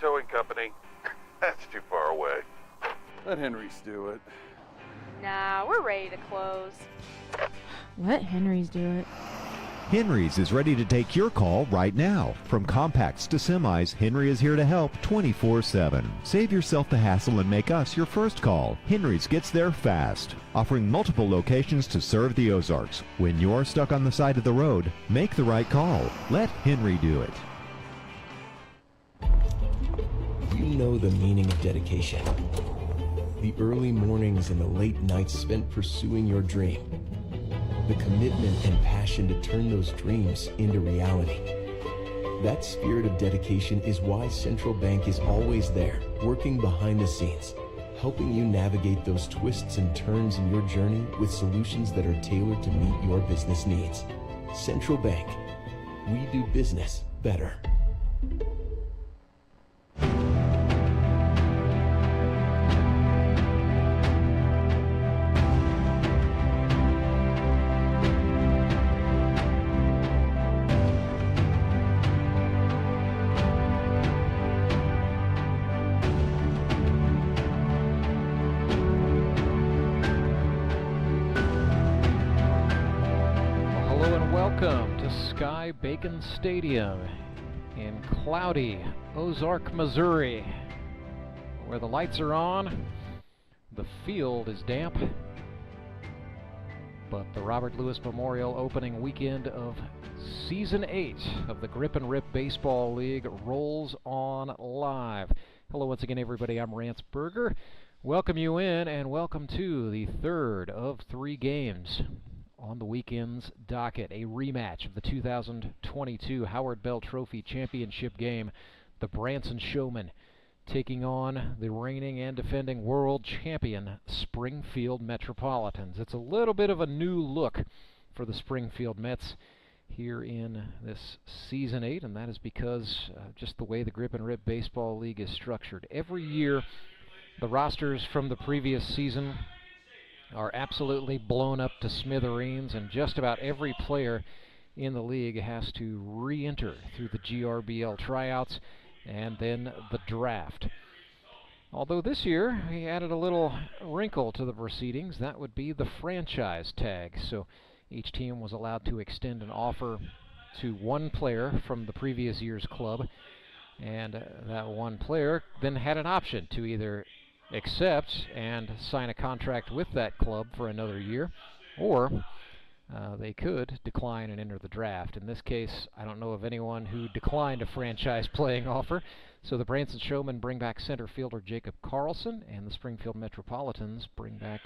Towing Company. That's too far away. Let Henry's do it. Nah, we're ready to close. Let Henry's do it. Henry's is ready to take your call right now. From compacts to semis, Henry is here to help 24/7. Save yourself the hassle and make us your first call. Henry's gets there fast, offering multiple locations to serve the Ozarks. When you're stuck on the side of the road, make the right call. Let Henry do it. You know the meaning of dedication. The early mornings and the late nights spent pursuing your dream. The commitment and passion to turn those dreams into reality. That spirit of dedication is why Central Bank is always there, working behind the scenes, helping you navigate those twists and turns in your journey with solutions that are tailored to meet your business needs. Central Bank. We do business better. Bacon Stadium in cloudy Ozark, Missouri, where the lights are on, the field is damp, but the Robert Lewis Memorial opening weekend of Season 8 of the Grip and Rip Baseball League rolls on live. Hello once again, everybody. I'm Rance Berger. Welcome you in, and welcome to the third of 3 games on the weekend's docket, a rematch of the 2022 Howard Bell Trophy Championship game. The Branson Showmen taking on the reigning and defending world champion Springfield Metropolitans. It's a little bit of a new look for the Springfield Mets here in this Season 8, and that is because just the way the Grip and Rip Baseball League is structured. Every year, the rosters from the previous season are absolutely blown up to smithereens, and just about every player in the league has to re-enter through the GRBL tryouts and then the draft. Although this year he added a little wrinkle to the proceedings, that would be the franchise tag. So each team was allowed to extend an offer to one player from the previous year's club, and that one player then had an option to either accept and sign a contract with that club for another year, or they could decline and enter the draft. In this case, I don't know of anyone who declined a franchise playing offer, so the Branson Showmen bring back center fielder Jacob Karlson, and the Springfield Metropolitans bring back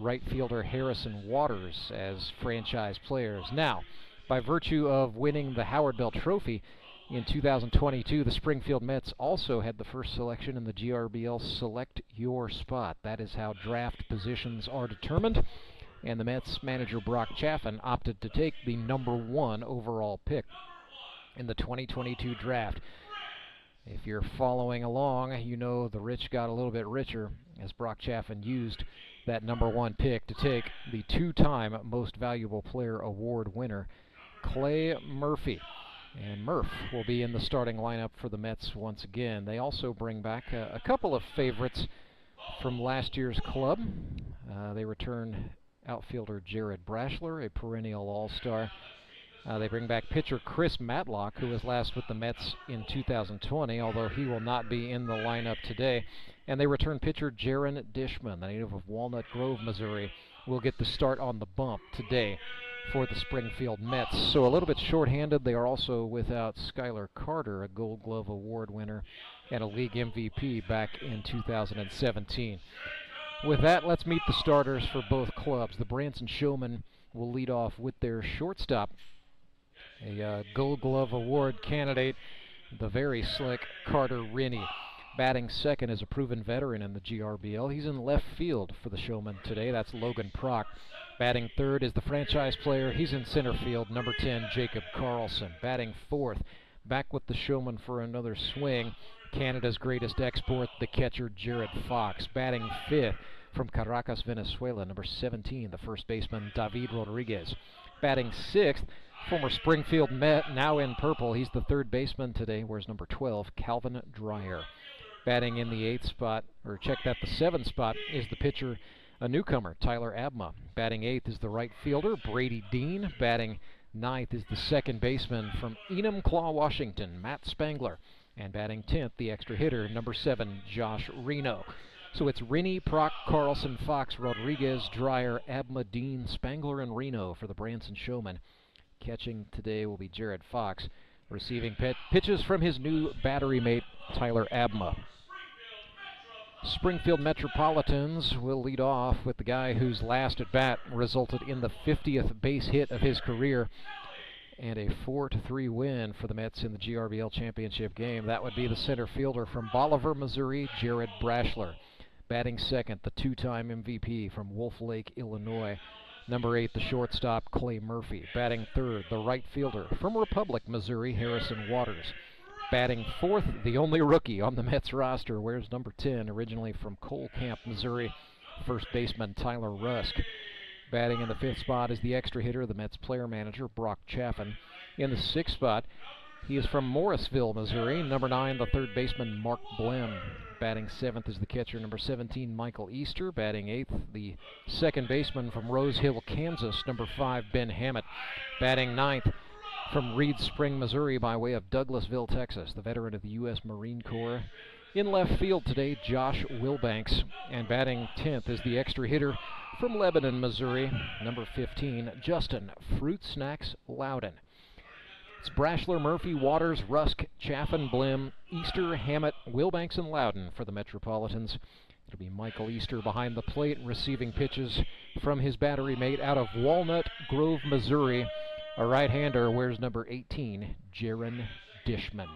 right fielder Harrison Waters as franchise players. Now, by virtue of winning the Howard Bell Trophy in 2022, the Springfield Mets also had the first selection in the GRBL Select Your Spot. That is how draft positions are determined, and the Mets manager Brock Chaffin opted to take the #1 overall pick in the 2022 draft. If you're following along, you know the rich got a little bit richer as Brock Chaffin used that #1 pick to take the 2-time Most Valuable Player Award winner, Clay Murphy. And Murph will be in the starting lineup for the Mets once again. They also bring back a couple of favorites from last year's club. They return outfielder Gerad Braschler, a perennial all-star. They bring back pitcher Chris Matlock, who was last with the Mets in 2020, although he will not be in the lineup today. And they return pitcher Jaron Dishman, the native of Walnut Grove, Missouri, will get the start on the bump today for the Springfield Mets. So a little bit shorthanded. They are also without Skylar Carter, a Gold Glove Award winner and a league MVP back in 2017. With that, let's meet the starters for both clubs. The Branson Showmen will lead off with their shortstop, a Gold Glove Award candidate, the very slick Carter Rinne. Batting second is a proven veteran in the GRBL. He's in left field for the Showmen today. That's Logan Prock. Batting third is the franchise player. He's in center field, #10, Jacob Karlson. Batting fourth, back with the Showmen for another swing, Canada's greatest export, the catcher Gerad Fox. Batting fifth from Caracas, Venezuela, #17, the first baseman David Rodriguez. Batting sixth Former Springfield Met, now in purple. He's the third baseman today. Wears number 12, Calvin Dreyer. Batting in the 8th spot, or check that, the 7th spot, is the pitcher, a newcomer, Tyler Abma. Batting 8th is the right fielder, Brady Dean. Batting 9th is the second baseman from Enumclaw, Washington, Matt Spangler. And batting 10th, the extra hitter, number 7, Josh Reno. So it's Rinne, Prock, Karlson, Fox, Rodriguez, Dreyer, Abma, Dean, Spangler, and Reno for the Branson Showmen. Catching today will be Gerad Fox, receiving pitches from his new battery mate, Tyler Abma. Springfield Metropolitans will lead off with the guy whose last at bat resulted in the 50th base hit of his career and a 4-3 win for the Mets in the GRBL championship game. That would be the center fielder from Bolivar, Missouri, Gerad Braschler. Batting second, the two-time MVP from Wolf Lake, Illinois, number 8, the shortstop, Clay Murphy. Batting third, the right fielder from Republic, Missouri, Harrison Waters. Batting fourth, the only rookie on the Mets roster, wears number 10, originally from Cole Camp, Missouri, first baseman Tyler Rusk. Batting in the 5th spot is the extra hitter, the Mets player manager, Brock Chaffin. In the 6th spot, he is from Morrisville, Missouri, number 9, the third baseman, Mark Blem. Batting 7th is the catcher, number 17, Michael Easter. Batting 8th, the second baseman from Rose Hill, Kansas, number 5, Ben Hammett. Batting 9th, from Reed Spring, Missouri, by way of Douglasville, Texas, the veteran of the U.S. Marine Corps. In left field today, Josh Wilbanks. And batting 10th is the extra hitter from Lebanon, Missouri, number 15, Justin Fruit Snacks Loudon. It's Braschler, Murphy, Waters, Rusk, Chaffin, Blim, Easter, Hammett, Wilbanks, and Loudon for the Metropolitans. It'll be Michael Easter behind the plate, receiving pitches from his battery mate out of Walnut Grove, Missouri. A right-hander, wears number 18, Jaron Dishman.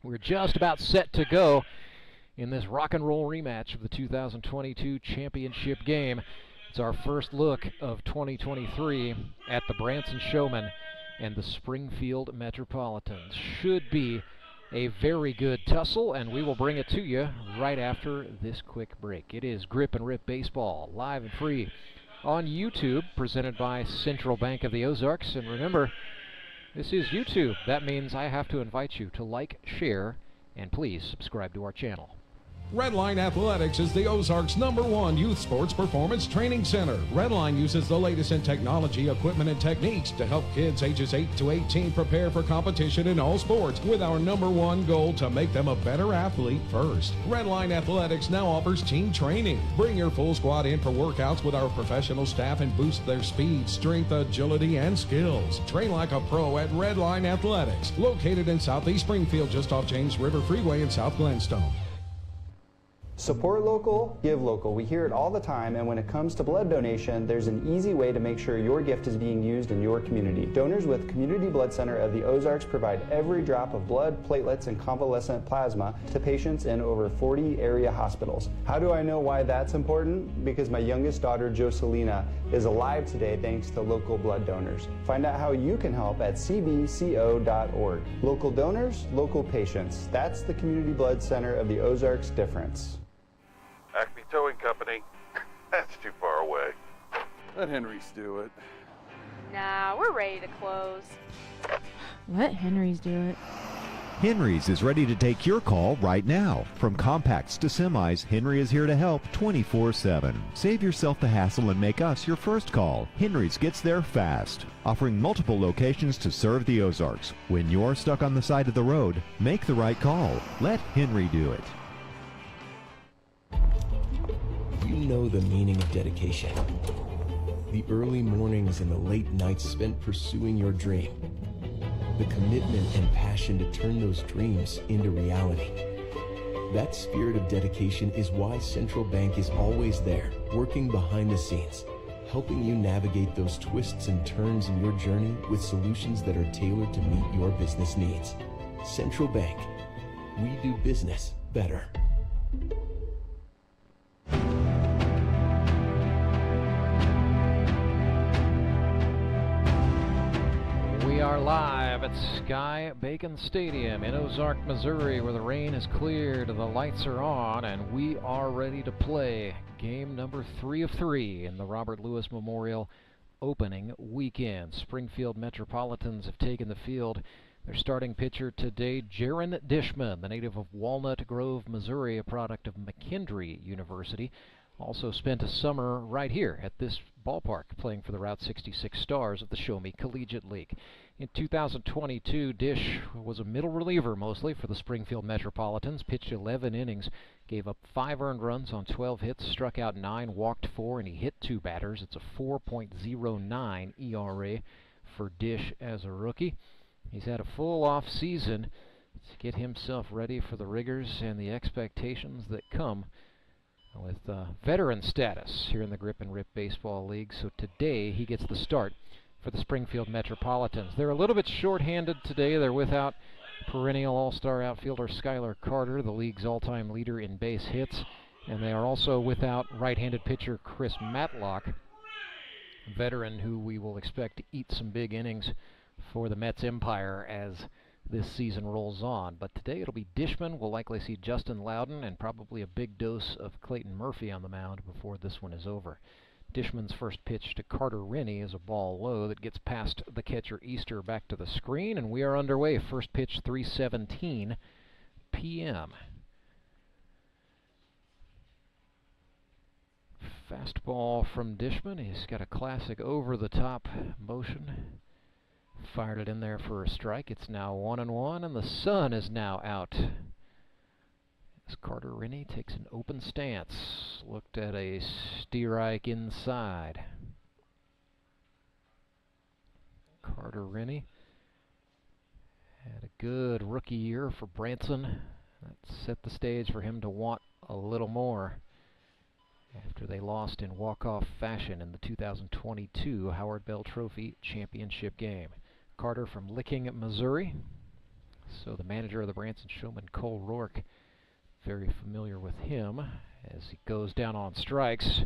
We're just about set to go in this rock and roll rematch of the 2022 championship game. It's our first look of 2023 at the Branson Showmen and the Springfield Metropolitans. Should be a very good tussle, and we will bring it to you right after this quick break. It is Grip and Rip Baseball, live and free on YouTube, presented by Central Bank of the Ozarks. And remember, this is YouTube. That means I have to invite you to like, share, and please subscribe to our channel. Redline Athletics is the Ozarks' #1 youth sports performance training center. Redline uses the latest in technology, equipment, and techniques to help kids ages 8 to 18 prepare for competition in all sports, with our #1 goal to make them a better athlete first. Redline Athletics now offers team training. Bring your full squad in for workouts with our professional staff and boost their speed, strength, agility, and skills. Train like a pro at Redline Athletics, located in Southeast Springfield, just off James River Freeway in South Glenstone. Support local, give local. We hear it all the time, and when it comes to blood donation, there's an easy way to make sure your gift is being used in your community. Donors with Community Blood Center of the Ozarks provide every drop of blood, platelets, and convalescent plasma to patients in over 40 area hospitals. How do I know why that's important? Because my youngest daughter, Joselina, is alive today thanks to local blood donors. Find out how you can help at cbco.org. Local donors, local patients. That's the Community Blood Center of the Ozarks difference. Acme Towing Company. That's too far away. Let Henry's do it. Nah, we're ready to close. Let Henry's do it. Henry's is ready to take your call right now. From compacts to semis, Henry is here to help 24/7. Save yourself the hassle and make us your first call. Henry's gets there fast, offering multiple locations to serve the Ozarks. When you're stuck on the side of the road, make the right call. Let Henry do it. You know the meaning of dedication. The early mornings and the late nights spent pursuing your dream. The commitment and passion to turn those dreams into reality. That spirit of dedication is why Central Bank is always there, working behind the scenes, helping you navigate those twists and turns in your journey with solutions that are tailored to meet your business needs. Central Bank. We do business better. We are live at Sky Bacon Stadium in Ozark, Missouri, where the rain has cleared, the lights are on, and we are ready to play game number 3 of 3 in the Robert Lewis Memorial opening weekend. Springfield Metropolitans have taken the field. Their starting pitcher today, Jaron Dishman, the native of Walnut Grove, Missouri, a product of McKendree University. Also spent a summer right here at this ballpark playing for the Route 66 Stars of the Show Me Collegiate League. In 2022, Dish was a middle reliever mostly for the Springfield Metropolitans, pitched 11 innings, gave up 5 earned runs on 12 hits, struck out 9, walked 4, and he hit 2 batters. It's a 4.09 ERA for Dish as a rookie. He's had a full off season to get himself ready for the rigors and the expectations that come with veteran status here in the Grip and Rip Baseball League. So today he gets the start for the Springfield Metropolitans. They're a little bit short-handed today. They're without perennial all-star outfielder Skylar Carter, the league's all-time leader in base hits, and they are also without right-handed pitcher Chris Matlock, a veteran who we will expect to eat some big innings for the Mets empire as this season rolls on. But today it'll be Dishman. We'll likely see Justin Loudon and probably a big dose of Clayton Murphy on the mound before this one is over. Dishman's first pitch to Carter Rinne is a ball low that gets past the catcher Easter back to the screen, and we are underway. First pitch, 3:17 p.m. Fastball from Dishman. He's got a classic over-the-top motion. Fired it in there for a strike. It's now 1-1, and the sun is now out. As Carter Rinne takes an open stance. Looked at a strike inside. Carter Rinne had a good rookie year for Branson. That set the stage for him to want a little more after they lost in walk-off fashion in the 2022 Howard Bell Trophy Championship game. Carter from Licking, Missouri. So the manager of the Branson Showmen, Cole Roark, very familiar with him as he goes down on strikes.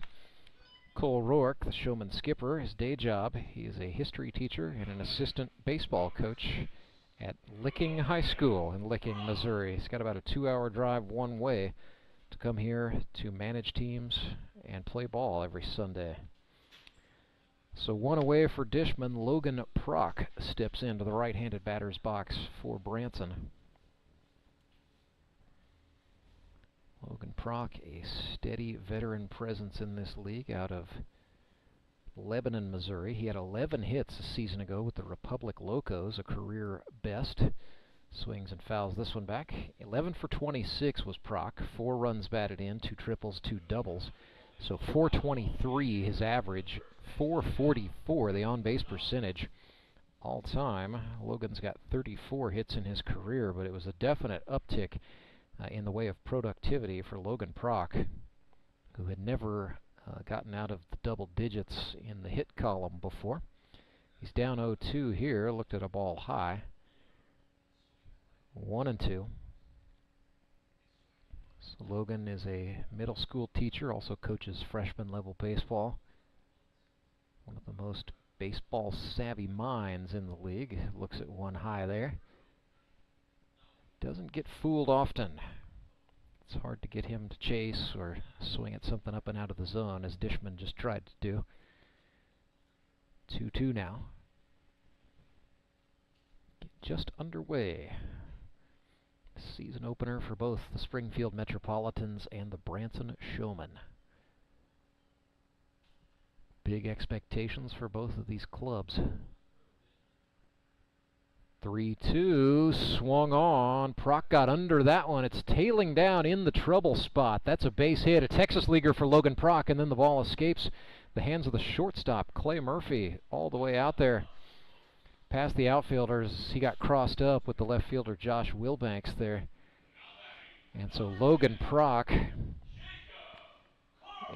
Cole Roark, the Showman skipper, his day job, he is a history teacher and an assistant baseball coach at Licking High School in Licking, Missouri. He's got about a 2-hour drive one way to come here to manage teams and play ball every Sunday. So one away for Dishman. Logan Prock steps into the right-handed batter's box for Branson. Logan Prock, a steady veteran presence in this league out of Lebanon, Missouri. He had 11 hits a season ago with the Republic Locos, a career best. Swings and fouls this one back. 11 for 26 was Prock. 4 runs batted in, 2 triples, 2 doubles. So 423 his average, 444 the on-base percentage. All time, Logan's got 34 hits in his career, but it was a definite uptick in the way of productivity for Logan Prock, who had never gotten out of the double digits in the hit column before. He's down 0-2 here, looked at a ball high. 1-2. So Logan is a middle school teacher, also coaches freshman level baseball. One of the most baseball savvy minds in the league. Looks at one high there. Doesn't get fooled often. It's hard to get him to chase or swing at something up and out of the zone, as Dishman just tried to do. 2-2 now. Get just underway. Season opener for both the Springfield Metropolitans and the Branson Showmen. Big expectations for both of these clubs. 3-2, swung on. Prock got under that one. It's tailing down in the trouble spot. That's a base hit, a Texas leaguer for Logan Prock, and then the ball escapes the hands of the shortstop, Clay Murphy, all the way out there. Past the outfielders, he got crossed up with the left fielder Josh Wilbanks there. And so Logan Prock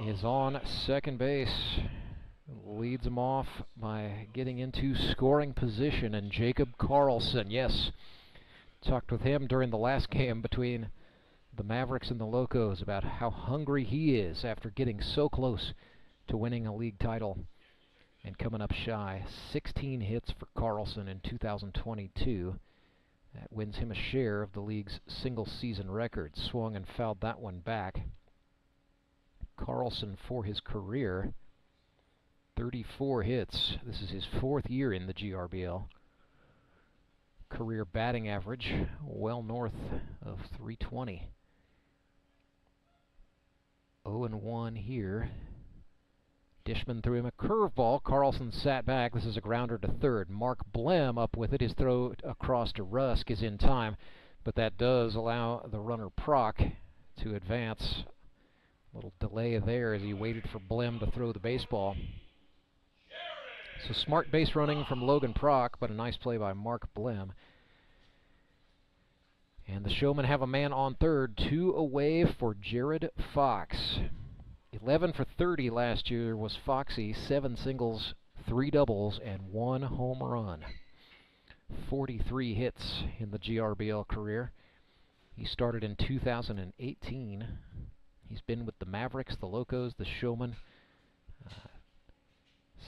is on second base. Leads him off by getting into scoring position. And Jacob Karlson, yes, talked with him during the last game between the Mavericks and the Locos about how hungry he is after getting so close to winning a league title and coming up shy. 16 hits for Karlson in 2022. That wins him a share of the league's single-season record. Swung and fouled that one back. Karlson, for his career, 34 hits. This is his 4th year in the GRBL. Career batting average well north of 320. 0-1 here. Dishman threw him a curveball. Karlson sat back. This is a grounder to third. Mark Blem up with it. His throw across to Rusk is in time, but that does allow the runner Proc to advance. A little delay there as he waited for Blem to throw the baseball. So smart base running from Logan Proc, but a nice play by Mark Blem. And the Showmen have a man on third, 2 away for Gerad Fox. 11 for 30 last year was Foxy, 7 singles, 3 doubles, and 1 home run. 43 hits in the GRBL career. He started in 2018. He's been with the Mavericks, the Locos, the Showmen.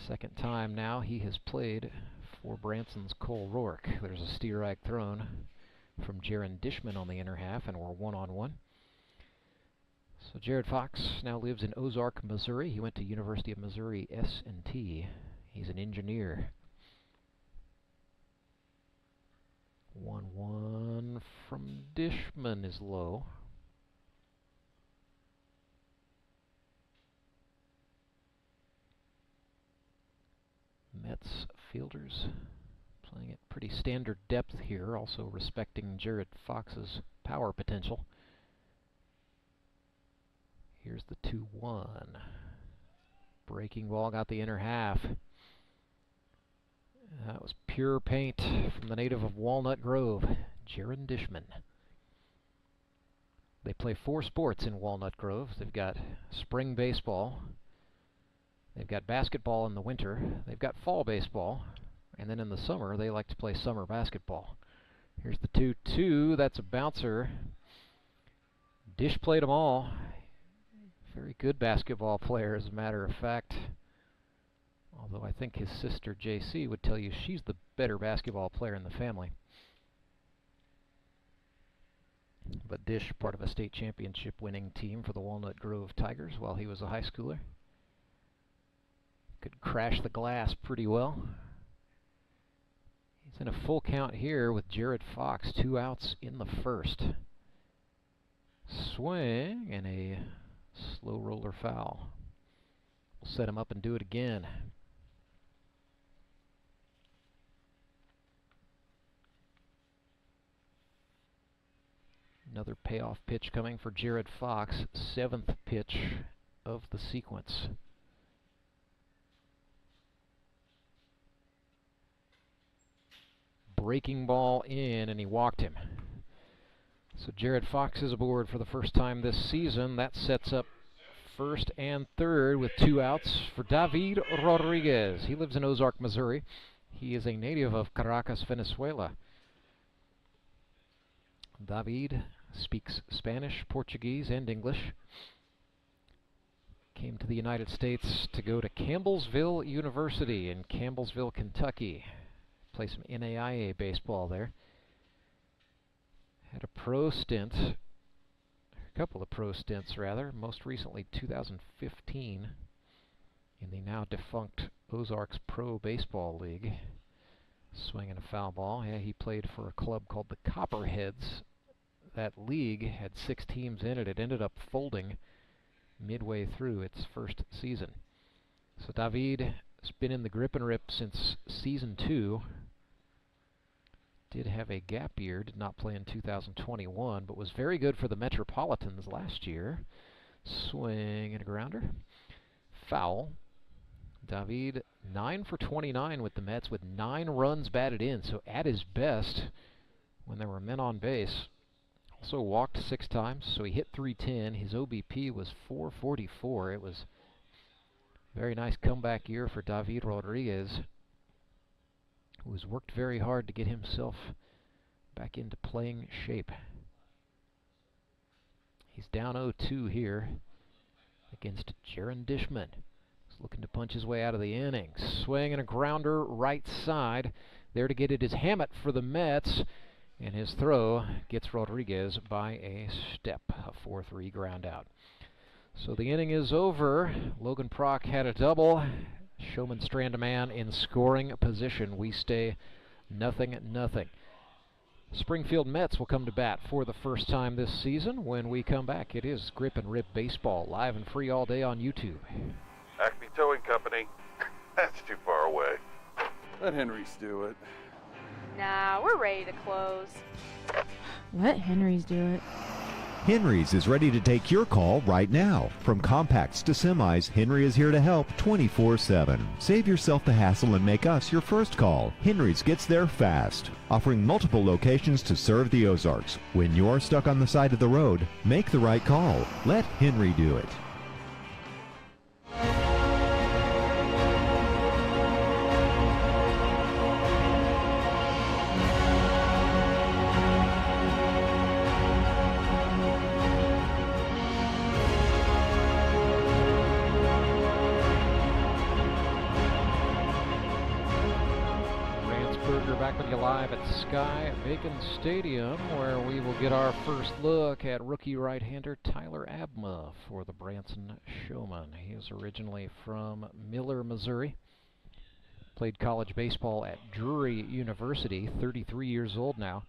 Second time now he has played for Branson's Cole Roark. There's a steer-ag thrown from Jaron Dishman on the inner half, and we're 1-on-1. So Gerad Fox now lives in Ozark, Missouri. He went to University of Missouri S&T. He's an engineer. 1-1 from Dishman is low. Mets fielders playing at pretty standard depth here, also respecting Gerad Fox's power potential. Here's the 2-1. Breaking ball got the inner half. That was pure paint from the native of Walnut Grove, Jaron Dishman. They play 4 sports in Walnut Grove. They've got spring baseball. They've got basketball in the winter. They've got fall baseball. And then in the summer, they like to play summer basketball. Here's the 2-2. That's a bouncer. Dish played them all. Very good basketball player, as a matter of fact. Although I think his sister, JC, would tell you she's the better basketball player in the family. But Dish, part of a state championship winning team for the Walnut Grove Tigers while he was a high schooler. Could crash the glass pretty well. He's in a full count here with Gerad Fox, 2 outs in the first. Swing and a slow roller foul. We'll set him up and do it again. Another payoff pitch coming for Gerad Fox, 7th pitch of the sequence. Breaking ball in, and he walked him. So Gerad Fox is aboard for the first time this season. That sets up first and third with 2 outs for David Rodriguez. He lives in Ozark, Missouri. He is a native of Caracas, Venezuela. David speaks Spanish, Portuguese, and English. Came to the United States to go to Campbellsville University in Campbellsville, Kentucky. Play some NAIA baseball there. Had a pro stint, a couple of pro stints rather, most recently 2015 in the now defunct Ozarks Pro Baseball League. Swinging a foul ball. Yeah, he played for a club called the Copperheads. That league had 6 teams in it. It ended up folding midway through its first season. So David has been in the grip and rip since season 2. Did have a gap year, did not play in 2021, but was very good for the Metropolitans last year. Swing and a grounder. Foul. David 9 for 29 with the Mets with 9 runs batted in, so at his best when there were men on base. Also walked 6 times, so he hit .310. His OBP was .444. It was a very nice comeback year for David Rodriguez, who has worked very hard to get himself back into playing shape. He's down 0-2 here against Jaron Dishman. He's looking to punch his way out of the inning. Swing and a grounder right side. There to get it is Hammett for the Mets. And his throw gets Rodriguez by a step. A 4-3 ground out. So the inning is over. Logan Proc had a double. Showmen strand a man in scoring position. We stay 0-0. Springfield Mets will come to bat for the first time this season. When we come back, it is Grip and Rip Baseball, live and free all day on YouTube. Acme Towing Company. That's too far away. Let Henry's do it. Nah, we're ready to close. Let Henry's do it. Henry's is ready to take your call right now. From compacts to semis, Henry is here to help 24/7. Save yourself the hassle and make us your first call. Henry's gets there fast, offering multiple locations to serve the Ozarks. When you're stuck on the side of the road, make the right call. Let Henry do it. Back with you live at Sky Bacon Stadium, where we will get our first look at rookie right-hander Tyler Abma for the Branson Showmen. He is originally from Miller, Missouri. Played college baseball at Drury University, 33 years old now.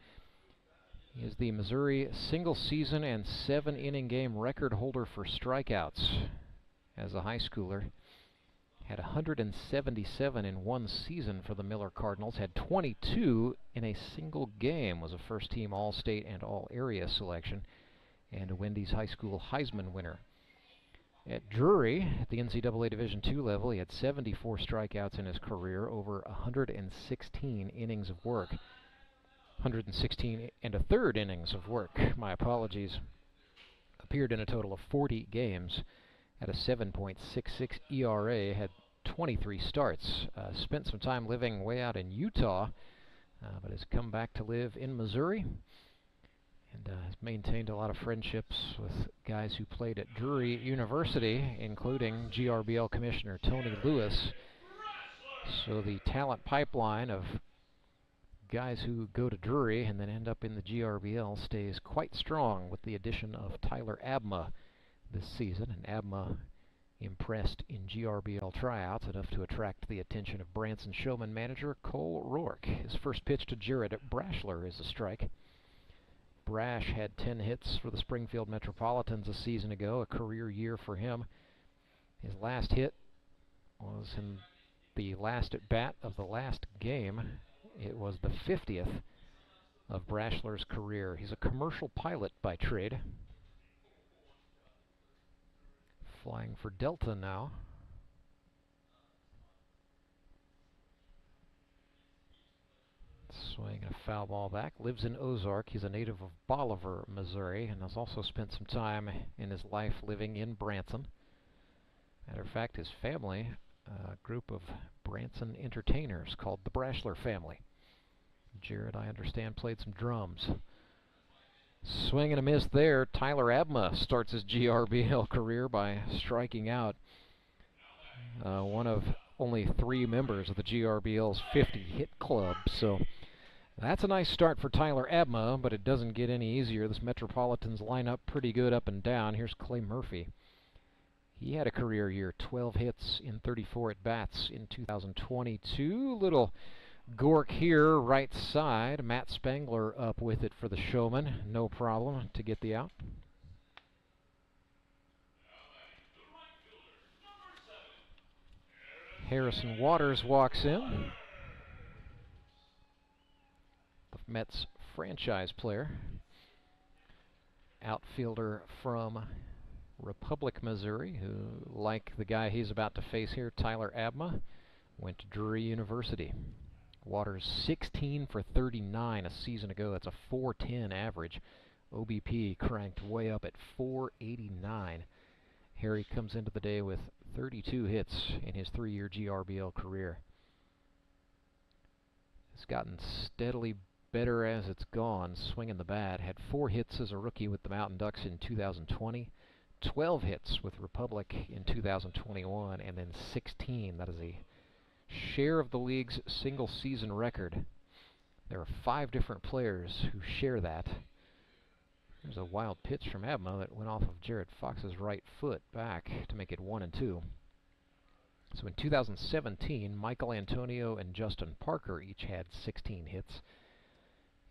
He is the Missouri single-season and 7-inning game record holder for strikeouts as a high schooler. Had 177 in one season for the Miller Cardinals, had 22 in a single game, was a first-team All-State and All-Area selection, and a Wendy's High School Heisman winner. At Drury, at the NCAA Division II level, he had 74 strikeouts in his career, over 116 innings of work. 116 and a third innings of work, my apologies. Appeared in a total of 40 games. At a 7.66 ERA, had 23 starts. Spent some time living way out in Utah, but has come back to live in Missouri, and has maintained a lot of friendships with guys who played at Drury University, including GRBL Commissioner Tony Lewis. So the talent pipeline of guys who go to Drury and then end up in the GRBL stays quite strong with the addition of Tyler Abma this season, and Abma impressed in GRBL tryouts enough to attract the attention of Branson Showmen manager Cole Roark. His first pitch to Gerad Braschler is a strike. Brash had 10 hits for the Springfield Metropolitans a season ago, a career year for him. His last hit was in the last at-bat of the last game. It was the 50th of Braschler's career. He's a commercial pilot by trade. Flying for Delta now. Swinging a foul ball back. Lives in Ozark. He's a native of Bolivar, Missouri, and has also spent some time in his life living in Branson. Matter of fact, his family, a group of Branson entertainers called the Braschler family. Jared, I understand, played some drums. Swing and a miss there. Tyler Abma starts his GRBL career by striking out. One of only 3 members of the GRBL's 50-hit club. So that's a nice start for Tyler Abma, but it doesn't get any easier. This Metropolitans line up pretty good up and down. Here's Clay Murphy. He had a career year, 12 hits in 34 at-bats in 2022. Little Gork here, right side. Matt Spangler up with it for the Showmen. No problem to get the out. Harrison Waters walks in. The Mets franchise player. Outfielder from Republic, Missouri, who, like the guy he's about to face here, Tyler Abma, went to Drury University. Waters 16 for 39 a season ago. That's a 410 average. OBP cranked way up at 489. Harry comes into the day with 32 hits in his 3-year GRBL career. It's gotten steadily better as it's gone, swinging the bat. Had 4 hits as a rookie with the Mountain Ducks in 2020, 12 hits with Republic in 2021, and then 16. That is a share of the league's single-season record. There are 5 different players who share that. There's a wild pitch from Abma that went off of Jared Fox's right foot back to make it 1-2. So in 2017, Michael Antonio and Justin Parker each had 16 hits.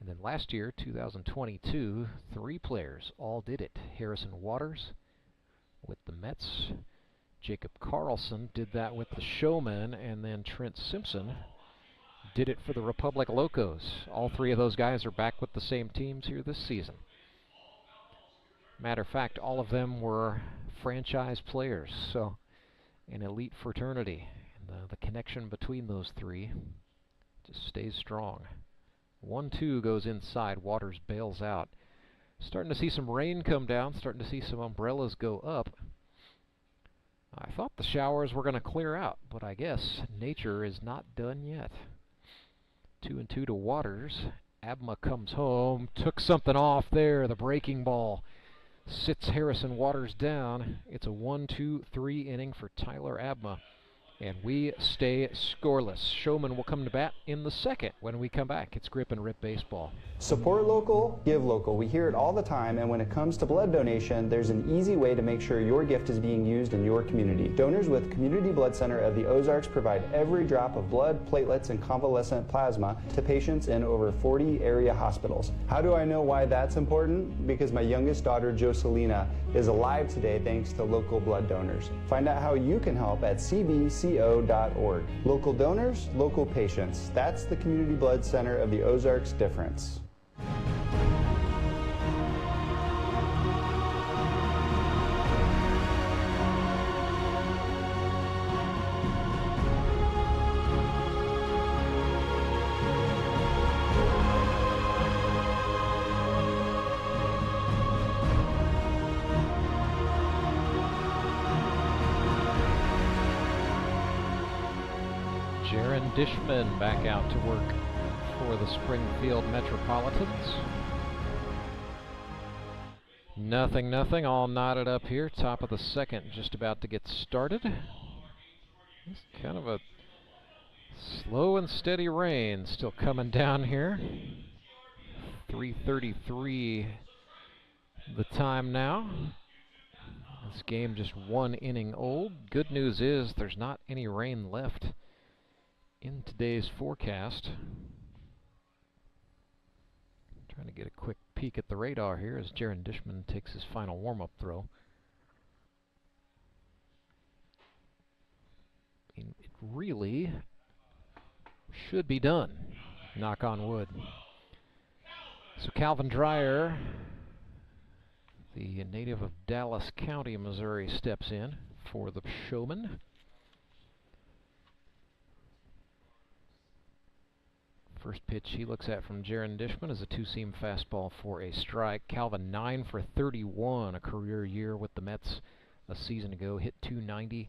And then last year, 2022, 3 players all did it. Harrison Waters with the Mets. Jacob Karlson did that with the Showmen. And then Trent Simpson did it for the Republic Locos. All 3 of those guys are back with the same teams here this season. Matter of fact, all of them were franchise players, so an elite fraternity. And the connection between those 3 just stays strong. 1-2 goes inside. Waters bails out. Starting to see some rain come down, starting to see some umbrellas go up. I thought the showers were going to clear out, but I guess nature is not done yet. 2-2 to Waters. Abma comes home, took something off there, the breaking ball. Sits Harrison Waters down. It's a 1-2-3 inning for Tyler Abma, and we stay scoreless. Showmen will come to bat in the second when we come back. It's Grip and Rip Baseball. Support local, give local. We hear it all the time, and when it comes to blood donation, there's an easy way to make sure your gift is being used in your community. Donors with Community Blood Center of the Ozarks provide every drop of blood, platelets, and convalescent plasma to patients in over 40 area hospitals. How do I know why that's important? Because my youngest daughter, Joselina, is alive today thanks to local blood donors. Find out how you can help at cbco.org. Local donors, local patients. That's the Community Blood Center of the Ozarks difference. Jaron Dishman back out to work for the Springfield Metropolitans. Nothing, all knotted up here. Top of the second, just about to get started. It's kind of a slow and steady rain still coming down here. 3:33 the time now. This game just 1 inning old. Good news is there's not any rain left in today's forecast. Trying to get a quick peek at the radar here as Jaron Dishman takes his final warm-up throw. It really should be done. Knock on wood. So Calvin Dreyer, the native of Dallas County, Missouri, steps in for the Showmen. First pitch he looks at from Jaron Dishman is a 2-seam fastball for a strike. Calvin 9 for 31, a career year with the Mets a season ago. Hit .290.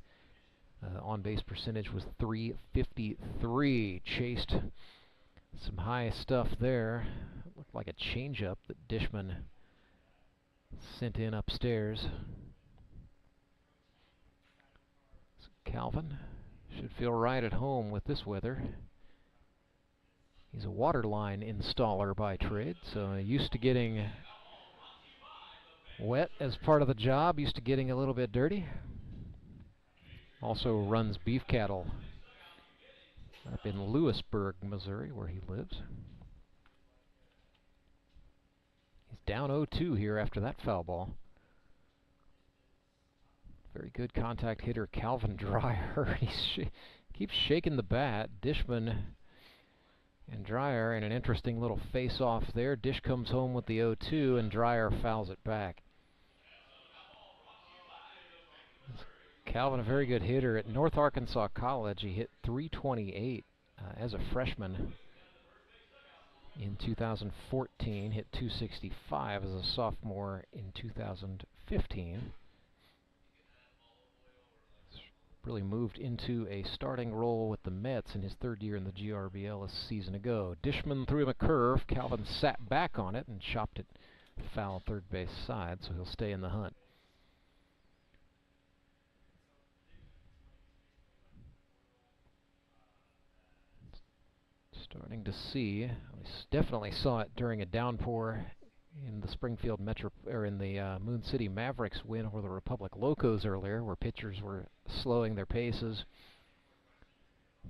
On-base percentage was .353. Chased some high stuff there. It looked like a changeup that Dishman sent in upstairs. So Calvin should feel right at home with this weather. He's a waterline installer by trade, so used to getting wet as part of the job, used to getting a little bit dirty. Also runs beef cattle up in Lewisburg, Missouri, where he lives. He's down 0-2 here after that foul ball. Very good contact hitter, Calvin Dreyer. He keeps shaking the bat. Dishman and Dreyer in an interesting little face-off there. Dish comes home with the 0-2, and Dreyer fouls it back. Calvin, a very good hitter. At North Arkansas College, he hit .328 as a freshman in 2014. Hit .265 as a sophomore in 2015. Really moved into a starting role with the Mets in his 3rd year in the GRBL a season ago. Dishman threw him a curve. Calvin sat back on it and chopped it foul third base side, so he'll stay in the hunt. Starting to see, we definitely saw it during a downpour in the Springfield in the Moon City Mavericks win over the Republic Locos earlier, where pitchers were slowing their paces,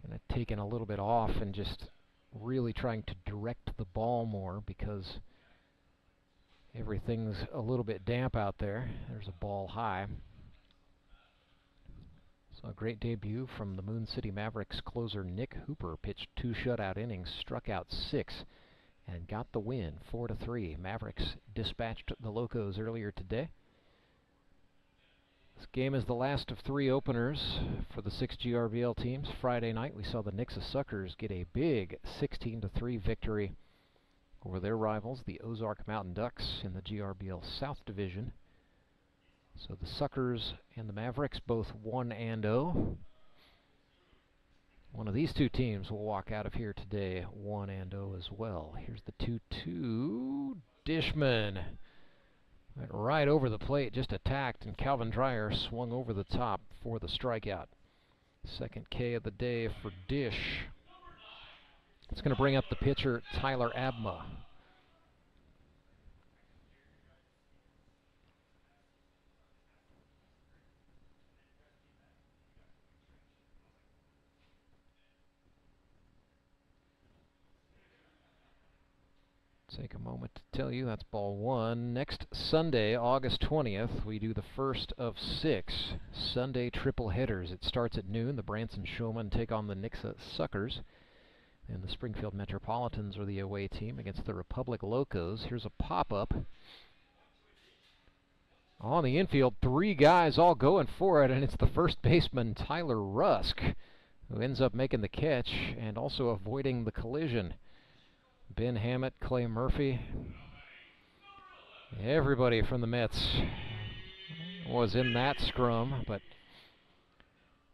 kind of taken a little bit off and just really trying to direct the ball more because everything's a little bit damp out there. There's a ball high. So a great debut from the Moon City Mavericks closer Nick Hooper. Pitched 2 shutout innings, struck out 6, and got the win, 4-3. Mavericks dispatched the Locos earlier today. This game is the last of 3 openers for the 6 GRBL teams. Friday night, we saw the Nixa Suckers get a big 16-3 victory over their rivals, the Ozark Mountain Ducks, in the GRBL South Division. So the Suckers and the Mavericks both 1-0. One of these 2 teams will walk out of here today 1-0 as well. Here's the 2-2. Dishman went right over the plate, just attacked, and Calvin Dreyer swung over the top for the strikeout. Second K of the day for Dish. It's going to bring up the pitcher, Tyler Abma. Take a moment to tell you that's ball 1. Next Sunday, August 20th, we do the first of 6 Sunday triple headers. It starts at noon. The Branson Showmen take on the Nixa Suckers. And the Springfield Metropolitans are the away team against the Republic Locos. Here's a pop-up. On the infield, 3 guys all going for it, and it's the first baseman, Tyler Rusk, who ends up making the catch and also avoiding the collision. Ben Hammett, Clay Murphy, everybody from the Mets was in that scrum, but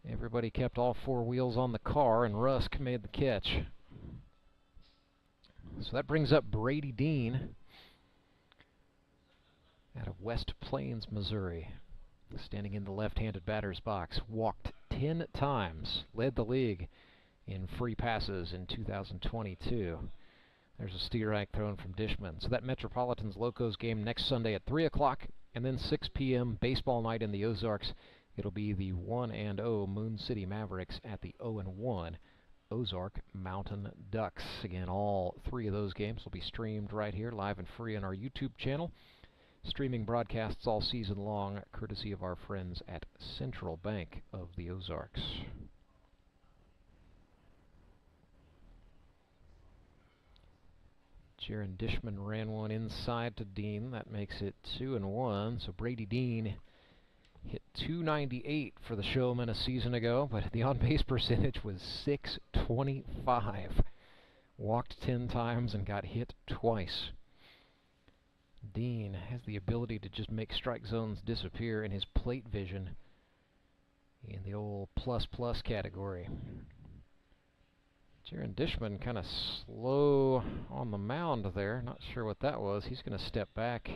everybody kept all 4 wheels on the car, and Rusk made the catch. So that brings up Brady Dean out of West Plains, Missouri, standing in the left-handed batter's box. Walked 10 times, led the league in free passes in 2022. There's a strike thrown from Dishman. So that Metropolitans Locos game next Sunday at 3 o'clock, and then 6 p.m. baseball night in the Ozarks. It'll be the 1-0 Moon City Mavericks at the 0-1 Ozark Mountain Ducks. Again, all 3 of those games will be streamed right here, live and free on our YouTube channel. Streaming broadcasts all season long, courtesy of our friends at Central Bank of the Ozarks. Jaron Dishman ran one inside to Dean. That makes it 2-1. So Brady Dean hit .298 for the Showmen a season ago, but the on-base percentage was .625. Walked 10 times and got hit twice. Dean has the ability to just make strike zones disappear in his plate vision in the old plus category. Jaron Dishman kind of slow on the mound there. Not sure what that was. He's going to step back.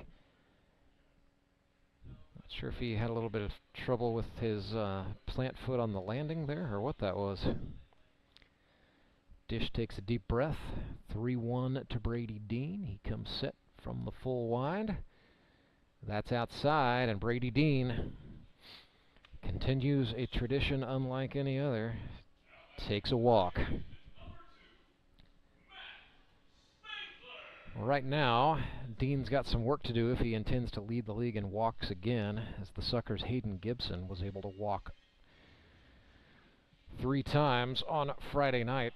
Not sure if he had a little bit of trouble with his plant foot on the landing there or what that was. Dish takes a deep breath. 3-1 to Brady Dean. He comes set from the full wind. That's outside, and Brady Dean continues a tradition unlike any other. Takes a walk. Right now, Dean's got some work to do if he intends to lead the league in walks again, as the Suckers' Hayden Gibson was able to walk 3 times on Friday night.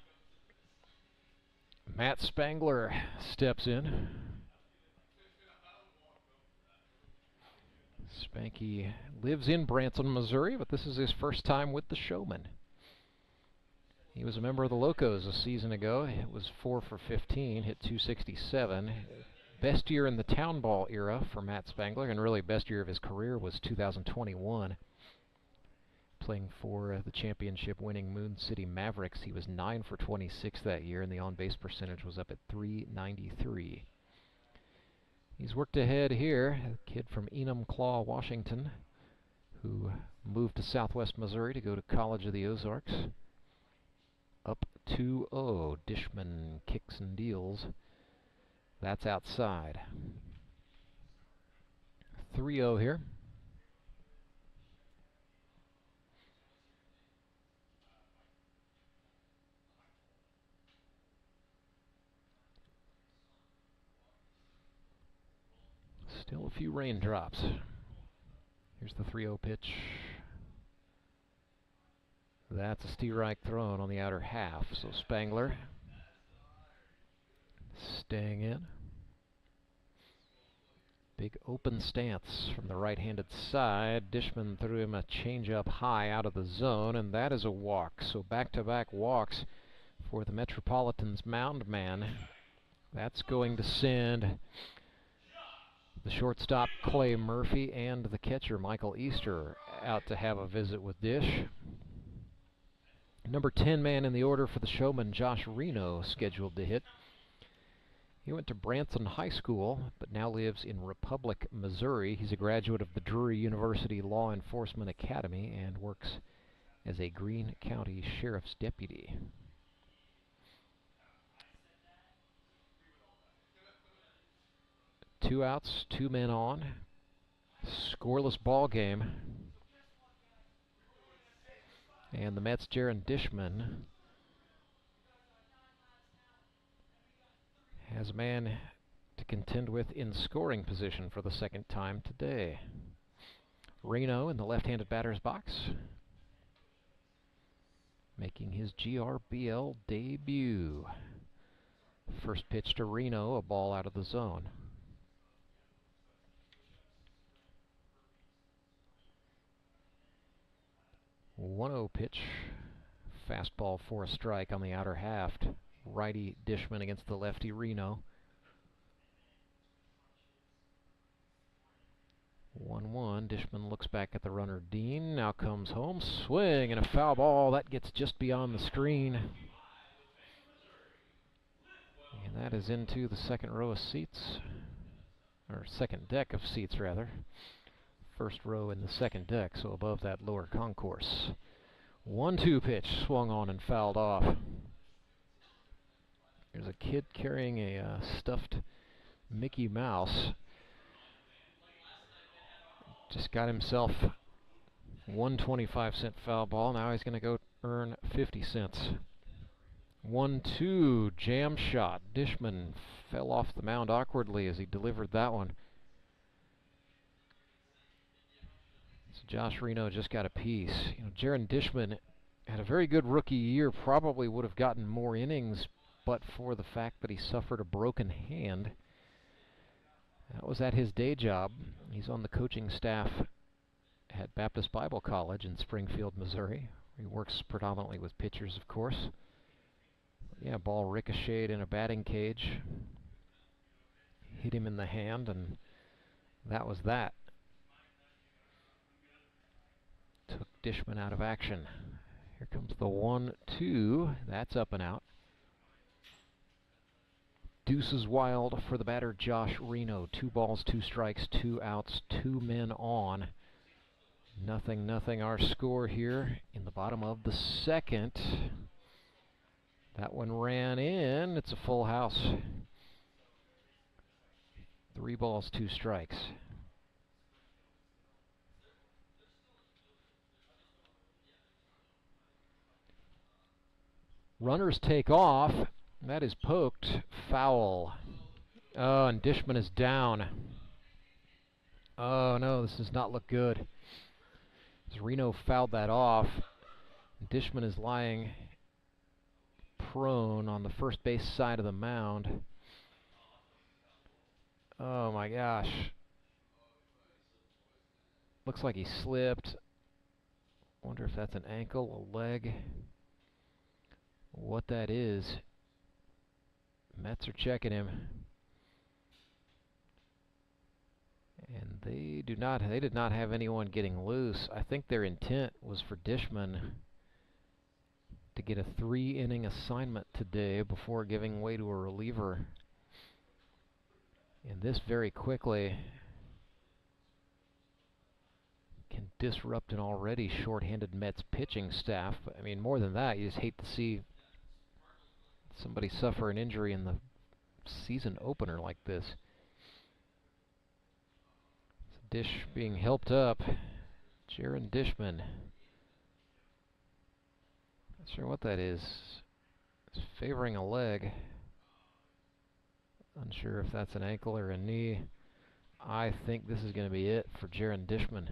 Matt Spangler steps in. Spanky lives in Branson, Missouri, but this is his first time with the Showmen. He was a member of the Locos a season ago. It was 4 for 15, hit .267. Best year in the town ball era for Matt Spangler, and really best year of his career was 2021. Playing for the championship-winning Moon City Mavericks. He was 9 for 26 that year, and the on-base percentage was up at .393. He's worked ahead here, a kid from Enumclaw, Washington, who moved to Southwest Missouri to go to College of the Ozarks. Up 2-0. Dishman kicks and deals. That's outside. 3-0 here. Still a few raindrops. Here's the 3-0 pitch. That's a strike thrown on the outer half. So Spangler staying in. Big open stance from the right-handed side. Dishman threw him a changeup high out of the zone, and that is a walk. So back-to-back walks for the Metropolitans mound man. That's going to send the shortstop Clay Murphy and the catcher Michael Easter out to have a visit with Dish. Number 10 man in the order for the Showmen, Josh Reno, scheduled to hit. He went to Branson High School, but now lives in Republic, Missouri. He's a graduate of the Drury University Law Enforcement Academy and works as a Greene County Sheriff's Deputy. Two outs, 2 men on. Scoreless ball game. And the Mets' Jared Dishman has a man to contend with in scoring position for the second time today. Reno in the left-handed batter's box, making his GRBL debut. First pitch to Reno, a ball out of the zone. 1-0 pitch. Fastball for a strike on the outer half. Righty Dishman against the lefty Reno. 1-1. Dishman looks back at the runner Dean. Now comes home. Swing and a foul ball. That gets just beyond the screen. And that is into the second row of seats. Or second deck of seats, rather. First row in the second deck, so above that lower concourse. 1-2 pitch, swung on and fouled off. There's a kid carrying a stuffed Mickey Mouse. Just got himself 1.25-cent foul ball. Now he's going to go earn 50 cents. 1-2, jam shot. Dishman fell off the mound awkwardly as he delivered that one. So Josh Reno just got a piece. You know, Jared Dishman had a very good rookie year, probably would have gotten more innings, but for the fact that he suffered a broken hand. That was at his day job. He's on the coaching staff at Baptist Bible College in Springfield, Missouri. He works predominantly with pitchers, of course. Yeah, ball ricocheted in a batting cage. Hit him in the hand, and that was that. Took Dishman out of action. Here comes the 1-2. That's up and out. Deuces wild for the batter Josh Reno. 2 balls, 2 strikes, 2 outs, 2 men on. 0-0 our score here in the bottom of the second. That one ran in. It's a full house. 3 balls, 2 strikes. Runners take off. That is poked. Foul. Oh, and Dishman is down. Oh, no, this does not look good. As Reno fouled that off, Dishman is lying prone on the first base side of the mound. Oh, my gosh. Looks like he slipped. Wonder if that's an ankle, a leg. What that is. Mets are checking him. And they did not have anyone getting loose. I think their intent was for Dishman to get a 3-inning assignment today before giving way to a reliever. And this very quickly can disrupt an already shorthanded Mets pitching staff. I mean, more than that, you just hate to see somebody suffer an injury in the season opener like this. So Dish being helped up. Jared Dishman. Not sure what that is. It's favoring a leg. Unsure if that's an ankle or a knee. I think this is going to be it for Jaron Dishman.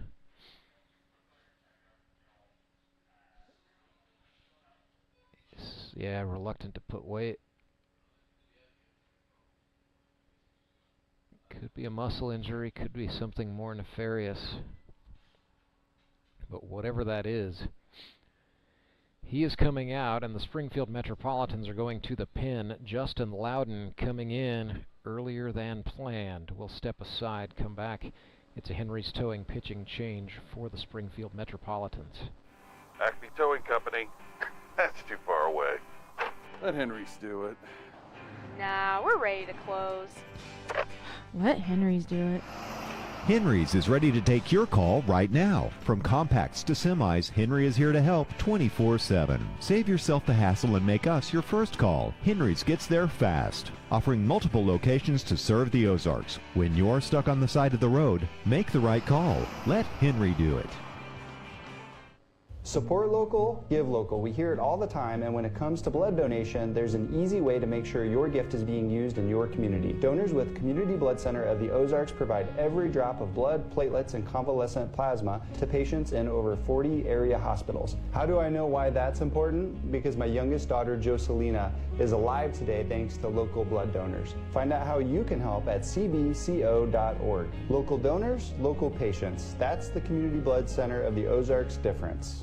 Yeah, reluctant to put weight. Could be a muscle injury, could be something more nefarious. But whatever that is, he is coming out, and the Springfield Metropolitans are going to the pen. Justin Loudon coming in earlier than planned. We'll step aside, come back. It's a Henry's Towing pitching change for the Springfield Metropolitans. Acme Towing Company. That's too far away. Let Henry's do it. Nah, we're ready to close. Let Henry's do it. Henry's is ready to take your call right now. From compacts to semis, Henry is here to help 24/7. Save yourself the hassle and make us your first call. Henry's gets there fast, offering multiple locations to serve the Ozarks. When you're stuck on the side of the road, make the right call. Let Henry do it. Support local, give local. We hear it all the time, and when it comes to blood donation, there's an easy way to make sure your gift is being used in your community. Donors with Community Blood Center of the Ozarks provide every drop of blood, platelets, and convalescent plasma to patients in over 40 area hospitals. How do I know why that's important? Because my youngest daughter, Joselina, is alive today thanks to local blood donors. Find out how you can help at cbco.org. Local donors, local patients. That's the Community Blood Center of the Ozarks difference.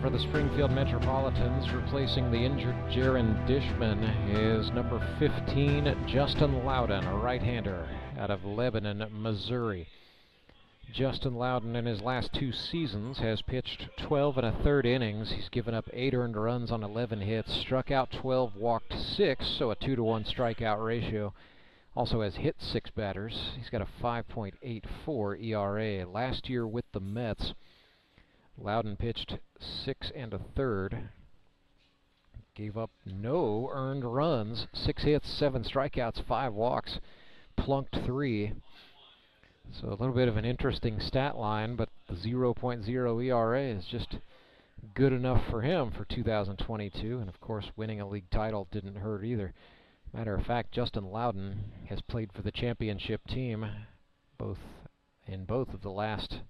For the Springfield Metropolitans, replacing the injured Jaron Dishman, is number 15, Justin Loudon, a right-hander out of Lebanon, Missouri. Justin Loudon in his last 2 seasons has pitched 12 1/3 innings. He's given up 8 earned runs on 11 hits, struck out 12, walked 6, so a 2-to-1 strikeout ratio. Also has hit 6 batters. He's got a 5.84 ERA. Last year with the Mets, Loudon pitched 6 1/3, gave up no earned runs, 6 hits, 7 strikeouts, 5 walks, plunked 3. So a little bit of an interesting stat line, but the 0.0 ERA is just good enough for him for 2022. And of course, winning a league title didn't hurt either. Matter of fact, Justin Loudon has played for the championship team in both of the last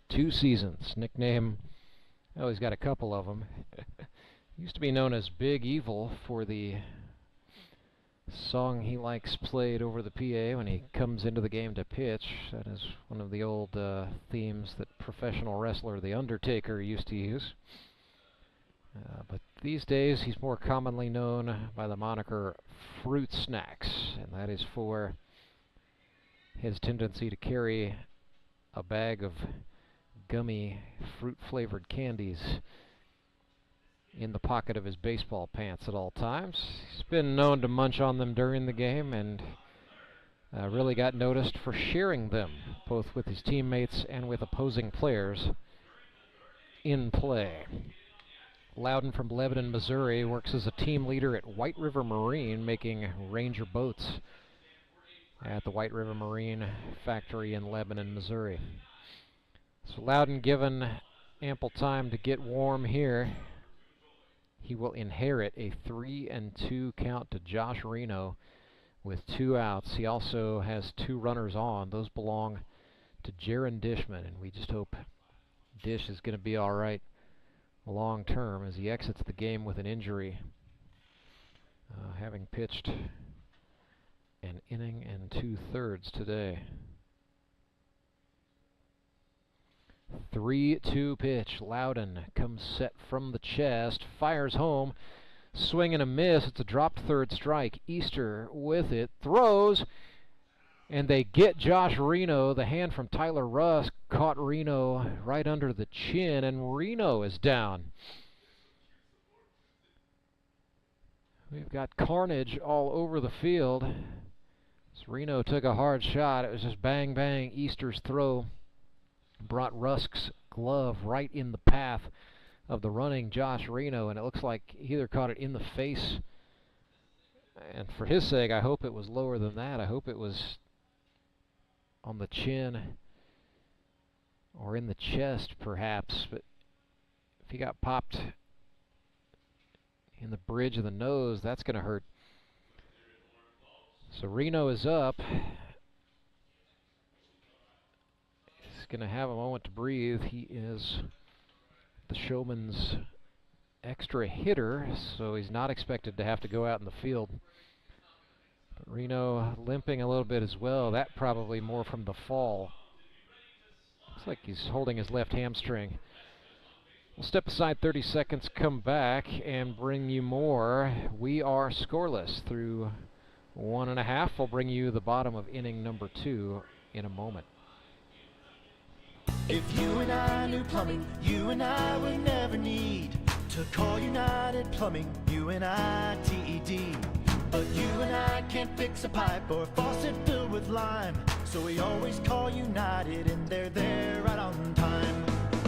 2 seasons. Nickname, oh, he's got a couple of them. Used to be known as Big Evil for the song he likes played over the PA when he comes into the game to pitch. That is one of the old themes that professional wrestler The Undertaker used to use. But these days he's more commonly known by the moniker Fruit Snacks, and that is for his tendency to carry a bag of gummy fruit-flavored candies in the pocket of his baseball pants at all times. He's been known to munch on them during the game and really got noticed for sharing them, both with his teammates and with opposing players in play. Loudon from Lebanon, Missouri, works as a team leader at White River Marine, making Ranger boats at the White River Marine factory in Lebanon, Missouri. So Loudon given ample time to get warm here. He will inherit a 3-2 count to Josh Reno with 2 outs. He also has 2 runners on. Those belong to Jaron Dishman, and we just hope Dish is going to be all right long term as he exits the game with an injury, having pitched an inning and 2/3 today. 3-2 pitch. Loudon comes set from the chest, fires home, swing and a miss. It's a dropped 3rd strike. Easter with it, throws, and they get Josh Reno. The hand from Tyler Rusk caught Reno right under the chin, and Reno is down. We've got carnage all over the field. So Reno took a hard shot. It was just bang, bang. Easter's throw brought Rusk's glove right in the path of the running Josh Reno, and it looks like he either caught it in the face And for his sake, I hope it was lower than that. I hope it was on the chin or in the chest, perhaps. But if he got popped in the bridge of the nose, that's going to hurt. So Reno is up. He's going to have a moment to breathe. He is the Showmen's extra hitter, so he's not expected to have to go out in the field. But Reno limping a little bit as well. That probably more from the fall. Looks like he's holding his left hamstring. We'll step aside 30 seconds, come back, and bring you more. We are scoreless through 1.5. We'll bring you the bottom of inning number 2 in a moment. If you and I knew plumbing, you and I would never need to call United Plumbing, UNITED. But you and I can't fix a pipe or a faucet filled with lime, so we always call United, and they're there right on time.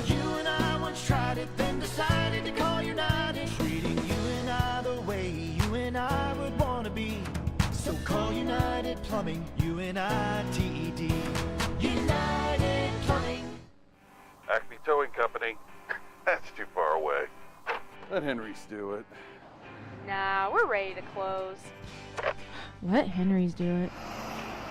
You and I once tried it, then decided to call United, treating you and I the way you and I would want to be. So call United Plumbing, UNITED. United Plumbing. Acme Towing Company. That's too far away. Let Henry's do it. Nah, we're ready to close. Let Henry's do it.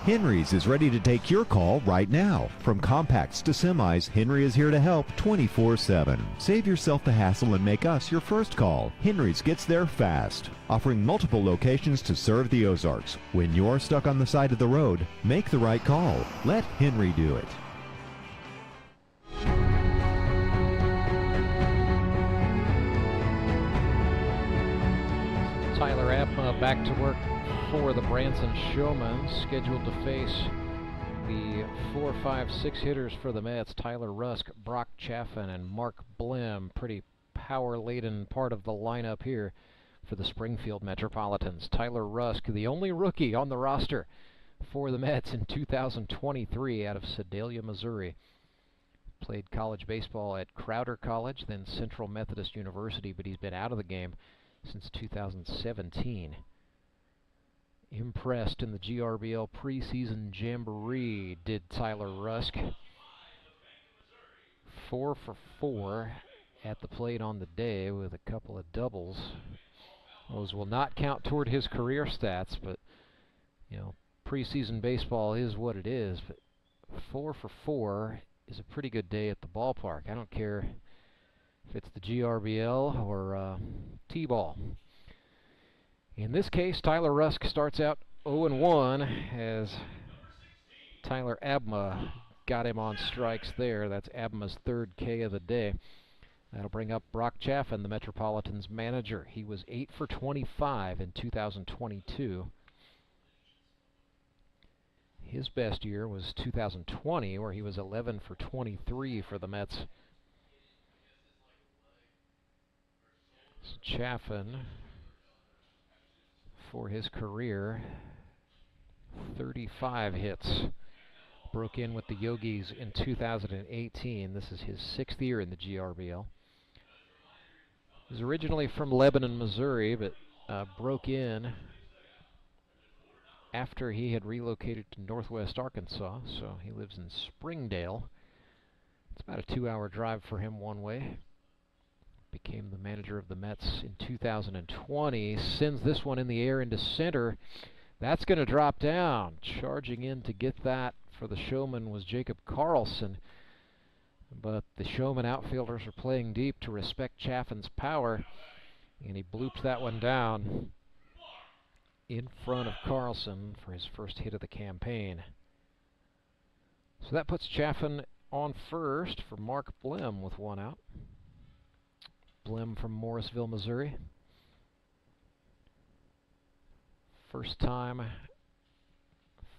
Henry's is ready to take your call right now. From compacts to semis, Henry is here to help 24/7. Save yourself the hassle and make us your first call. Henry's gets there fast, offering multiple locations to serve the Ozarks. When you're stuck on the side of the road, make the right call. Let Henry do it. Tyler Abma back to work for the Branson Showmen, scheduled to face the 4, 5, 6 hitters for the Mets: Tyler Rusk, Brock Chaffin, and Mark Blim. Pretty power-laden part of the lineup here for the Springfield Metropolitans. Tyler Rusk, the only rookie on the roster for the Mets in 2023 out of Sedalia, Missouri. Played college baseball at Crowder College, then Central Methodist University, but he's been out of the game since 2017. Impressed in the GRBL preseason jamboree, did Tyler Rusk. 4 for 4 at the plate on the day with a couple of doubles. Those will not count toward his career stats, but you know, preseason baseball is what it is. But 4 for 4 is a pretty good day at the ballpark. I don't care if it's the GRBL or T-ball. In this case, Tyler Rusk starts out 0-1 as Tyler Abma got him on strikes there. That's Abma's 3rd K of the day. That'll bring up Brock Chaffin, the Metropolitans manager. He was 8 for 25 in 2022. His best year was 2020, where he was 11 for 23 for the Mets. So Chaffin, for his career, 35 hits. Broke in with the Yogis in 2018. This is his 6th year in the GRBL. He was originally from Lebanon, Missouri, but broke in after he had relocated to Northwest Arkansas, so he lives in Springdale. It's about a 2-hour drive for him one way. Became the manager of the Mets in 2020. Sends this one in the air into center. That's going to drop down. Charging in to get that for the Showmen was Jacob Karlson. But the Showmen outfielders are playing deep to respect Chaffin's power, and he blooped that one down in front of Karlson for his first hit of the campaign. So that puts Chaffin on first for Mark Blim with 1 out. Blim from Morrisville, Missouri. First time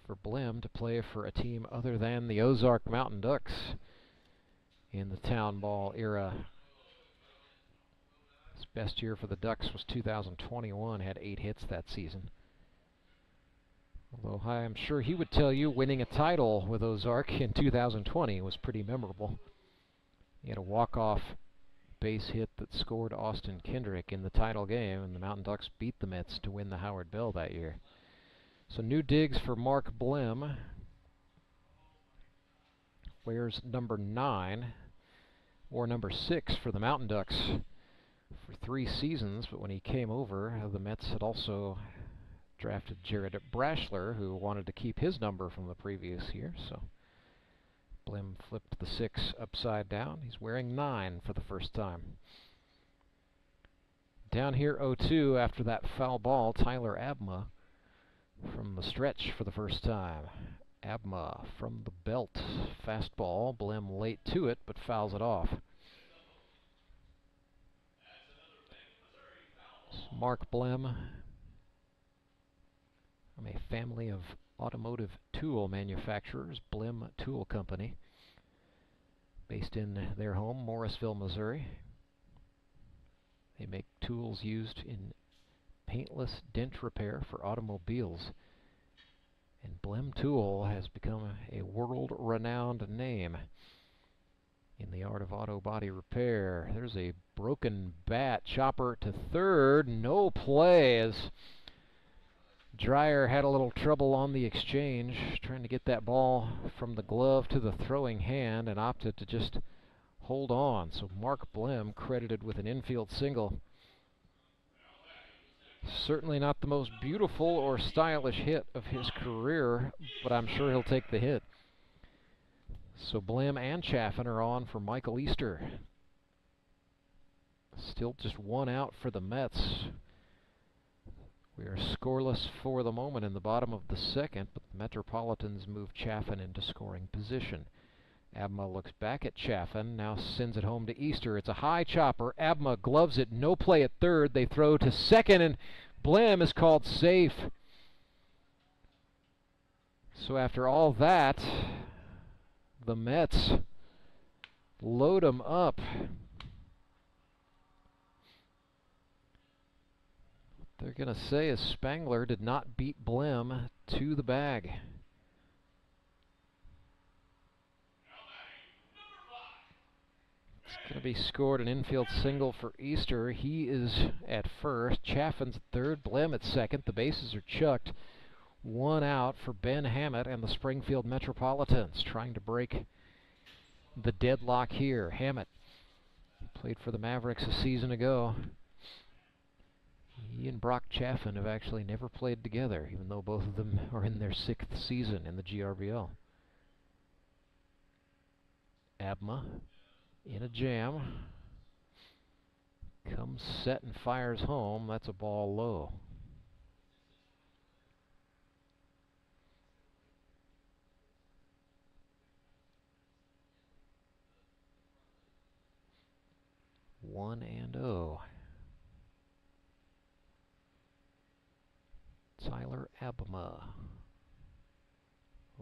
for Blim to play for a team other than the Ozark Mountain Ducks in the town ball era. His best year for the Ducks was 2021, had 8 hits that season. Although I'm sure he would tell you winning a title with Ozark in 2020 was pretty memorable. He had a walk-off base hit that scored Austin Kendrick in the title game, and the Mountain Ducks beat the Mets to win the Howard Bell that year. So new digs for Mark Blem. Wears number 9, or number 6 for the Mountain Ducks for 3 seasons, but when he came over, the Mets had also drafted Gerad Braschler, who wanted to keep his number from the previous year, so Blem flipped the 6 upside down. He's wearing 9 for the first time. Down here 0-2 after that foul ball, Tyler Abma from the stretch for the first time. Abma from the belt. Fastball. Blem late to it, but fouls it off. Mark Blem from a family of automotive tool manufacturers, Blem Tool Company, based in their home, Morrisville, Missouri. They make tools used in paintless dent repair for automobiles. And Blem Tool has become a world-renowned name in the art of auto body repair. There's a broken bat. Chopper to third. No play as Dreyer had a little trouble on the exchange, trying to get that ball from the glove to the throwing hand, and opted to just hold on. So Mark Blem credited with an infield single. Certainly not the most beautiful or stylish hit of his career, but I'm sure he'll take the hit. So Blem and Chaffin are on for Michael Easter. Still just 1 out for the Mets. We are scoreless for the moment in the bottom of the 2nd, but the Metropolitans move Chaffin into scoring position. Abma looks back at Chaffin, now sends it home to Easter. It's a high chopper. Abma gloves it, no play at third. They throw to second, and Blem is called safe. So after all that, the Mets load him up. What they're going to say is Spangler did not beat Blem to the bag. It's going to be scored an infield single for Easter. He is at first. Chaffin's at third. Blem at second. The bases are chucked. 1 out for Ben Hammett and the Springfield Metropolitans, trying to break the deadlock here. Hammett played for the Mavericks a season ago. He and Brock Chaffin have actually never played together, even though both of them are in their 6th season in the GRBL. Abma in a jam. Comes set and fires home. That's a ball low. One and 0. Tyler Abma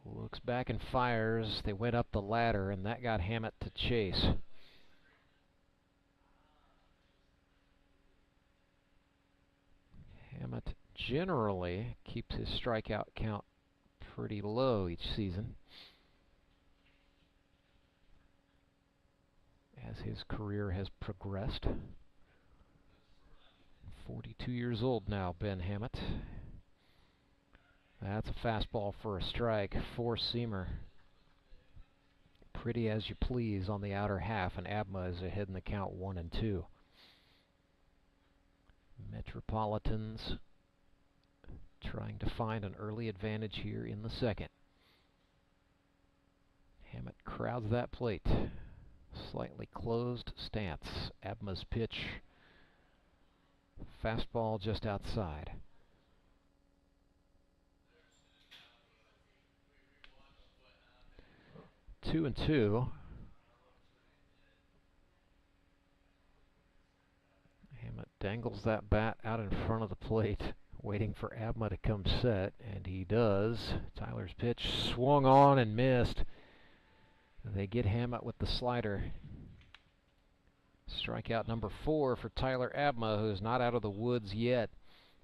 looks back and fires. They went up the ladder, and that got Hammett to chase. Hammett generally keeps his strikeout count pretty low each season, as his career has progressed. 42 years old now, Ben Hammett. That's a fastball for a strike. 4-seamer. Pretty as you please on the outer half, and Abma is ahead in the count 1-2. Metropolitans trying to find an early advantage here in the 2nd. Hammett crowds that plate. Slightly closed stance. Abma's pitch. Fastball just outside. Two and 2. Hammett dangles that bat out in front of the plate, waiting for Abma to come set, and he does. Tyler's pitch swung on and missed. They get Hammett with the slider. Strikeout number 4 for Tyler Abma, who is not out of the woods yet,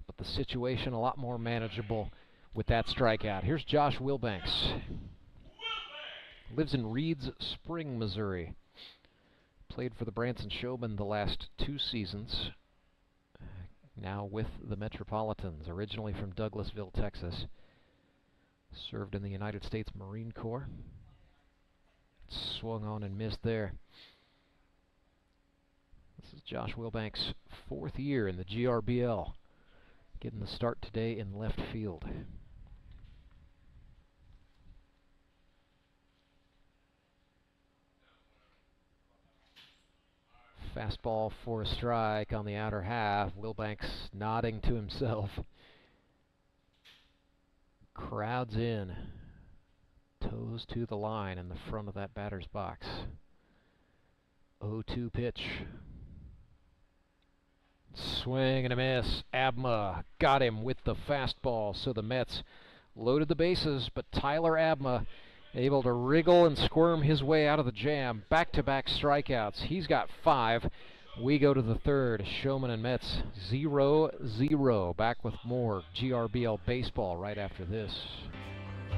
but the situation a lot more manageable with that strikeout. Here's Josh Wilbanks. Lives in Reeds Spring, Missouri. Played for the Branson Showmen the last 2 seasons. Now with the Metropolitans, originally from Douglasville, Texas. Served in the United States Marine Corps. Swung on and missed there. This is Josh Wilbank's 4th year in the GRBL. Getting the start today in left field. Fastball for a strike on the outer half. Wilbank's nodding to himself. Crowds in. Toes to the line in the front of that batter's box. 0-2 pitch. Swing and a miss. Abma got him with the fastball. So the Mets loaded the bases, but Tyler Abma able to wriggle and squirm his way out of the jam. Back-to-back strikeouts. He's got 5. We go to the third. Showmen and Mets 0-0. Back with more GRBL baseball right after this.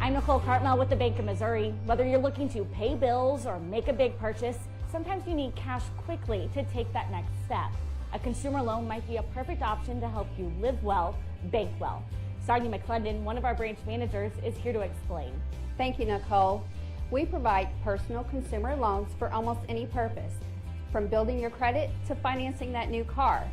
I'm Nicole Cartmel with the Bank of Missouri. Whether you're looking to pay bills or make a big purchase, sometimes you need cash quickly to take that next step. A consumer loan might be a perfect option to help you live well, bank well. Sonia McClendon, one of our branch managers, is here to explain. Thank you, Nicole. We provide personal consumer loans for almost any purpose, from building your credit to financing that new car.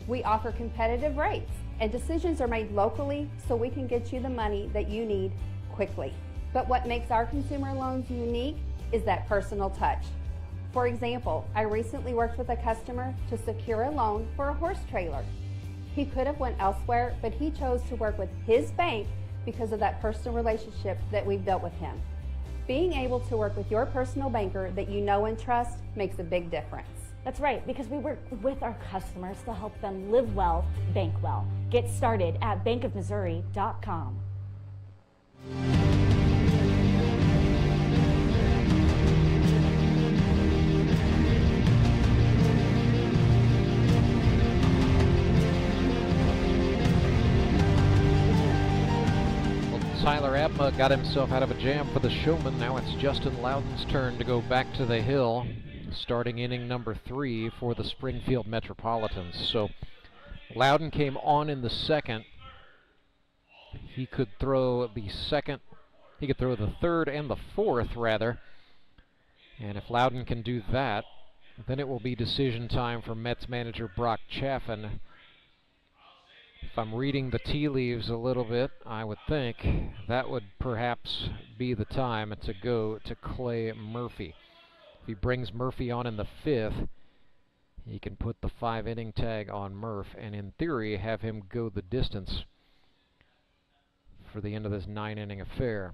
We offer competitive rates, and decisions are made locally so we can get you the money that you need quickly. But what makes our consumer loans unique is that personal touch. For example, I recently worked with a customer to secure a loan for a horse trailer. He could have went elsewhere, but he chose to work with his bank because of that personal relationship that we've built with him. Being able to work with your personal banker that you know and trust makes a big difference. That's right, because we work with our customers to help them live well, bank well. Get started at bankofmissouri.com. Tyler Abma got himself out of a jam for the Showmen. Now it's Justin Loudon's turn to go back to the hill, starting inning number 3 for the Springfield Metropolitans. So Loudon came on in the second. He could throw the second, he could throw the third and the fourth, rather. And if Loudon can do that, then it will be decision time for Mets manager Brock Chaffin. If I'm reading the tea leaves a little bit, I would think that would perhaps be the time to go to Clay Murphy. If he brings Murphy on in the 5th, he can put the 5-inning tag on Murph and in theory have him go the distance for the end of this 9-inning affair.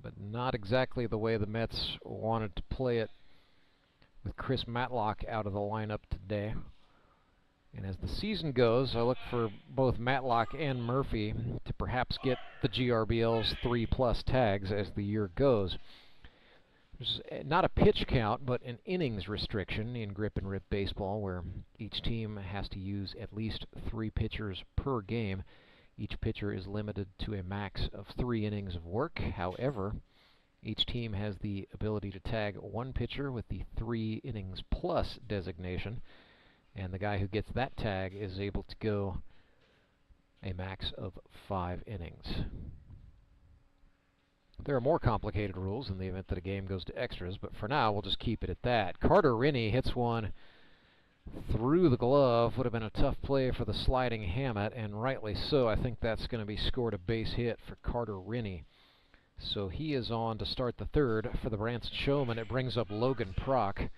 But not exactly the way the Mets wanted to play it with Chris Matlock out of the lineup today. And as the season goes, I look for both Matlock and Murphy to perhaps get the GRBL's 3+ tags as the year goes. There's not a pitch count, but an innings restriction in grip and rip baseball where each team has to use at least 3 pitchers per game. Each pitcher is limited to a max of 3 innings of work. However, each team has the ability to tag 1 pitcher with the 3 innings plus designation. And the guy who gets that tag is able to go a max of 5 innings. There are more complicated rules in the event that a game goes to extras, but for now we'll just keep it at that. Carter Rinne hits one through the glove. Would have been a tough play for the sliding Hammett, and rightly so. I think that's going to be scored a base hit for Carter Rinne. So he is on to start the third for the Branson Showmen. It brings up Logan Prock,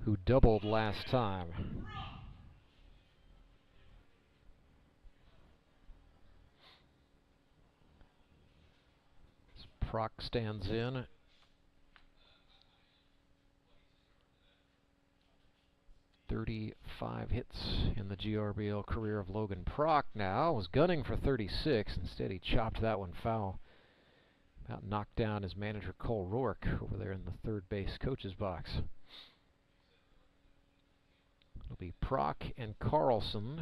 who doubled last time. Prock stands in. .35 hits in the GRBL career of Logan Prock now. Was gunning for 36. Instead, he chopped that one foul. About knocked down his manager Cole Roark over there in the third base coach's box. It'll be Prock and Karlson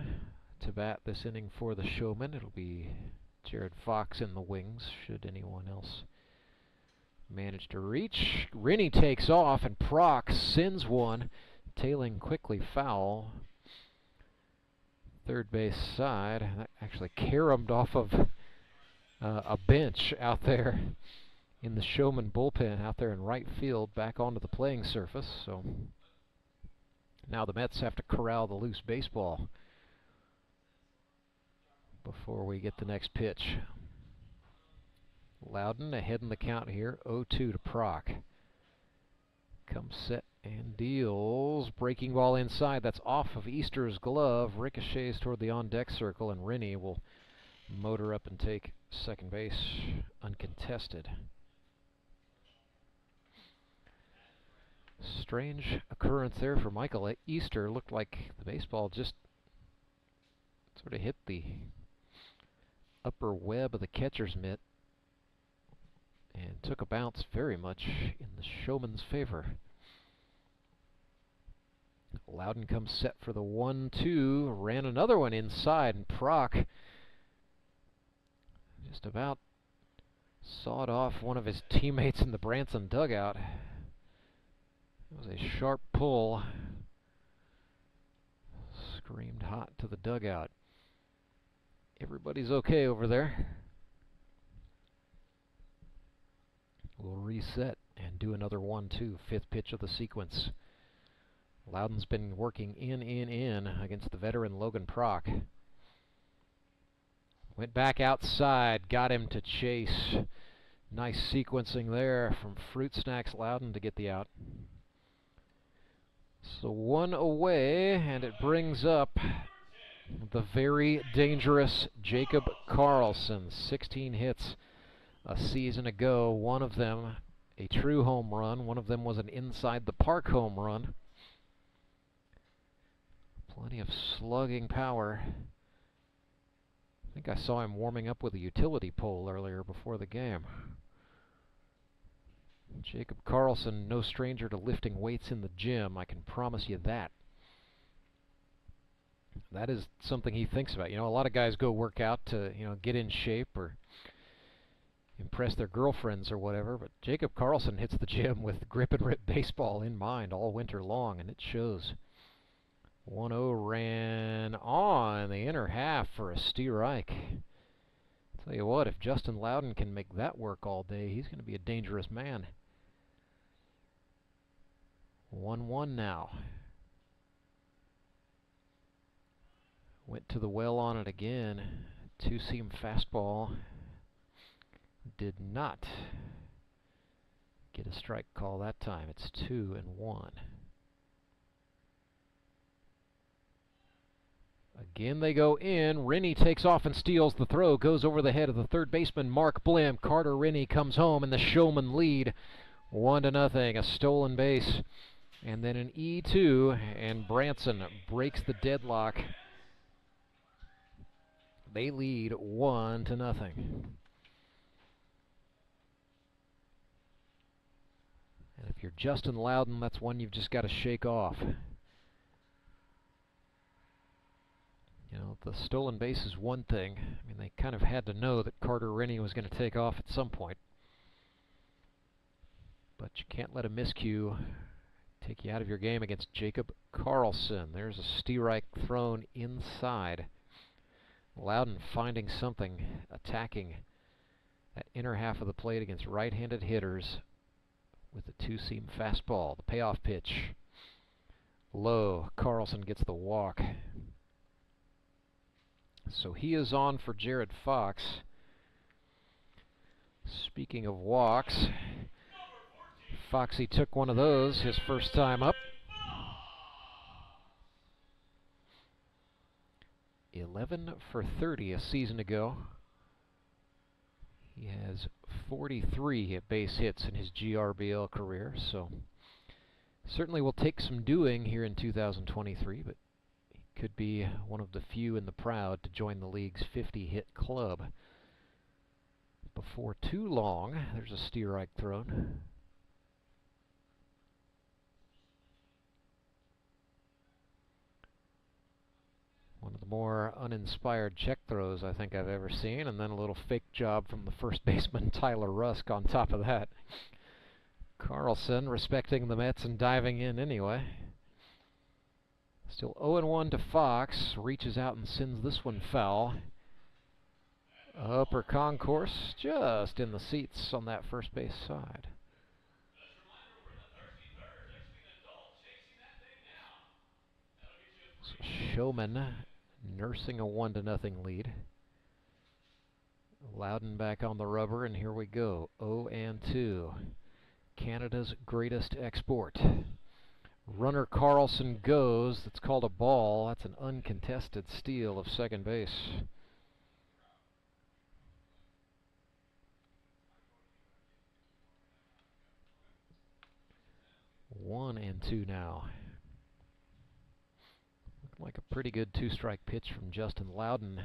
to bat this inning for the Showmen. It'll be Gerad Fox in the wings, should anyone else Managed to reach. Rinne takes off, and Proc sends one, tailing quickly foul. Third base side. That actually caromed off of a bench out there in the Showmen bullpen out there in right field, back onto the playing surface. So now the Mets have to corral the loose baseball before we get the next pitch. Loudon ahead in the count here, 0-2 to Proc. Comes set and deals. Breaking ball inside. That's off of Easter's glove. Ricochets toward the on-deck circle, and Rinne will motor up and take second base uncontested. Strange occurrence there for Michael Easter. Looked like the baseball just sort of hit the upper web of the catcher's mitt and took a bounce very much in the Showman's favor. Loudon comes set for the 1-2, ran another one inside, and Proc just about sawed off one of his teammates in the Branson dugout. It was a sharp pull. Screamed hot to the dugout. Everybody's okay over there. We'll reset and do another 1-2, fifth pitch of the sequence. Loudon's been working in against the veteran Logan Proc. Went back outside, got him to chase. Nice sequencing there from Fruit Snacks Loudon to get the out. So one away, and it brings up the very dangerous Jacob Karlson. 16 hits a season ago, one of them a true home run, one of them was an inside the park home run. Plenty of slugging power. I think I saw him warming up with a utility pole earlier before the game. Jacob Karlson, no stranger to lifting weights in the gym, I can promise you that. That is something he thinks about. You know, a lot of guys go work out to, get in shape or impress their girlfriends or whatever, but Jacob Karlson hits the gym with grip and rip baseball in mind all winter long, and it shows. 1-0 ran on the inner half for a strike. Tell you what, if Justin Loudon can make that work all day, he's going to be a dangerous man. 1-1 now. Went to the well on it again. Two-seam fastball. Did not get a strike call that time. It's 2-1. Again they go in. Rinne takes off and steals the throw. Goes over the head of the third baseman, Mark Blim. Carter Rinne comes home, and the Showmen lead 1-0. A stolen base. And then an E2, and Branson breaks the deadlock. They lead 1-0. And if you're Justin Loudon, that's one you've just got to shake off. You know, the stolen base is one thing. I mean, they kind of had to know that Carter Rinne was going to take off at some point. But you can't let a miscue take you out of your game against Jacob Karlson. There's a strike thrown inside. Loudon finding something, attacking that inner half of the plate against right-handed hitters with the two-seam fastball. The payoff pitch. Low. Karlson gets the walk. So he is on for Gerad Fox. Speaking of walks, Foxy took one of those his first time up. 11 for 30 a season ago. He has 43 base hits in his GRBL career, so certainly will take some doing here in 2023, but he could be one of the few in the proud to join the league's 50-hit club. Before too long, there's a strike thrown. One of the more uninspired check throws I think I've ever seen, and then a little fake job from the first baseman Tyler Rusk on top of that. Karlson respecting the Mets and diving in anyway. Still 0-1 to Fox. Reaches out and sends this one foul. Upper concourse just in the seats on that first base side. So Showmen nursing a 1-0 lead. Loudon back on the rubber, and here we go. 0-2. Canada's greatest export. Runner Karlson goes. That's called a ball. That's an uncontested steal of second base. 1-2 now. Looking like a pretty good two-strike pitch from Justin Loudon.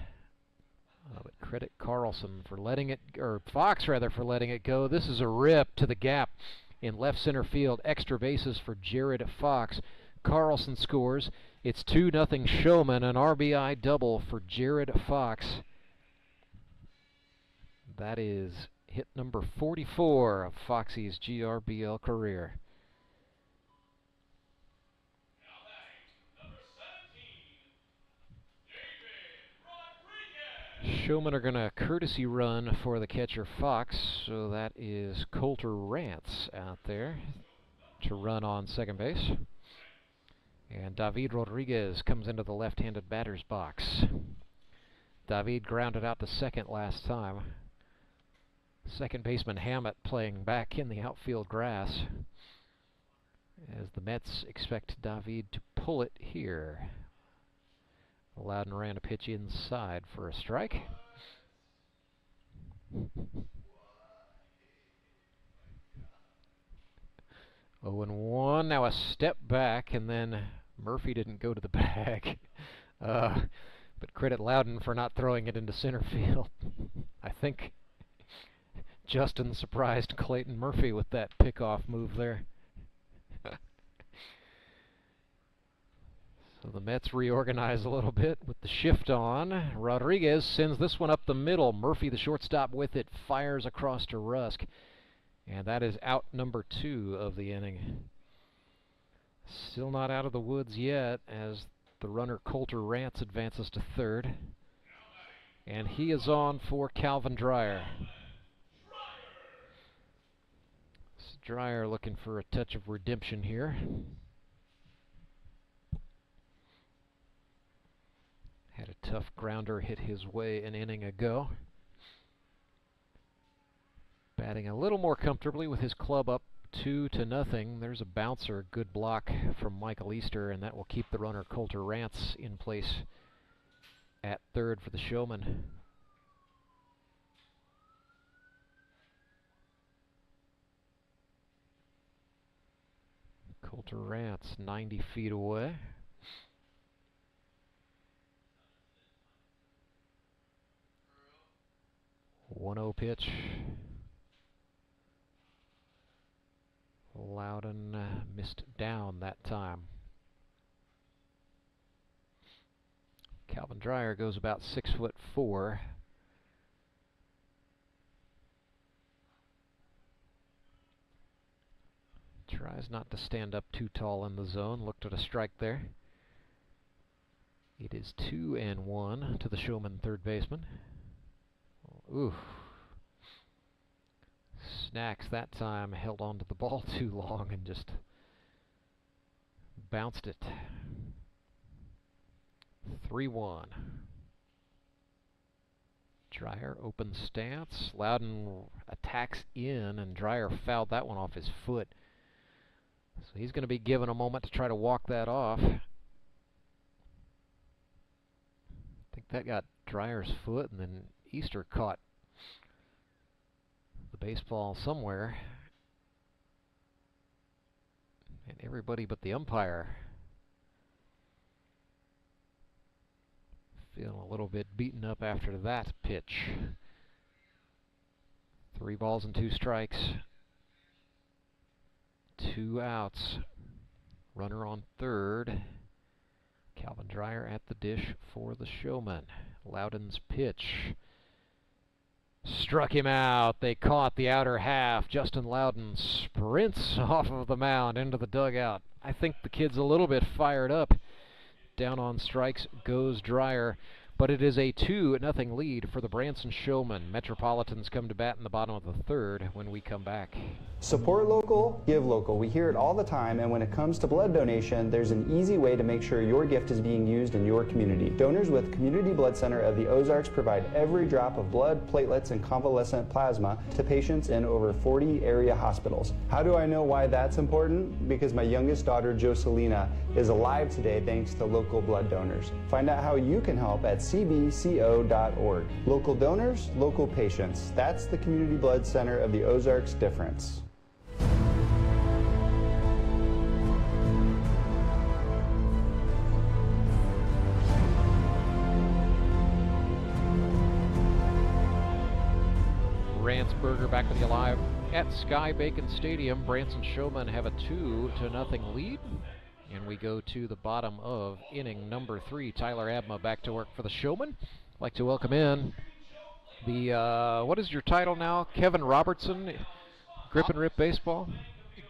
But credit Karlson for letting it, or Fox rather, for letting it go. This is a rip to the gap in left center field. Extra bases for Gerad Fox. Karlson scores. It's 2-0 Showmen, an RBI double for Gerad Fox. That is hit number 44 of Foxy's GRBL career. Showmen are going to courtesy run for the catcher Fox, so that is Colter Rance out there to run on second base. And David Rodriguez comes into the left-handed batter's box. David grounded out to second last time. Second baseman Hammett playing back in the outfield grass, as the Mets expect David to pull it here. Loudon ran a pitch inside for a strike. 0-1. Now a step back, and then Murphy didn't go to the bag. But credit Loudon for not throwing it into center field. I think Justin surprised Clayton Murphy with that pickoff move there. So the Mets reorganize a little bit with the shift on. Rodriguez sends this one up the middle. Murphy, the shortstop, with it, fires across to Rusk. And that is out number 2 of the inning. Still not out of the woods yet, as the runner Colter Rance advances to third. And he is on for Calvin Dreyer. Dreyer looking for a touch of redemption here. Had a tough grounder hit his way an inning ago. Batting a little more comfortably with his club up 2-0. There's a bouncer, good block from Michael Easter, and that will keep the runner Colter Rance in place at third for the Showmen. Colter Rance 90 feet away. 1-0 pitch. Loudon missed down that time. Calvin Dreyer goes about 6'4". Tries not to stand up too tall in the zone. Looked at a strike there. It is 2-1 to the Showman third baseman. Ooh. Snacks that time held on to the ball too long and just bounced it. 3-1. Dreyer open stance. Loudon attacks in, and Dreyer fouled that one off his foot. So he's going to be given a moment to try to walk that off. I think that got Dreyer's foot, and then Easter caught the baseball somewhere. And everybody but the umpire feeling a little bit beaten up after that pitch. 3 balls and 2 strikes. 2 outs. Runner on third. Calvin Dreyer at the dish for the Showman. Loudon's pitch. Struck him out. They caught the outer half. Justin Loudon sprints off of the mound into the dugout. I think the kid's a little bit fired up. Down on strikes goes Dreyer. But it is a 2-0 lead for the Branson Showmen. Metropolitans come to bat in the bottom of the third when we come back. Support local, give local. We hear it all the time, and when it comes to blood donation, there's an easy way to make sure your gift is being used in your community. Donors with Community Blood Center of the Ozarks provide every drop of blood, platelets, and convalescent plasma to patients in over 40 area hospitals. How do I know why that's important? Because my youngest daughter, Joselina, is alive today thanks to local blood donors. Find out how you can help at cbco.org. Local donors, local patients. That's the Community Blood Center of the Ozarks difference. Rantsberger back with you live at Sky Bacon Stadium. Branson Showmen have a 2-0 lead. And we go to the bottom of inning number 3. Tyler Abma back to work for the Showmen. I'd like to welcome in the, what is your title now? Kevin Robertson, Grip and Rip Baseball?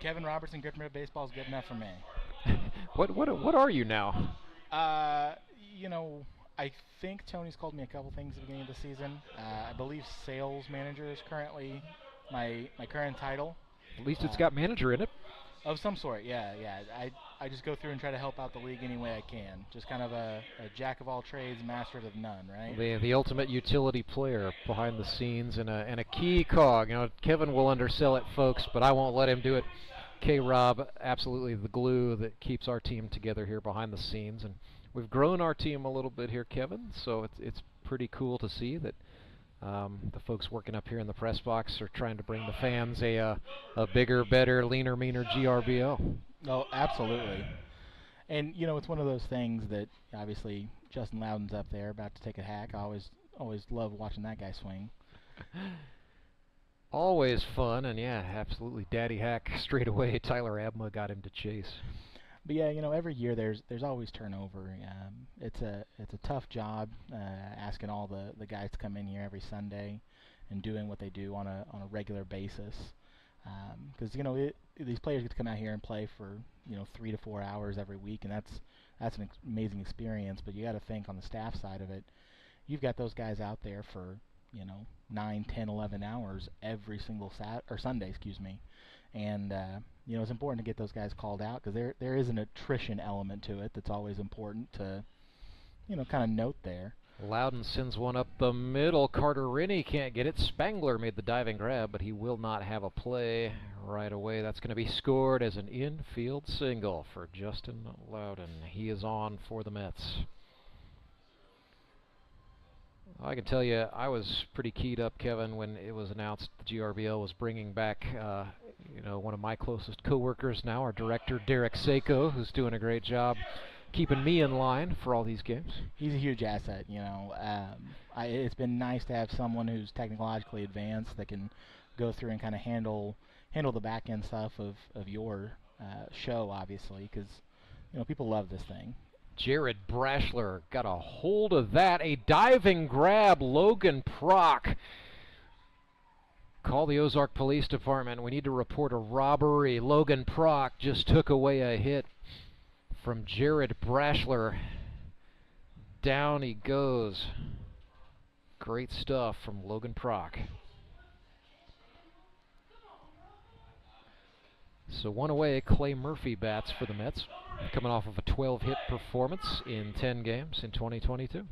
Kevin Robertson, Grip and Rip Baseball is good enough for me. What are you now? You know, I think Tony's called me a couple things at the beginning of the season. I believe sales manager is currently my current title. At least it's got manager in it. Of some sort, yeah. I just go through and try to help out the league any way I can. Just kind of a jack of all trades, master of none, right? The ultimate utility player behind the scenes and a key cog. You know, Kevin will undersell it, folks, but I won't let him do it. K-Rob, absolutely the glue that keeps our team together here behind the scenes. And we've grown our team a little bit here, Kevin, so it's pretty cool to see that the folks working up here in the press box are trying to bring the fans a bigger, better, leaner, meaner GRBL. Oh, absolutely. And, you know, it's one of those things that, obviously, Justin Loudon's up there about to take a hack. I always love watching that guy swing. Always fun, and yeah, absolutely daddy hack straight away. Tyler Abma got him to chase. But yeah, you know, every year there's always turnover. It's a tough job, asking all the guys to come in here every Sunday and doing what they do on a regular basis. Because you know these players get to come out here and play for 3 to 4 hours every week, and that's an amazing experience. But you got to think on the staff side of it, you've got those guys out there for 9, 10, 11 hours every single Sunday, and it's important to get those guys called out because there is an attrition element to it that's always important to kind of note there. Loudon sends one up the middle. Carter Rinne can't get it. Spangler made the diving grab, but he will not have a play right away. That's going to be scored as an infield single for Justin Loudon. He is on for the Mets. I can tell you, I was pretty keyed up, Kevin, when it was announced the GRBL was bringing back, one of my closest coworkers now, our director, Derek Seiko, who's doing a great job keeping me in line for all these games. He's a huge asset, it's been nice to have someone who's technologically advanced that can go through and kind of handle the back end stuff of your show, obviously, because people love this thing. Jared Braschler got a hold of that. A diving grab. Logan Prock. Call the Ozark Police Department. We need to report a robbery. Logan Prock just took away a hit from Jared Braschler. Down he goes. Great stuff from Logan Prock. So one away, Clay Murphy bats for the Mets, coming off of a 12-hit performance in 10 games in 2022.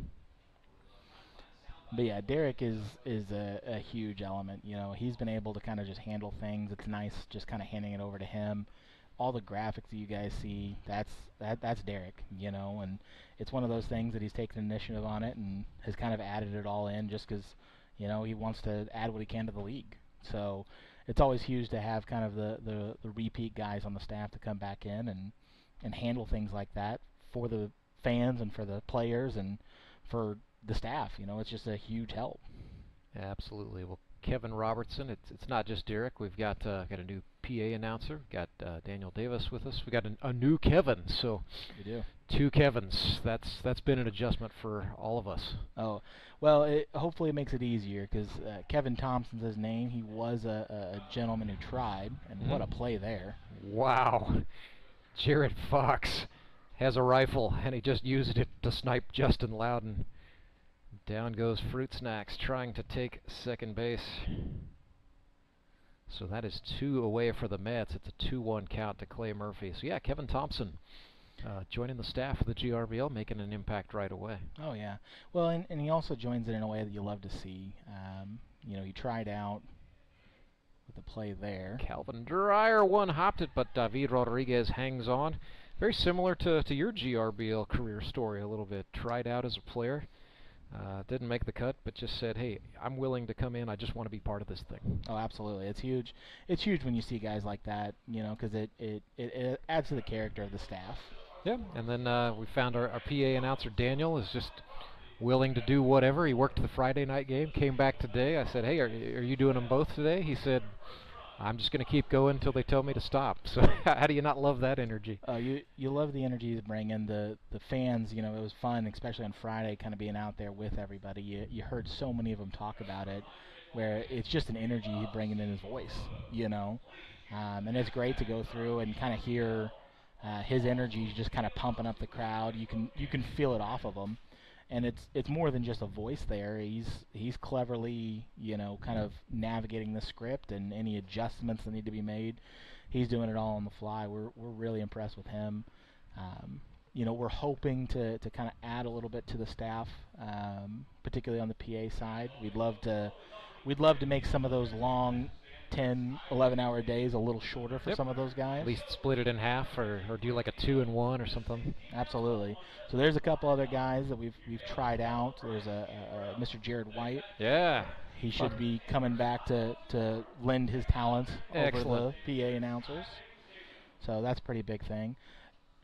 But yeah, Derek is a huge element. He's been able to kind of just handle things. It's nice just kind of handing it over to him. All the graphics that you guys see, that's Derek, and it's one of those things that he's taken initiative on it and has kind of added it all in just because, he wants to add what he can to the league. So it's always huge to have kind of the repeat guys on the staff to come back in and handle things like that for the fans and for the players and for the staff. It's just a huge help. Absolutely. Well, Kevin Robertson. It's not just Derek. We've got a new PA announcer. We've got Daniel Davis with us. We got a new Kevin. So we do. 2 Kevins. That's been an adjustment for all of us. Oh, well, hopefully it makes it easier because Kevin Thompson's his name. He was a gentleman who tried, and what a play there. Wow. Gerad Fox has a rifle, and he just used it to snipe Justin Loudon. Down goes Fruit Snacks trying to take second base. So that is 2 away for the Mets. It's a 2-1 count to Clay Murphy. So yeah, Kevin Thompson joining the staff of the GRBL, making an impact right away. Oh yeah. Well, and he also joins it in a way that you love to see. He tried out with the play there. Calvin Dreyer one-hopped it, but David Rodriguez hangs on. Very similar to your GRBL career story a little bit. Tried out as a player. Didn't make the cut, but just said, hey, I'm willing to come in. I just want to be part of this thing. Oh, absolutely. It's huge. It's huge when you see guys like that, because it adds to the character of the staff. Yeah, and then we found our PA announcer, Daniel, is just willing to do whatever. He worked the Friday night game, came back today. I said, hey, are you doing them both today? He said, I'm just going to keep going until they tell me to stop. So how do you not love that energy? You love the energy he's bringing. The fans, it was fun, especially on Friday, kind of being out there with everybody. You heard so many of them talk about it, where it's just an energy he's bringing in his voice, and it's great to go through and kind of hear his energy just kind of pumping up the crowd. You can feel it off of him. And it's more than just a voice there. He's cleverly, kind of navigating the script and any adjustments that need to be made. He's doing it all on the fly. We're really impressed with him. We're hoping to kind of add a little bit to the staff, particularly on the PA side. We'd love to make some of those long 10, 11-hour days a little shorter for some of those guys. At least split it in half or do like a 2-and-1 or something. Absolutely. So there's a couple other guys that we've tried out. There's a Mr. Jared White. Yeah. He should be coming back to lend his talents over the PA announcers. So that's a pretty big thing.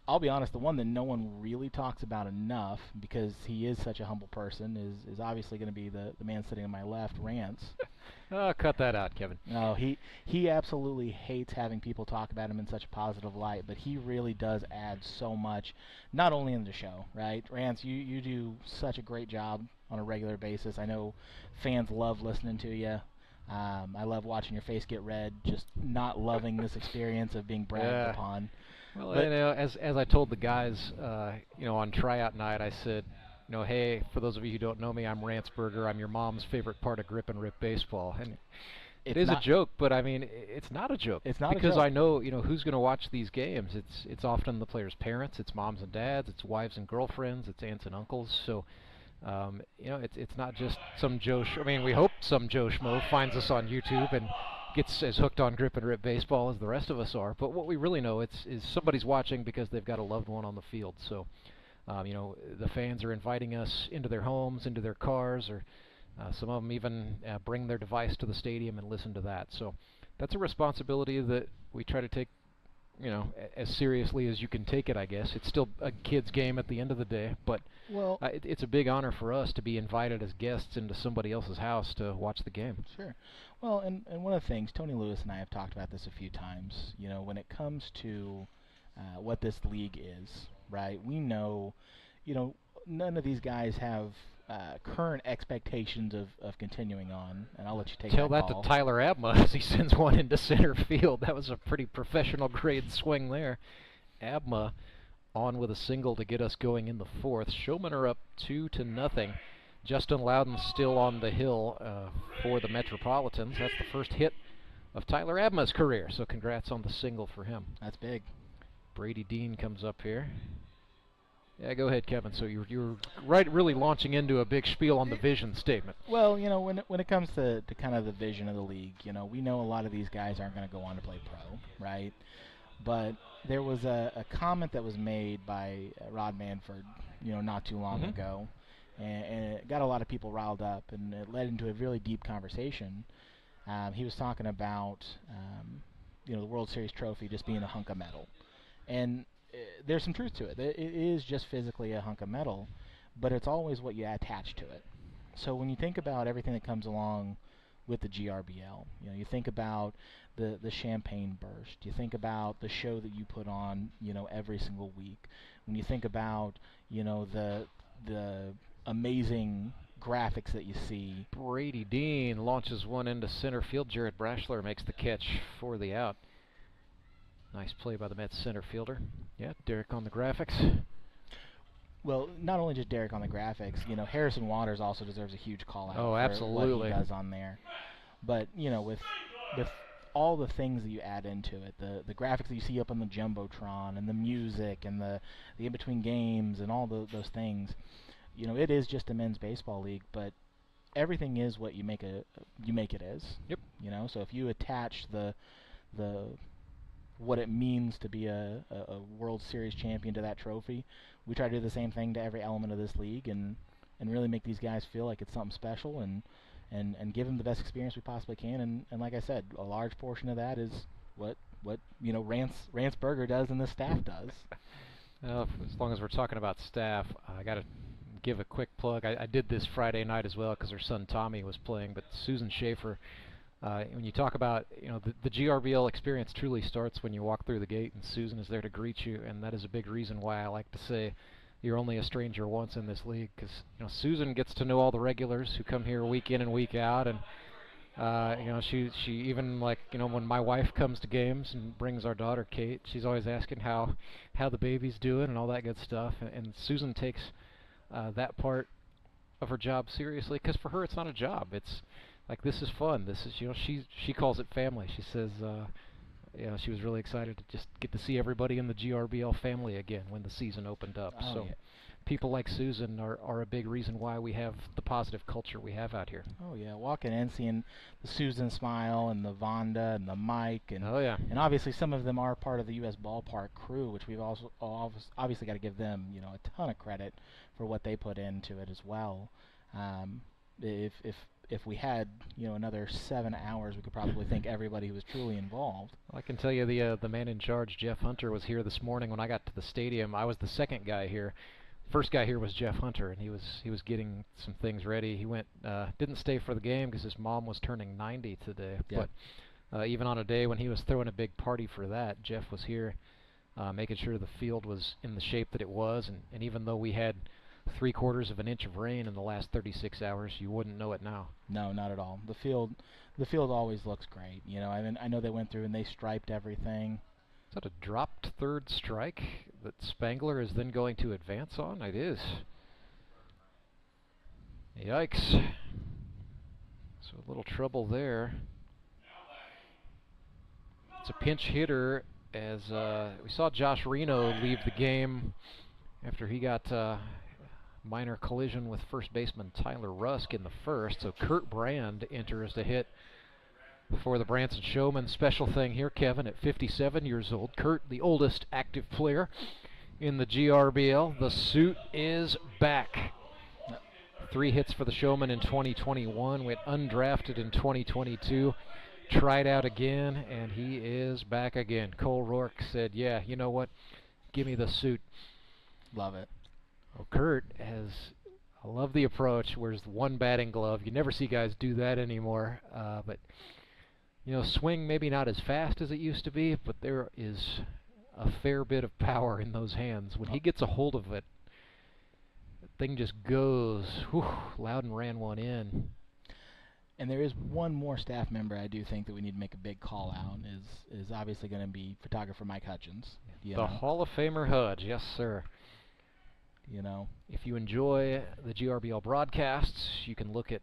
I'll be honest, the one that no one really talks about enough, because he is such a humble person, is obviously going to be the man sitting on my left, Rance. Oh, cut that out, Kevin. No, he absolutely hates having people talk about him in such a positive light, but he really does add so much, not only in the show, right? Rance, you do such a great job on a regular basis. I know fans love listening to you. I love watching your face get red, just not loving this experience of being bragged upon. Well, as I told the guys, on tryout night, I said, hey, for those of you who don't know me, I'm Rance Berger. I'm your mom's favorite part of Grip and Rip baseball, and it is a joke, but I mean, it's not a joke. It's not because a joke. I know, who's going to watch these games. It's often the players' parents, it's moms and dads, it's wives and girlfriends, it's aunts and uncles. So, it's not just some Joe. We hope some Joe Schmo finds us on YouTube and gets as hooked on Grip and Rip baseball as the rest of us are. But what we really know is somebody's watching because they've got a loved one on the field. So, the fans are inviting us into their homes, into their cars, or some of them even bring their device to the stadium and listen to that. So that's a responsibility that we try to take, as seriously as you can take it, I guess. It's still a kid's game at the end of the day, but it's a big honor for us to be invited as guests into somebody else's house to watch the game. Sure. Well, and one of the things, Tony Lewis and I have talked about this a few times, when it comes to what this league is, right? We know, none of these guys have current expectations of continuing on, and I'll let you take Tell that to call. Tyler Abma as he sends one into center field. That was a pretty professional grade swing there. Abma on with a single to get us going in the fourth. Showmen are up 2-0. Justin Loudon still on the hill for the Metropolitans. That's the first hit of Tyler Abma's career, so congrats on the single for him. That's big. Brady Dean comes up here. Yeah, go ahead, Kevin. So you're really launching into a big spiel on the vision statement. Well, when it comes to kind of the vision of the league, we know a lot of these guys aren't going to go on to play pro, right? But there was a comment that was made by Rod Manford, not too long ago, and it got a lot of people riled up, and it led into a really deep conversation. He was talking about, the World Series trophy just being a hunk of metal, and there's some truth to it. It is just physically a hunk of metal, but it's always what you attach to it. So when you think about everything that comes along with the GRBL. You know, you think about the champagne burst. You think about the show that you put on, you know, every single week. When you think about, you know, the amazing graphics that you see. Brady Dean launches one into center field. Gerad Braschler makes the catch for the out. Nice play by the Mets center fielder. Yeah, Derek on the graphics. Well, not only just Derek on the graphics, you know, Harrison Waters also deserves a huge call out for absolutely. What he does on there. But, you know, with all the things that you add into it, the graphics that you see up on the Jumbotron and the music and the in-between games and all those things, you know, it is just a men's baseball league, but everything is what you make it is. Yep. You know, so if you attach the what it means to be a World Series champion to that trophy, we try to do the same thing to every element of this league and really make these guys feel like it's something special and give them the best experience we possibly can. And like I said, a large portion of that is what you know, Rance Berger does and the staff does. As long as we're talking about staff, I got to give a quick plug. I did this Friday night as well because her son Tommy was playing, but Susan Schaefer, when you talk about, you know, the GRBL experience truly starts when you walk through the gate, and Susan is there to greet you, and that is a big reason why I like to say you're only a stranger once in this league, because, you know, Susan gets to know all the regulars who come here week in and week out, and you know, she even, like, you know, when my wife comes to games and brings our daughter Kate, she's always asking how the baby's doing and all that good stuff, and Susan takes that part of her job seriously, because for her it's not a job. It's like, this is fun. This is, you know, she calls it family. She says, you know, she was really excited to just get to see everybody in the GRBL family again when the season opened up. Oh, so yeah. People like Susan are a big reason why we have the positive culture we have out here. Oh yeah, walking in, seeing the Susan smile and the Vonda and the Mike, and oh yeah, and obviously some of them are part of the U.S. Ballpark crew, which we've also obviously got to give them, you know, a ton of credit for what they put into it as well. If we had, you know, another 7 hours, we could probably thank everybody who was truly involved. Well, I can tell you the man in charge, Jeff Hunter, was here this morning when I got to the stadium. I was the second guy here. First guy here was Jeff Hunter, and he was getting some things ready. He went didn't stay for the game because his mom was turning 90 today. Yeah. But even on a day when he was throwing a big party for that, Jeff was here making sure the field was in the shape that it was. And even though we had 3/4 of an inch of rain in the last 36 hours, you wouldn't know it now. No, not at all. The field always looks great. You know, I mean, I know they went through and they striped everything. Is that a dropped third strike that Spangler is then going to advance on? It is. Yikes. So a little trouble there. It's a pinch hitter, as we saw Josh Reno leave the game after he got minor collision with first baseman Tyler Rusk in the first. So Kurt Brand enters to hit for the Branson Showmen. Special thing here, Kevin, at 57 years old. Kurt, the oldest active player in the GRBL. The suit is back. 3 hits for the Showmen in 2021. Went undrafted in 2022. Tried out again, and he is back again. Cole Roark said, yeah, you know what? Give me the suit. Love it. Well, Kurt has... I love the approach. Wears one batting glove. You never see guys do that anymore. But... you know, swing maybe not as fast as it used to be, but there is a fair bit of power in those hands. When he gets a hold of it, the thing just goes. Whew, Loudon ran one in. And there is one more staff member I do think that we need to make a big call out, is obviously going to be photographer Mike Hutchins. The Hall of Famer Hudge, yes sir. You know, if you enjoy the GRBL broadcasts, you can look at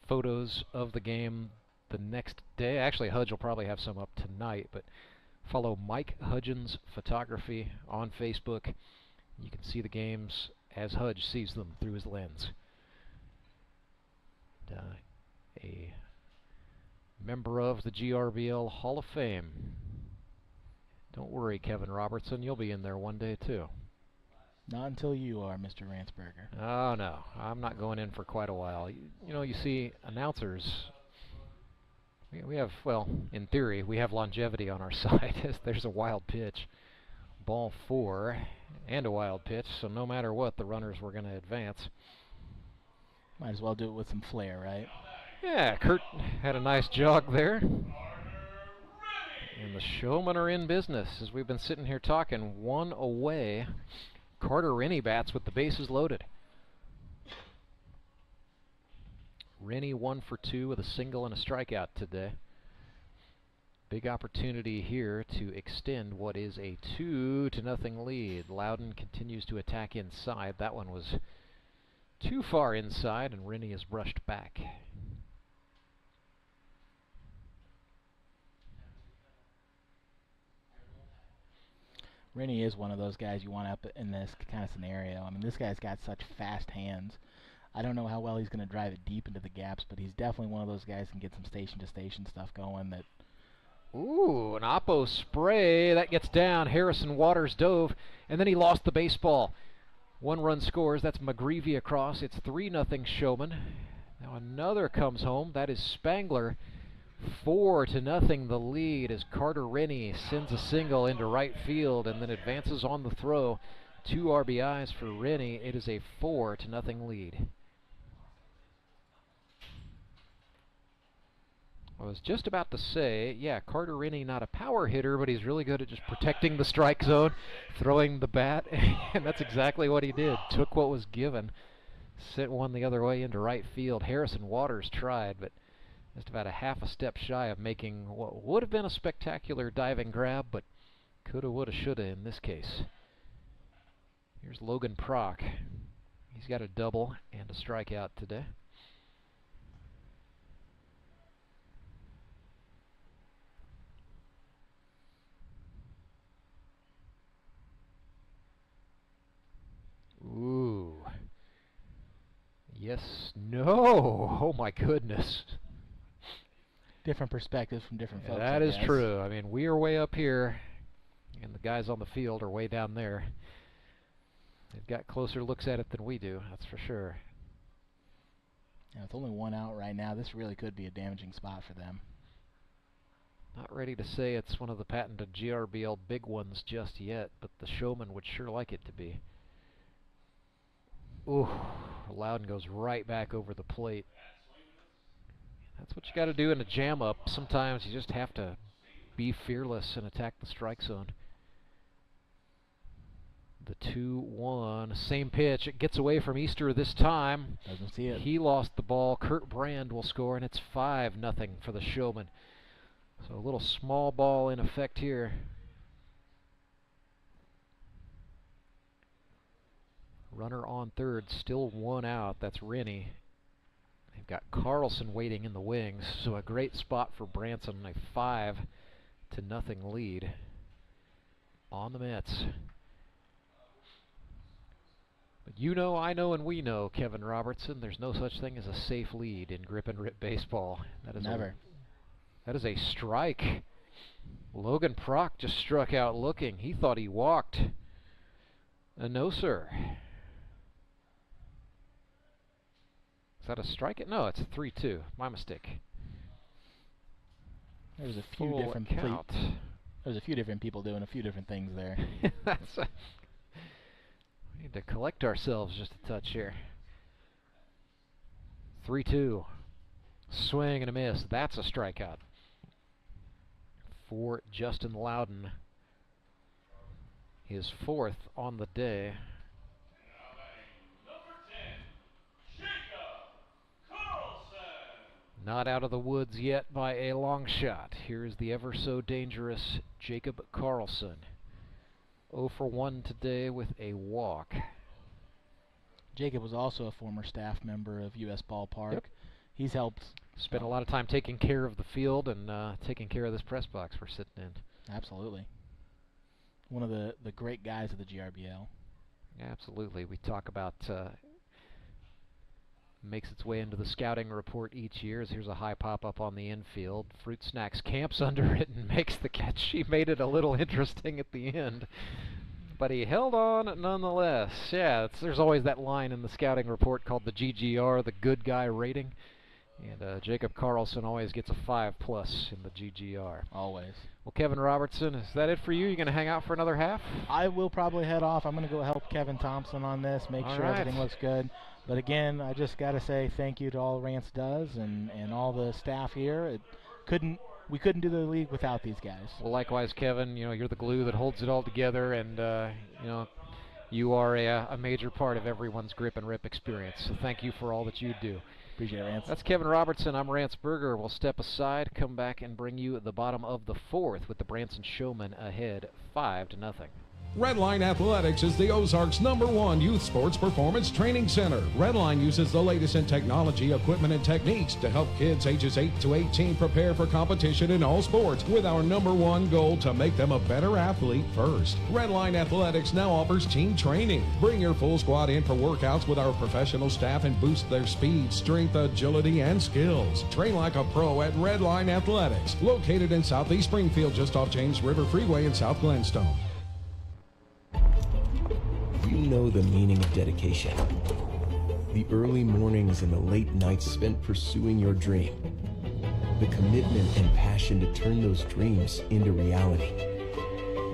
photos of the game the next day. Actually, Hudge will probably have some up tonight, but follow Mike Hudgens Photography on Facebook. You can see the games as Hudge sees them through his lens. A member of the GRBL Hall of Fame. Don't worry, Kevin Robertson, you'll be in there one day too. Not until you are, Mr. Ransberger. Oh no, I'm not going in for quite a while. You know, you see announcers. We have, well, in theory, we have longevity on our side. There's a wild pitch. Ball 4 and a wild pitch, so no matter what, the runners were going to advance. Might as well do it with some flair, right? Yeah, Kurt had a nice jog there. And the Showmen are in business as we've been sitting here talking. One away. Carter Rinne bats with the bases loaded. Rinne 1 for 2 with a single and a strikeout today. Big opportunity here to extend what is a 2-0 lead. Loudon continues to attack inside. That one was too far inside, and Rinne is brushed back. Rinne is one of those guys you want up in this kind of scenario. I mean, this guy's got such fast hands. I don't know how well he's going to drive it deep into the gaps, but he's definitely one of those guys who can get some station-to-station stuff going. That. Ooh, an oppo spray. That gets down. Harrison Waters dove, and then he lost the baseball. 1 run scores. That's McGreevy across. It's 3-0 Showmen. Now another comes home. That is Spangler. 4-0 the lead as Carter Rinne sends a single into right field and then advances on the throw. 2 RBIs for Rinne. It is a 4-0 lead. I was just about to say, yeah, Carter Rinne not a power hitter, but he's really good at just protecting the strike zone, throwing the bat, and that's exactly what he did. Took what was given, sent one the other way into right field. Harrison Waters tried, but just about a half a step shy of making what would have been a spectacular diving grab, but coulda, woulda, shoulda in this case. Here's Logan Prock. He's got a double and a strikeout today. Ooh. Yes, no. Oh my goodness. Different perspectives from different folks. That is true. I mean, we are way up here, and the guys on the field are way down there. They've got closer looks at it than we do, that's for sure. Yeah, with only 1 out right now, this really could be a damaging spot for them. Not ready to say it's one of the patented GRBL big ones just yet, but the Showmen would sure like it to be. Ooh, Loudon goes right back over the plate. That's what you got to do in a jam up. Sometimes you just have to be fearless and attack the strike zone. The 2-1, same pitch. It gets away from Easter this time. Doesn't see it. He lost the ball. Kurt Brand will score, and it's 5-0 for the Showmen. So a little small ball in effect here. Runner on third, still 1 out. That's Rinne. They've got Karlson waiting in the wings, so a great spot for Branson. A 5-0 lead on the Mets. But you know, I know, and we know, Kevin Robertson, there's no such thing as a safe lead in grip and rip baseball. That is never. That is a strike. Logan Prock just struck out looking. He thought he walked. No, sir. Is that a strike? No, it's a 3-2. My mistake. There's a few different There's a few different people doing a few different things there. We need to collect ourselves just a touch here. 3-2. Swing and a miss. That's a strikeout for Justin Loudon. His 4th on the day. Not out of the woods yet by a long shot. Here's the ever so dangerous Jacob Karlson. 0 for 1 today with a walk. Jacob was also a former staff member of U.S. Ballpark. Yep. He's helped. Spent a lot of time taking care of the field and taking care of this press box we're sitting in. Absolutely. One of the great guys of the GRBL. Yeah, absolutely. We talk about makes its way into the scouting report each year. Here's a high pop-up on the infield. Fruit Snacks camps under it and makes the catch. He made it a little interesting at the end, but he held on nonetheless. Yeah, there's always that line in the scouting report called the GGR, the good guy rating. And Jacob Karlson always gets a 5+ in the GGR. Always. Well, Kevin Robertson, is that it for you? You going to hang out for another half? I will probably head off. I'm going to go help Kevin Thompson on this, make sure everything looks good. But again, I just got to say thank you to all Rance does and all the staff here. We couldn't do the league without these guys. Well, likewise, Kevin, you're the glue that holds it all together, and you are a major part of everyone's grip and rip experience. So thank you for all that you do. Appreciate it, Rance. That's Kevin Robertson. I'm Rance Berger. We'll step aside, come back, and bring you the bottom of the fourth with the Branson Showmen ahead 5-0. Redline Athletics is the Ozarks' #1 youth sports performance training center. Redline uses the latest in technology, equipment, and techniques to help kids ages 8 to 18 prepare for competition in all sports, with our #1 goal to make them a better athlete first. Redline Athletics now offers team training. Bring your full squad in for workouts with our professional staff and boost their speed, strength, agility, and skills. Train like a pro at Redline Athletics, located in Southeast Springfield, just off James River Freeway in South Glenstone. You know the meaning of dedication. The early mornings and the late nights spent pursuing your dream. The commitment and passion to turn those dreams into reality.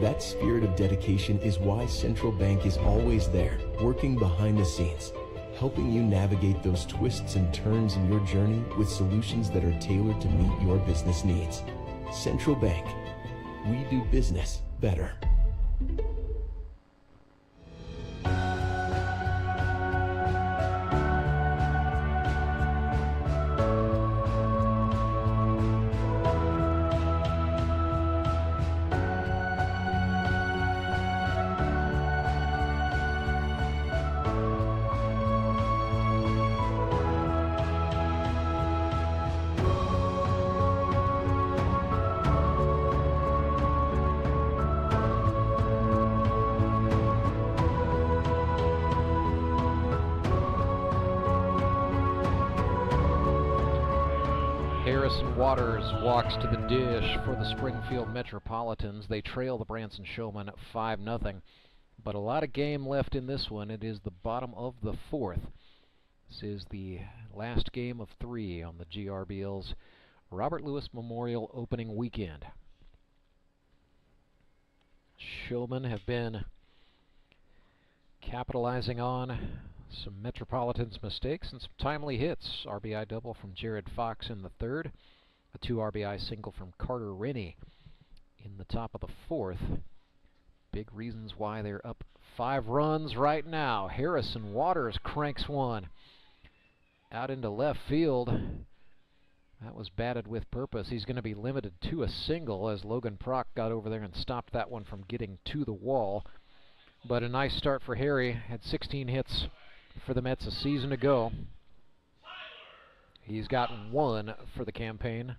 That spirit of dedication is why Central Bank is always there, working behind the scenes, helping you navigate those twists and turns in your journey with solutions that are tailored to meet your business needs. Central Bank. We do business better. Waters walks to the dish for the Springfield Metropolitans. They trail the Branson Showmen 5-0. But a lot of game left in this one. It is the bottom of the fourth. This is the last game of 3 on the GRBL's Robert Lewis Memorial opening weekend. Showmen have been capitalizing on some Metropolitans mistakes and some timely hits. RBI double from Gerad Fox in the third. A 2 RBI single from Carter Rinne in the top of the fourth. Big reasons why they're up 5 runs right now. Harrison Waters cranks one out into left field. That was batted with purpose. He's going to be limited to a single as Logan Prock got over there and stopped that one from getting to the wall. But a nice start for Harry. Had 16 hits for the Mets a season ago. He's got 1 for the campaign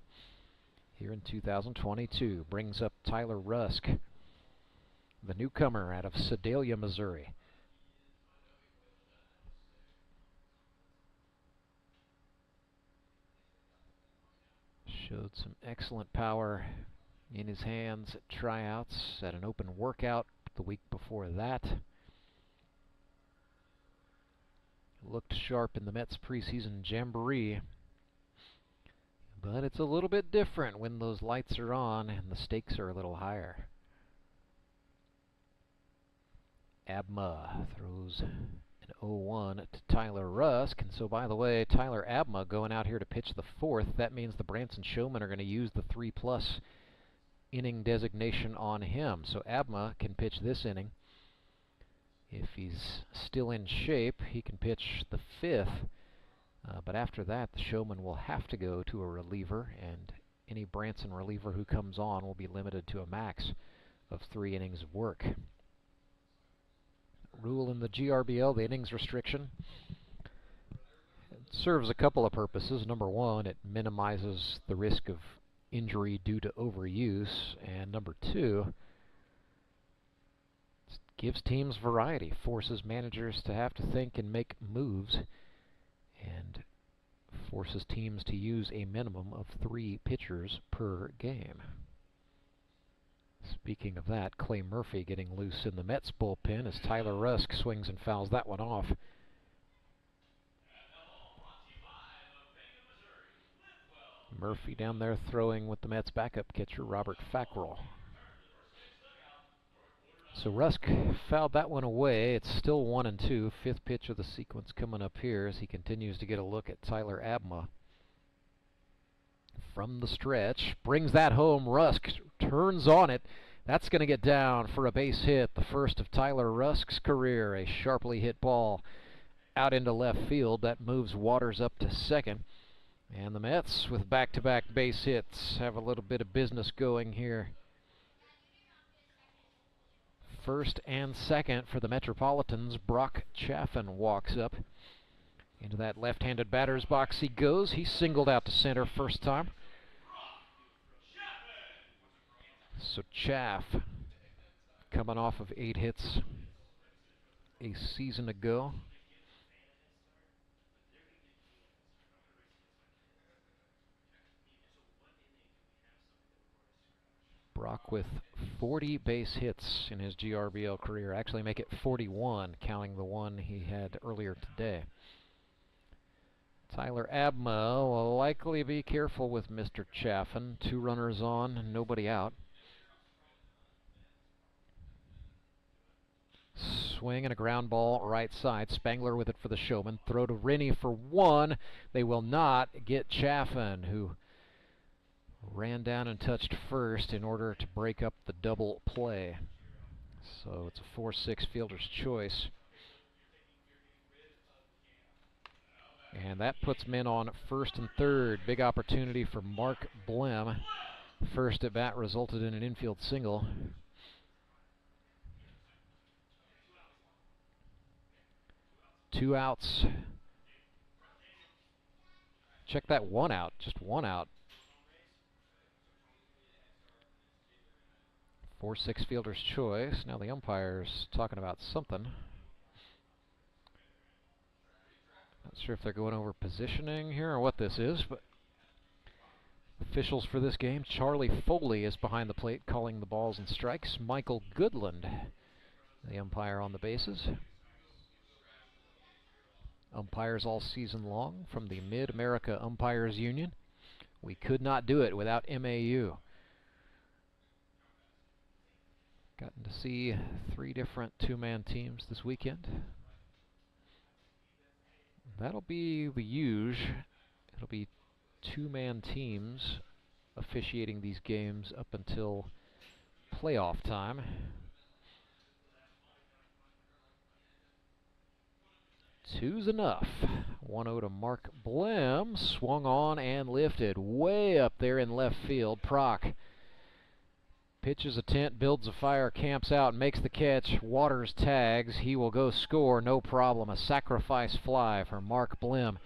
here in 2022. Brings up Tyler Rusk, the newcomer out of Sedalia, Missouri. Showed some excellent power in his hands at tryouts, at an open workout the week before that. Looked sharp in the Mets preseason jamboree. But it's a little bit different when those lights are on and the stakes are a little higher. Abma throws an 0-1 to Tyler Rusk. And so, by the way, Tyler Abma going out here to pitch the fourth. That means the Branson Showmen are going to use the 3+ inning designation on him. So Abma can pitch this inning. If he's still in shape, he can pitch the 5th. But after that, the Showmen will have to go to a reliever, and any Branson reliever who comes on will be limited to a max of 3 innings of work. Rule in the GRBL, the innings restriction, it serves a couple of purposes. Number one, it minimizes the risk of injury due to overuse, and number two, it gives teams variety, forces managers to have to think and make moves, and forces teams to use a minimum of 3 pitchers per game. Speaking of that, Clay Murphy getting loose in the Mets bullpen as Tyler Rusk swings and fouls that one off. Murphy down there throwing with the Mets backup catcher Robert Fackrell. So Rusk fouled that one away. It's still 1-2. Fifth pitch of the sequence coming up here as he continues to get a look at Tyler Abma. From the stretch, brings that home. Rusk turns on it. That's going to get down for a base hit, the first of Tyler Rusk's career. A sharply hit ball out into left field. That moves Waters up to second. And the Mets, with back-to-back base hits, have a little bit of business going here. First and second for the Metropolitans. Brock Chaffin walks up. Into that left-handed batter's box he goes. He's singled out to center first time. So Chaff, coming off of 8 hits a season ago. Brock with 40 base hits in his GRBL career. Actually make it 41, counting the one he had earlier today. Tyler Abma will likely be careful with Mr. Chaffin. 2 runners on, nobody out. Swing and a ground ball right side. Spangler with it for the Showmen. Throw to Rinne for 1. They will not get Chaffin, who ran down and touched first in order to break up the double play. So it's a 4-6 fielder's choice. And that puts men on first and third. Big opportunity for Mark Blem. First at bat resulted in an infield single. Two outs. Check that, 1 out. Just 1 out. 4-6 fielder's choice. Now the umpire's talking about something. Not sure if they're going over positioning here or what this is, but officials for this game. Charlie Foley is behind the plate calling the balls and strikes. Michael Goodland, the umpire on the bases. Umpires all season long from the Mid-America Umpires Union. We could not do it without MAU. Gotten to see 3 different 2-man teams this weekend. That'll be the huge. It'll be 2-man teams officiating these games up until playoff time. Two's enough. 1-0 to Mark Blem. Swung on and lifted way up there in left field. Proc pitches a tent, builds a fire, camps out, makes the catch. Waters tags. He will go score, no problem. A sacrifice fly for Mark Blem.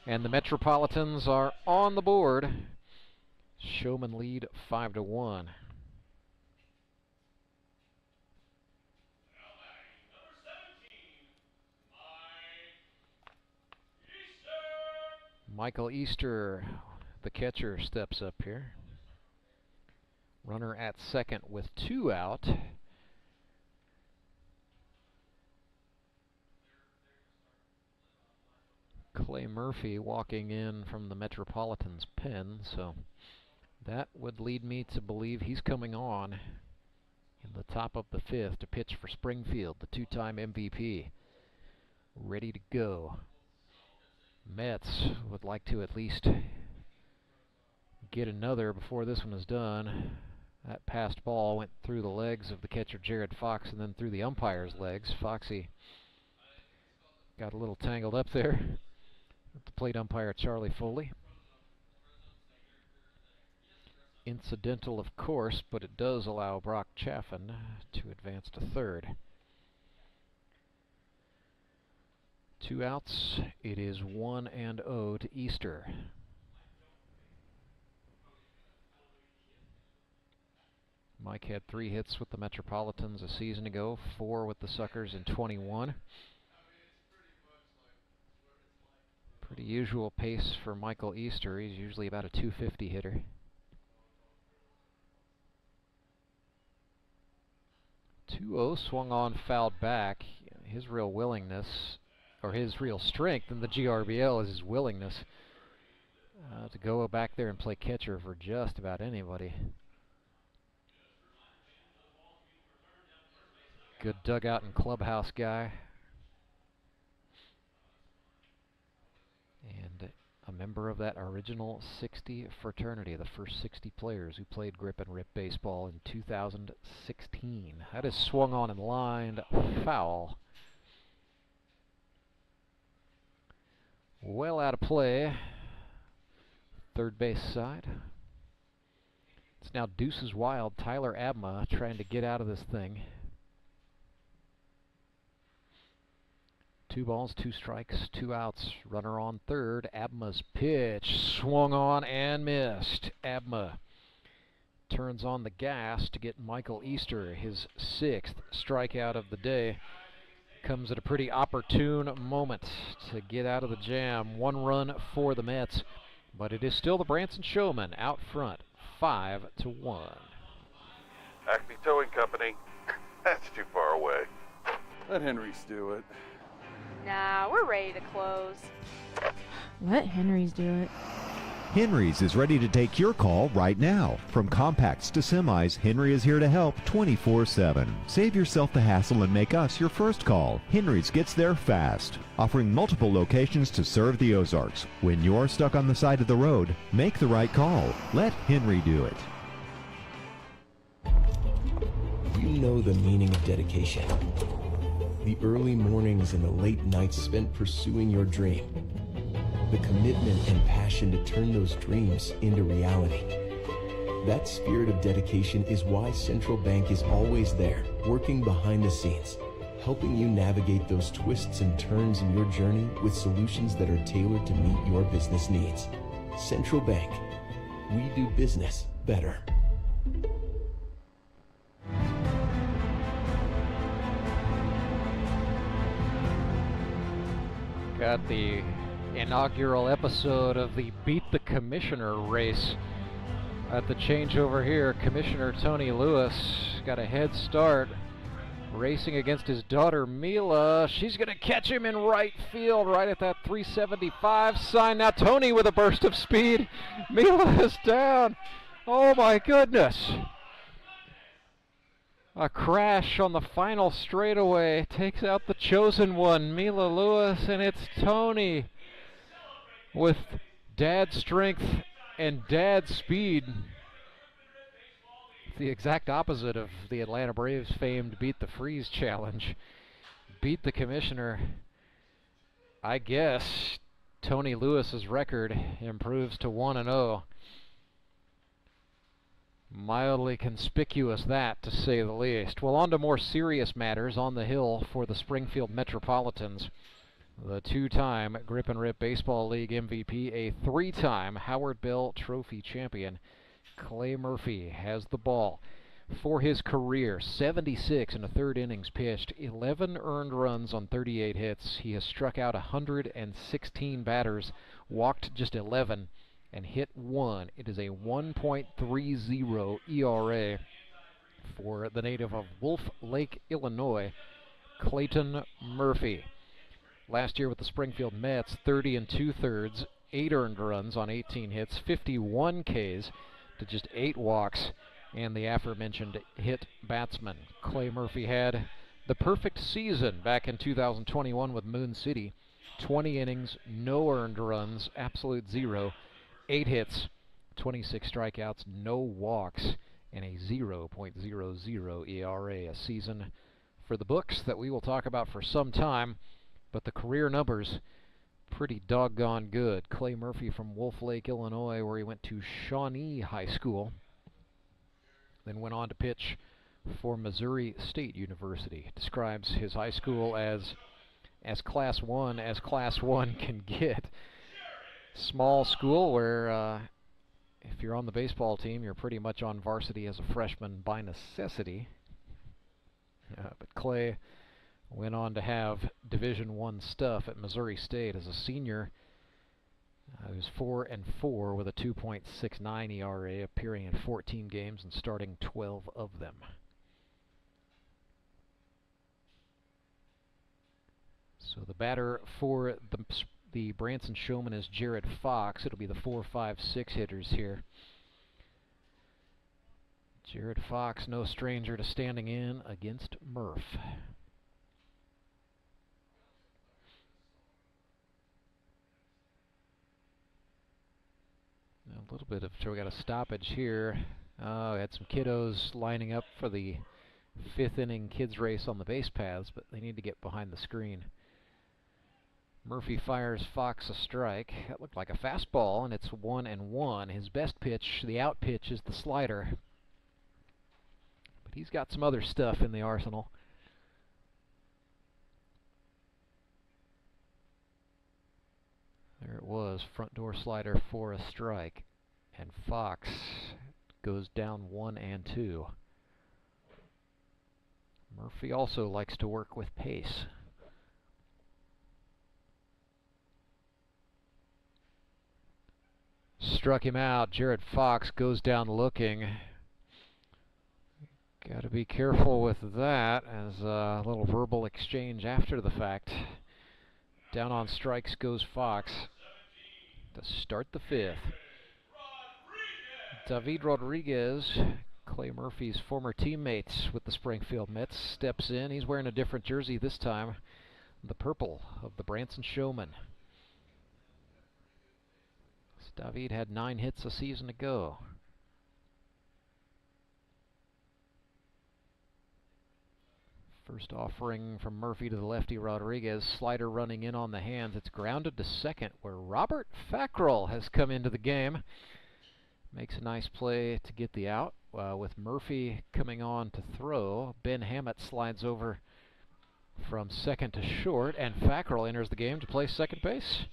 And the Metropolitans are on the board. Showmen lead 5-1. Michael Easter, the catcher, steps up here. Runner at second with 2 out. Clay Murphy walking in from the Metropolitans pen, so that would lead me to believe he's coming on in the top of the 5th to pitch for Springfield, the 2-time MVP. Ready to go. Mets would like to at least get another before this one is done. That passed ball went through the legs of the catcher Gerad Fox and then through the umpire's legs. Foxy got a little tangled up there with the plate umpire Charlie Foley. Incidental, of course, but it does allow Brock Chaffin to advance to third. 2 outs. It is 1-0 to Easter. Mike had 3 hits with the Metropolitans a season ago, 4 with the Suckers in 21. Pretty usual pace for Michael Easter. He's usually about a 250 hitter. 2-0, swung on, fouled back. His real willingness, or his real strength in the GRBL, is his willingness to go back there and play catcher for just about anybody. Good dugout and clubhouse guy. And a member of that original 60 fraternity, the first 60 players who played grip and rip baseball in 2016. That is swung on and lined foul. Well out of play. Third base side. It's now Deuces Wild. Tyler Abma trying to get out of this thing. 2 balls, 2 strikes, 2 outs. Runner on third. Abma's pitch swung on and missed. Abma turns on the gas to get Michael Easter his 6th strikeout of the day. Comes at a pretty opportune moment to get out of the jam. 1 run for the Mets, but it is still the Branson Showmen out front, 5-1. Acme Towing Company. That's too far away. Let Henry's do it. Nah, we're ready to close. Let Henry's do it. Henry's is ready to take your call right now. From compacts to semis, Henry is here to help 24/7. Save yourself the hassle and make us your first call. Henry's gets there fast, offering multiple locations to serve the Ozarks. When you're stuck on the side of the road, make the right call. Let Henry do it. You know the meaning of dedication. The early mornings and the late nights spent pursuing your dream. The commitment and passion to turn those dreams into reality. That spirit of dedication is why Central Bank is always there, working behind the scenes, helping you navigate those twists and turns in your journey with solutions that are tailored to meet your business needs. Central Bank, we do business better. Got the inaugural episode of the Beat the Commissioner race at the changeover here. Commissioner Tony Lewis got a head start racing against his daughter Mila. She's going to catch him in right field right at that 375 sign. Now Tony with a burst of speed. Mila is down. Oh my goodness. A crash on the final straightaway takes out the chosen one, Mila Lewis, and it's Tony with dad strength and dad speed. It's the exact opposite of the Atlanta Braves' famed Beat the Freeze challenge. Beat the Commissioner. I guess Tony Lewis's record improves to 1-0. Mildly conspicuous, that, to say the least. Well, on to more serious matters on the hill for the Springfield Metropolitans. The 2-time Grip and Rip Baseball League MVP, a 3-time Howard Bell Trophy champion, Clay Murphy has the ball. For his career, 76 in the 3rd innings pitched, 11 earned runs on 38 hits. He has struck out 116 batters, walked just 11, and hit 1. It is a 1.30 ERA for the native of Wolf Lake, Illinois, Clayton Murphy. Last year with the Springfield Mets, 30 2/3, 8 earned runs on 18 hits, 51 Ks to just 8 walks, and the aforementioned hit batsman. Clay Murphy had the perfect season back in 2021 with Moon City. 20 innings, no earned runs, absolute 0. 8 hits, 26 strikeouts, no walks, and a 0.00 ERA. A season for the books that we will talk about for some time, but the career numbers pretty doggone good. Clay Murphy from Wolf Lake, Illinois, where he went to Shawnee High School, then went on to pitch for Missouri State University. Describes his high school as Class 1 as Class 1 can get. Small school where if you're on the baseball team, you're pretty much on varsity as a freshman by necessity. But Clay went on to have Division I stuff at Missouri State as a senior. He was 4-4 with a 2.69 ERA, appearing in 14 games and starting 12 of them. So the batter for the Branson Showmen is Gerad Fox. It'll be the 4, 5, 6 hitters here. Gerad Fox, no stranger to standing in against Murph. A little bit of, so we got a stoppage here. We had some kiddos lining up for the 5th inning kids race on the base paths, but they need to get behind the screen. Murphy fires Fox a strike. That looked like a fastball, and it's 1-1. His best pitch, the out pitch, is the slider. But he's got some other stuff in the arsenal. There it was, front door slider for a strike. And Fox goes down 1-2. Murphy also likes to work with pace. Struck him out. Gerad Fox goes down looking. Got to be careful with that, as a little verbal exchange after the fact. Down on strikes goes Fox to start the 5th. David Rodriguez, Clay Murphy's former teammate with the Springfield Mets, steps in. He's wearing a different jersey this time, the purple of the Branson Showmen. David had 9 hits a season ago. First offering from Murphy to the lefty Rodriguez. Slider running in on the hands. It's grounded to second, where Robert Fackrell has come into the game. Makes a nice play to get the out. With Murphy coming on to throw, Ben Hammett slides over from second to short, and Fackrell enters the game to play second base.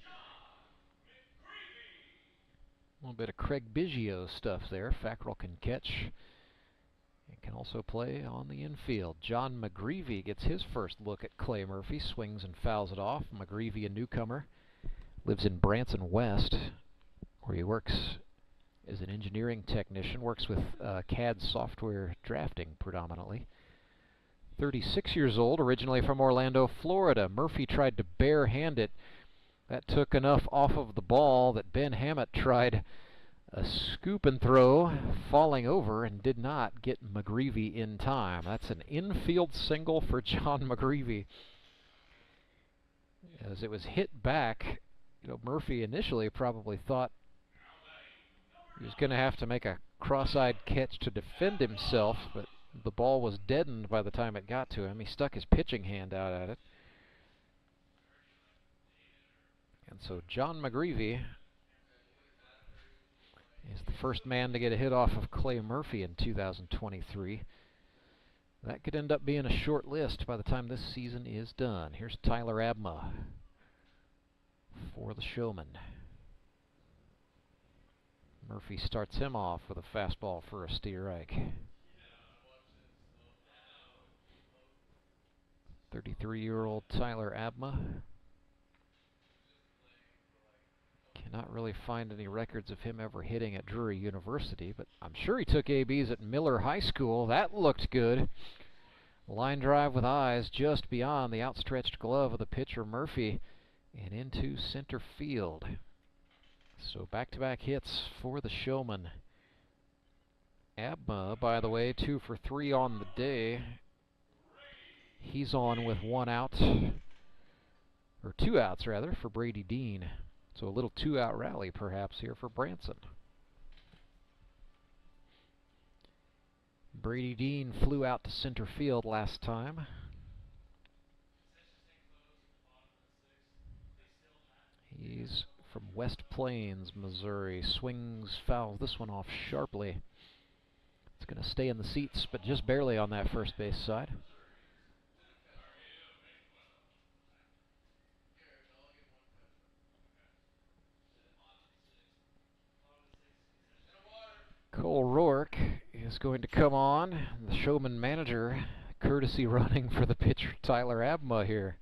A little bit of Craig Biggio stuff there. Fackrell can catch and can also play on the infield. John McGreevy gets his first look at Clay Murphy. Swings and fouls it off. McGreevy, a newcomer, lives in Branson West, where he works as an engineering technician. Works with CAD software drafting predominantly. 36 years old, originally from Orlando, Florida. Murphy tried to barehand it. That took enough off of the ball that Ben Hammett tried a scoop and throw, falling over, and did not get McGreevy in time. That's an infield single for John McGreevy. As it was hit back, Murphy initially probably thought he was going to have to make a cross-eyed catch to defend himself, but the ball was deadened by the time it got to him. He stuck his pitching hand out at it. And so John McGreevy is the first man to get a hit off of Clay Murphy in 2023. That could end up being a short list by the time this season is done. Here's Tyler Abma for the Showmen. Murphy starts him off with a fastball for a strike. 33-year-old Tyler Abma. Cannot really find any records of him ever hitting at Drury University, but I'm sure he took ABs at Miller High School. That looked good. Line drive with eyes just beyond the outstretched glove of the pitcher Murphy and into center field. So back-to-back hits for the Showmen. Abma, by the way, 2 for 3 on the day. He's on with 1 out, or 2 outs rather, for Brady Dean. So a little 2-out rally perhaps here for Branson. Brady Dean flew out to center field last time. He's from West Plains, Missouri. Swings, fouls this one off sharply. It's going to stay in the seats, but just barely on that first base side. Cole Roark is going to come on. The Showman manager, courtesy running for the pitcher Tyler Abma here.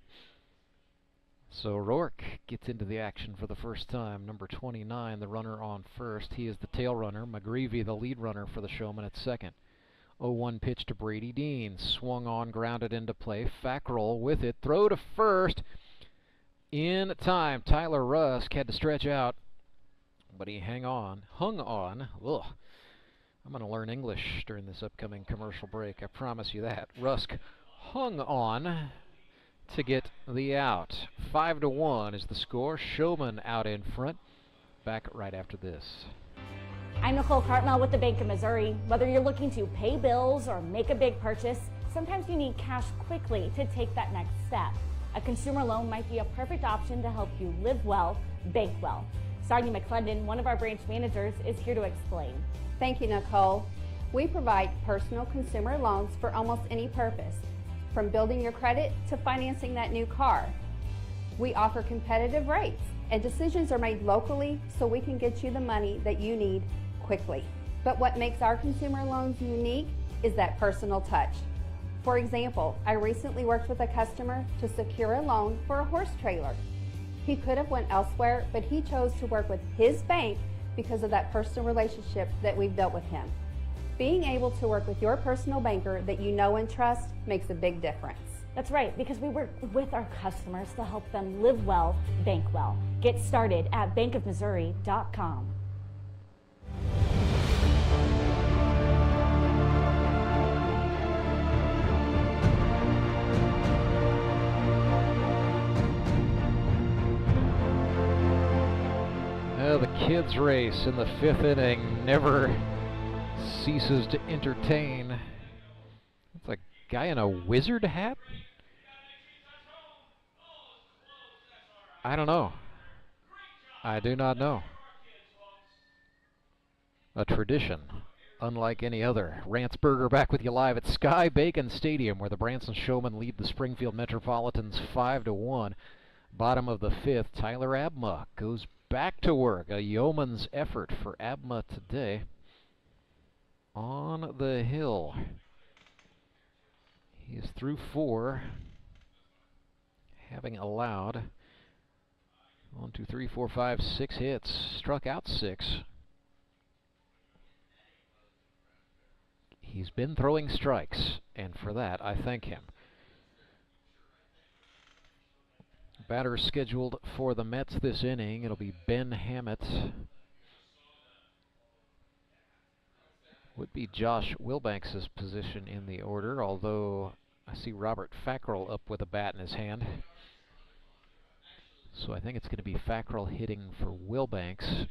So Roark gets into the action for the first time. Number 29, the runner on first. He is the tail runner. McGreevy, the lead runner for the Showman at second. 0-1 pitch to Brady Dean. Swung on, grounded into play. Fackrell with it. Throw to first. In time. Tyler Rusk had to stretch out, but he hung on. Ugh. I'm going to learn English during this upcoming commercial break. I promise you that. Rusk hung on to get the out. 5-1 is the score. Showmen out in front. Back right after this. I'm Nicole Cartmel with the Bank of Missouri. Whether you're looking to pay bills or make a big purchase, sometimes you need cash quickly to take that next step. A consumer loan might be a perfect option to help you live well, bank well. Sonia McClendon, one of our branch managers, is here to explain. Thank you, Nicole. We provide personal consumer loans for almost any purpose, from building your credit to financing that new car. We offer competitive rates, and decisions are made locally so we can get you the money that you need quickly. But what makes our consumer loans unique is that personal touch. For example, I recently worked with a customer to secure a loan for a horse trailer. He could have went elsewhere, but he chose to work with his bank because of that personal relationship that we've built with him. Being able to work with your personal banker that you know and trust makes a big difference. That's right, because we work with our customers to help them live well, bank well. Get started at bankofmissouri.com. The kids' race in the 5th inning never ceases to entertain. It's a guy in a wizard hat? I don't know. I do not know. A tradition unlike any other. Rantzberger back with you live at Sky Bacon Stadium, where the Branson Showmen lead the Springfield Metropolitans 5-1. Bottom of the 5th, Tyler Abma goes back to work. A yeoman's effort for Abma today on the hill. He is through 4, having allowed 1, 2, 3, 4, 5, 6 hits, struck out 6. He's been throwing strikes, and for that I thank him. Batter scheduled for the Mets this inning. It'll be Ben Hammett. Would be Josh Wilbanks' position in the order, although I see Robert Fackrell up with a bat in his hand. So I think it's going to be Fackrell hitting for Wilbanks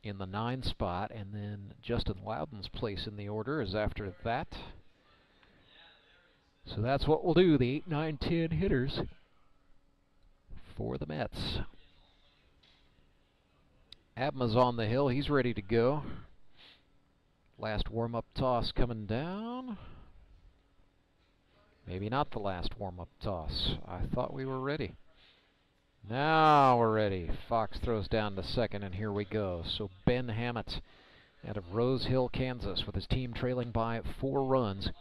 in the 9 spot, and then Justin Loudon's place in the order is after that. So that's what we'll do, the 8, 9, 10 hitters for the Mets. Abma's on the hill. He's ready to go. Last warm-up toss coming down. Maybe not the last warm-up toss. I thought we were ready. Now we're ready. Fox throws down to second, and here we go. So Ben Hammett out of Rose Hill, Kansas, with his team trailing by 4 runs,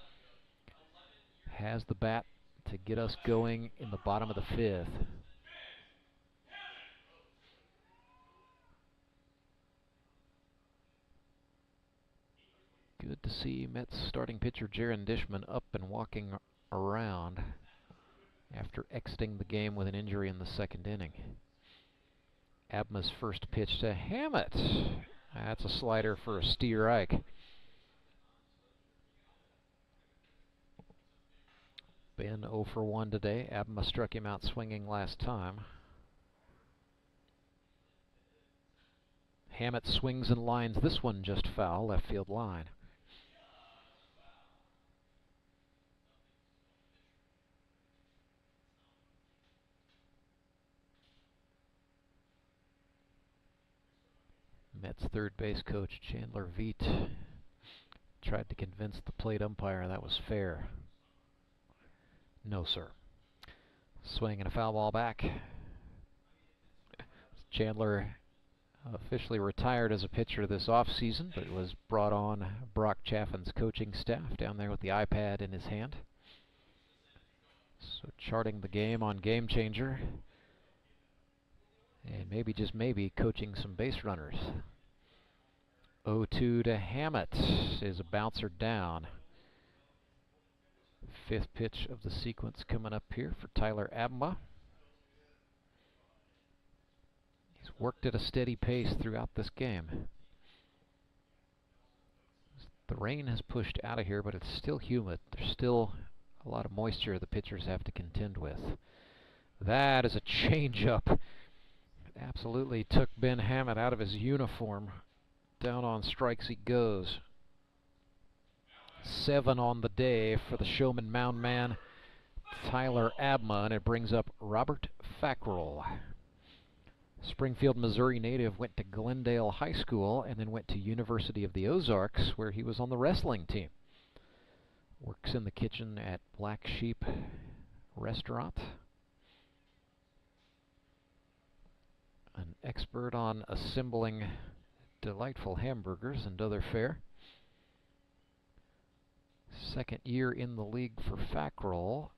has the bat to get us going in the bottom of the 5th. Good to see Mets starting pitcher Jaron Dishman up and walking around after exiting the game with an injury in the 2nd inning. Abma's first pitch to Hammett. That's a slider for a strike. Ben 0 for 1 today. Abma struck him out swinging last time. Hammett swings and lines this one just foul, left field line. Mets third base coach Chandler Veet tried to convince the plate umpire that was fair. No, sir. Swing and a foul ball back. Chandler officially retired as a pitcher this offseason, but was brought on Brock Chaffin's coaching staff down there with the iPad in his hand. So charting the game on Game Changer. And maybe, just maybe, coaching some base runners. 0-2 to Hammett is a bouncer down. 5th pitch of the sequence coming up here for Tyler Abma. He's worked at a steady pace throughout this game. The rain has pushed out of here, but it's still humid. There's still a lot of moisture the pitchers have to contend with. That is a changeup. Absolutely took Ben Hammett out of his uniform. Down on strikes he goes. 7 on the day for the Showman mound man, Tyler Abma, and it brings up Robert Fackrell. Springfield, Missouri native, went to Glendale High School and then went to University of the Ozarks, where he was on the wrestling team. Works in the kitchen at Black Sheep Restaurant. An expert on assembling delightful hamburgers and other fare. Second year in the league for Fackrell.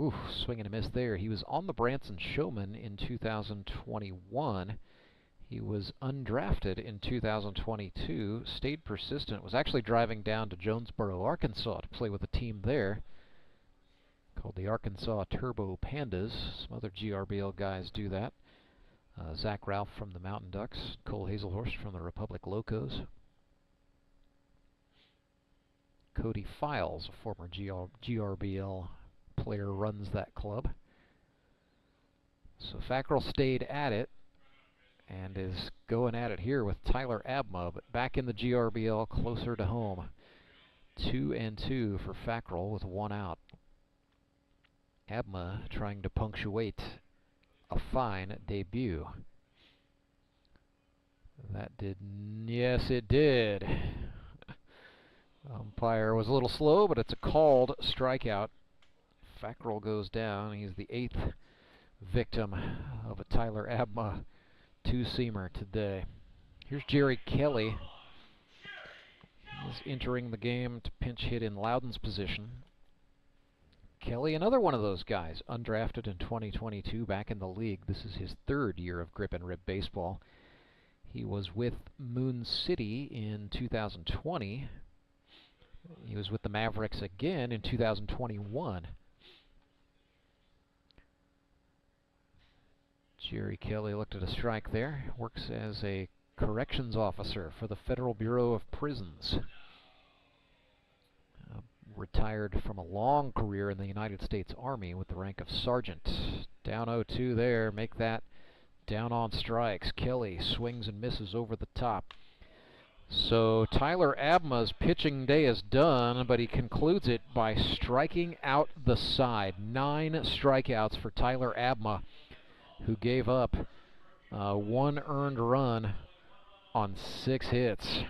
Ooh, swing and a miss there. He was on the Branson Showmen in 2021. He was undrafted in 2022, stayed persistent, was actually driving down to Jonesboro, Arkansas to play with a team there called the Arkansas Turbo Pandas. Some other GRBL guys do that. Zach Ralph from the Mountain Ducks, Cole Hazelhorst from the Republic Locos. Cody Files, a former GRBL player, runs that club. So Fackrell stayed at it and is going at it here with Tyler Abma, but back in the GRBL, closer to home. 2-2 for Fackrell with 1 out. Abma trying to punctuate a fine debut. That did, yes it did. Umpire was a little slow, but it's a called strikeout. Fackrell goes down. He's the 8th victim of a Tyler Abma two-seamer today. Here's Jerry Kelly. He's entering the game to pinch hit in Loudon's position. Kelly, another one of those guys, undrafted in 2022, back in the league. This is his 3rd year of grip and rip baseball. He was with Moon City in 2020. He was with the Mavericks again in 2021. Jerry Kelly looked at a strike there. Works as a corrections officer for the Federal Bureau of Prisons. Retired from a long career in the United States Army with the rank of sergeant. Down 0-2 there. Make that down on strikes. Kelly swings and misses over the top. So Tyler Abma's pitching day is done, but he concludes it by striking out the side. 9 strikeouts for Tyler Abma, who gave up 1 earned run on 6 hits.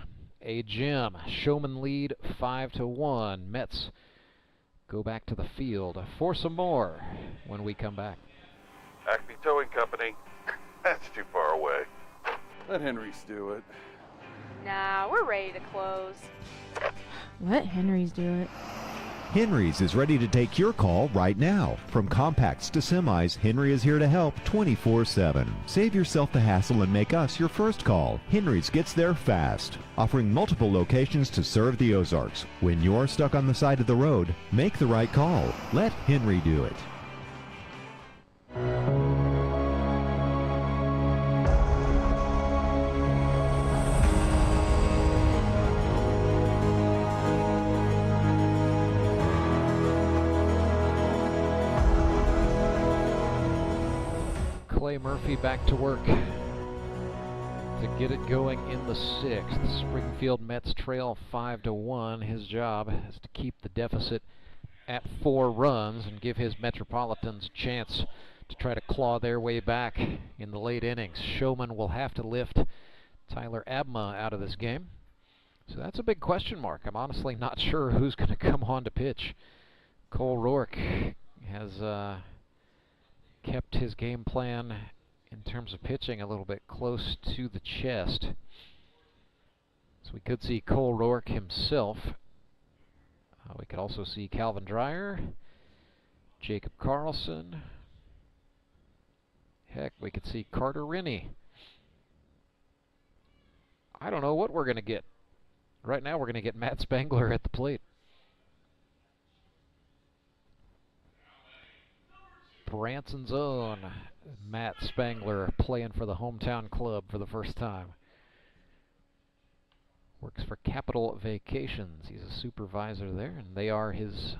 A gem. Showman lead 5-1. Mets go back to the field for some more when we come back. Acme Towing Company. That's too far away. Let Henry's do it. Nah, we're ready to close. Let Henry's do it. Henry's is ready to take your call right now. From compacts to semis, Henry is here to help 24/7. Save yourself the hassle and make us your first call. Henry's gets there fast, offering multiple locations to serve the Ozarks. When you're stuck on the side of the road, make the right call. Let Henry do it. Clay Murphy back to work to get it going in the 6th. Springfield Mets trail 5-1. His job is to keep the deficit at 4 runs and give his Metropolitans a chance to try to claw their way back in the late innings. Showman will have to lift Tyler Abma out of this game. So that's a big question mark. I'm honestly not sure who's going to come on to pitch. Cole Roark has kept his game plan in terms of pitching a little bit close to the chest. So we could see Cole Roark himself. We could also see Calvin Dreyer, Jacob Karlson. Heck, we could see Carter Rinne. I don't know what we're going to get. Right now we're going to get Matt Spangler at the plate. Branson's own Matt Spangler playing for the hometown club for the first time. Works for Capital Vacations. He's a supervisor there, and they are his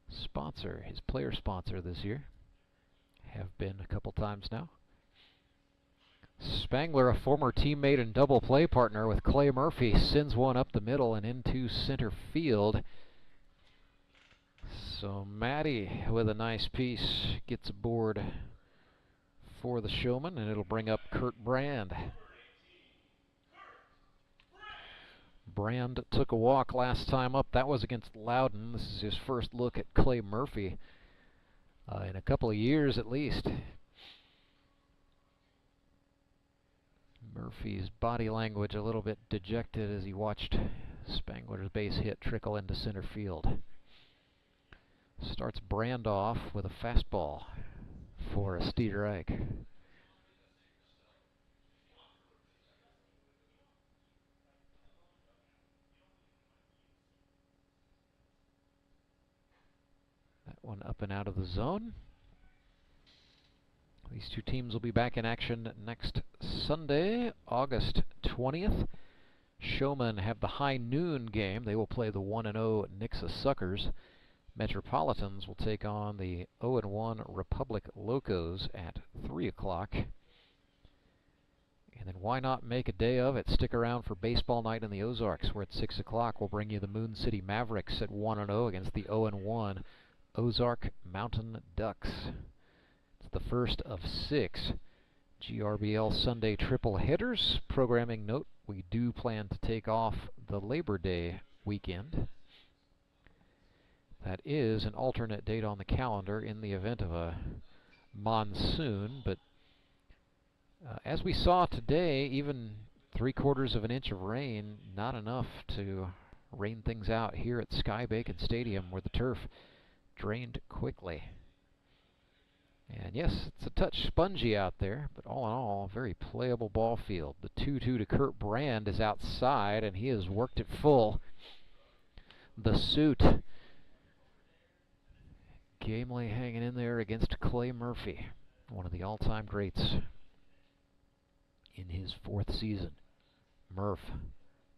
sponsor, his player sponsor this year. Have been a couple times now. Spangler, a former teammate and double play partner with Clay Murphy, sends one up the middle and into center field. So Matty, with a nice piece, gets aboard for the Showmen, and it'll bring up Kurt Brand. Brand took a walk last time up. That was against Loudon. This is his first look at Clay Murphy in a couple of years at least. Murphy's body language a little bit dejected as he watched Spangler's base hit trickle into center field. Starts Brand off with a fastball for a strike. One up and out of the zone. These two teams will be back in action next Sunday, August 20th. Showmen have the high noon game. They will play the 1-0 Nixa Suckers. Metropolitans will take on the 0-1 Republic Locos at 3 o'clock. And then why not make a day of it? Stick around for baseball night in the Ozarks, where at 6 o'clock we'll bring you the Moon City Mavericks at 1-0 against the 0-1 Ozark Mountain Ducks. It's the first of 6 GRBL Sunday triple headers. Programming note, we do plan to take off the Labor Day weekend. That is an alternate date on the calendar in the event of a monsoon, but as we saw today, even 3/4 of an inch of rain, not enough to rain things out here at Sky Bacon Stadium, where the turf drained quickly. And yes, it's a touch spongy out there, but all in all, a very playable ball field. The 2-2 to Kurt Brand is outside, and he has worked it full. The suit gamely hanging in there against Clay Murphy, one of the all-time greats in his 4th season. Murph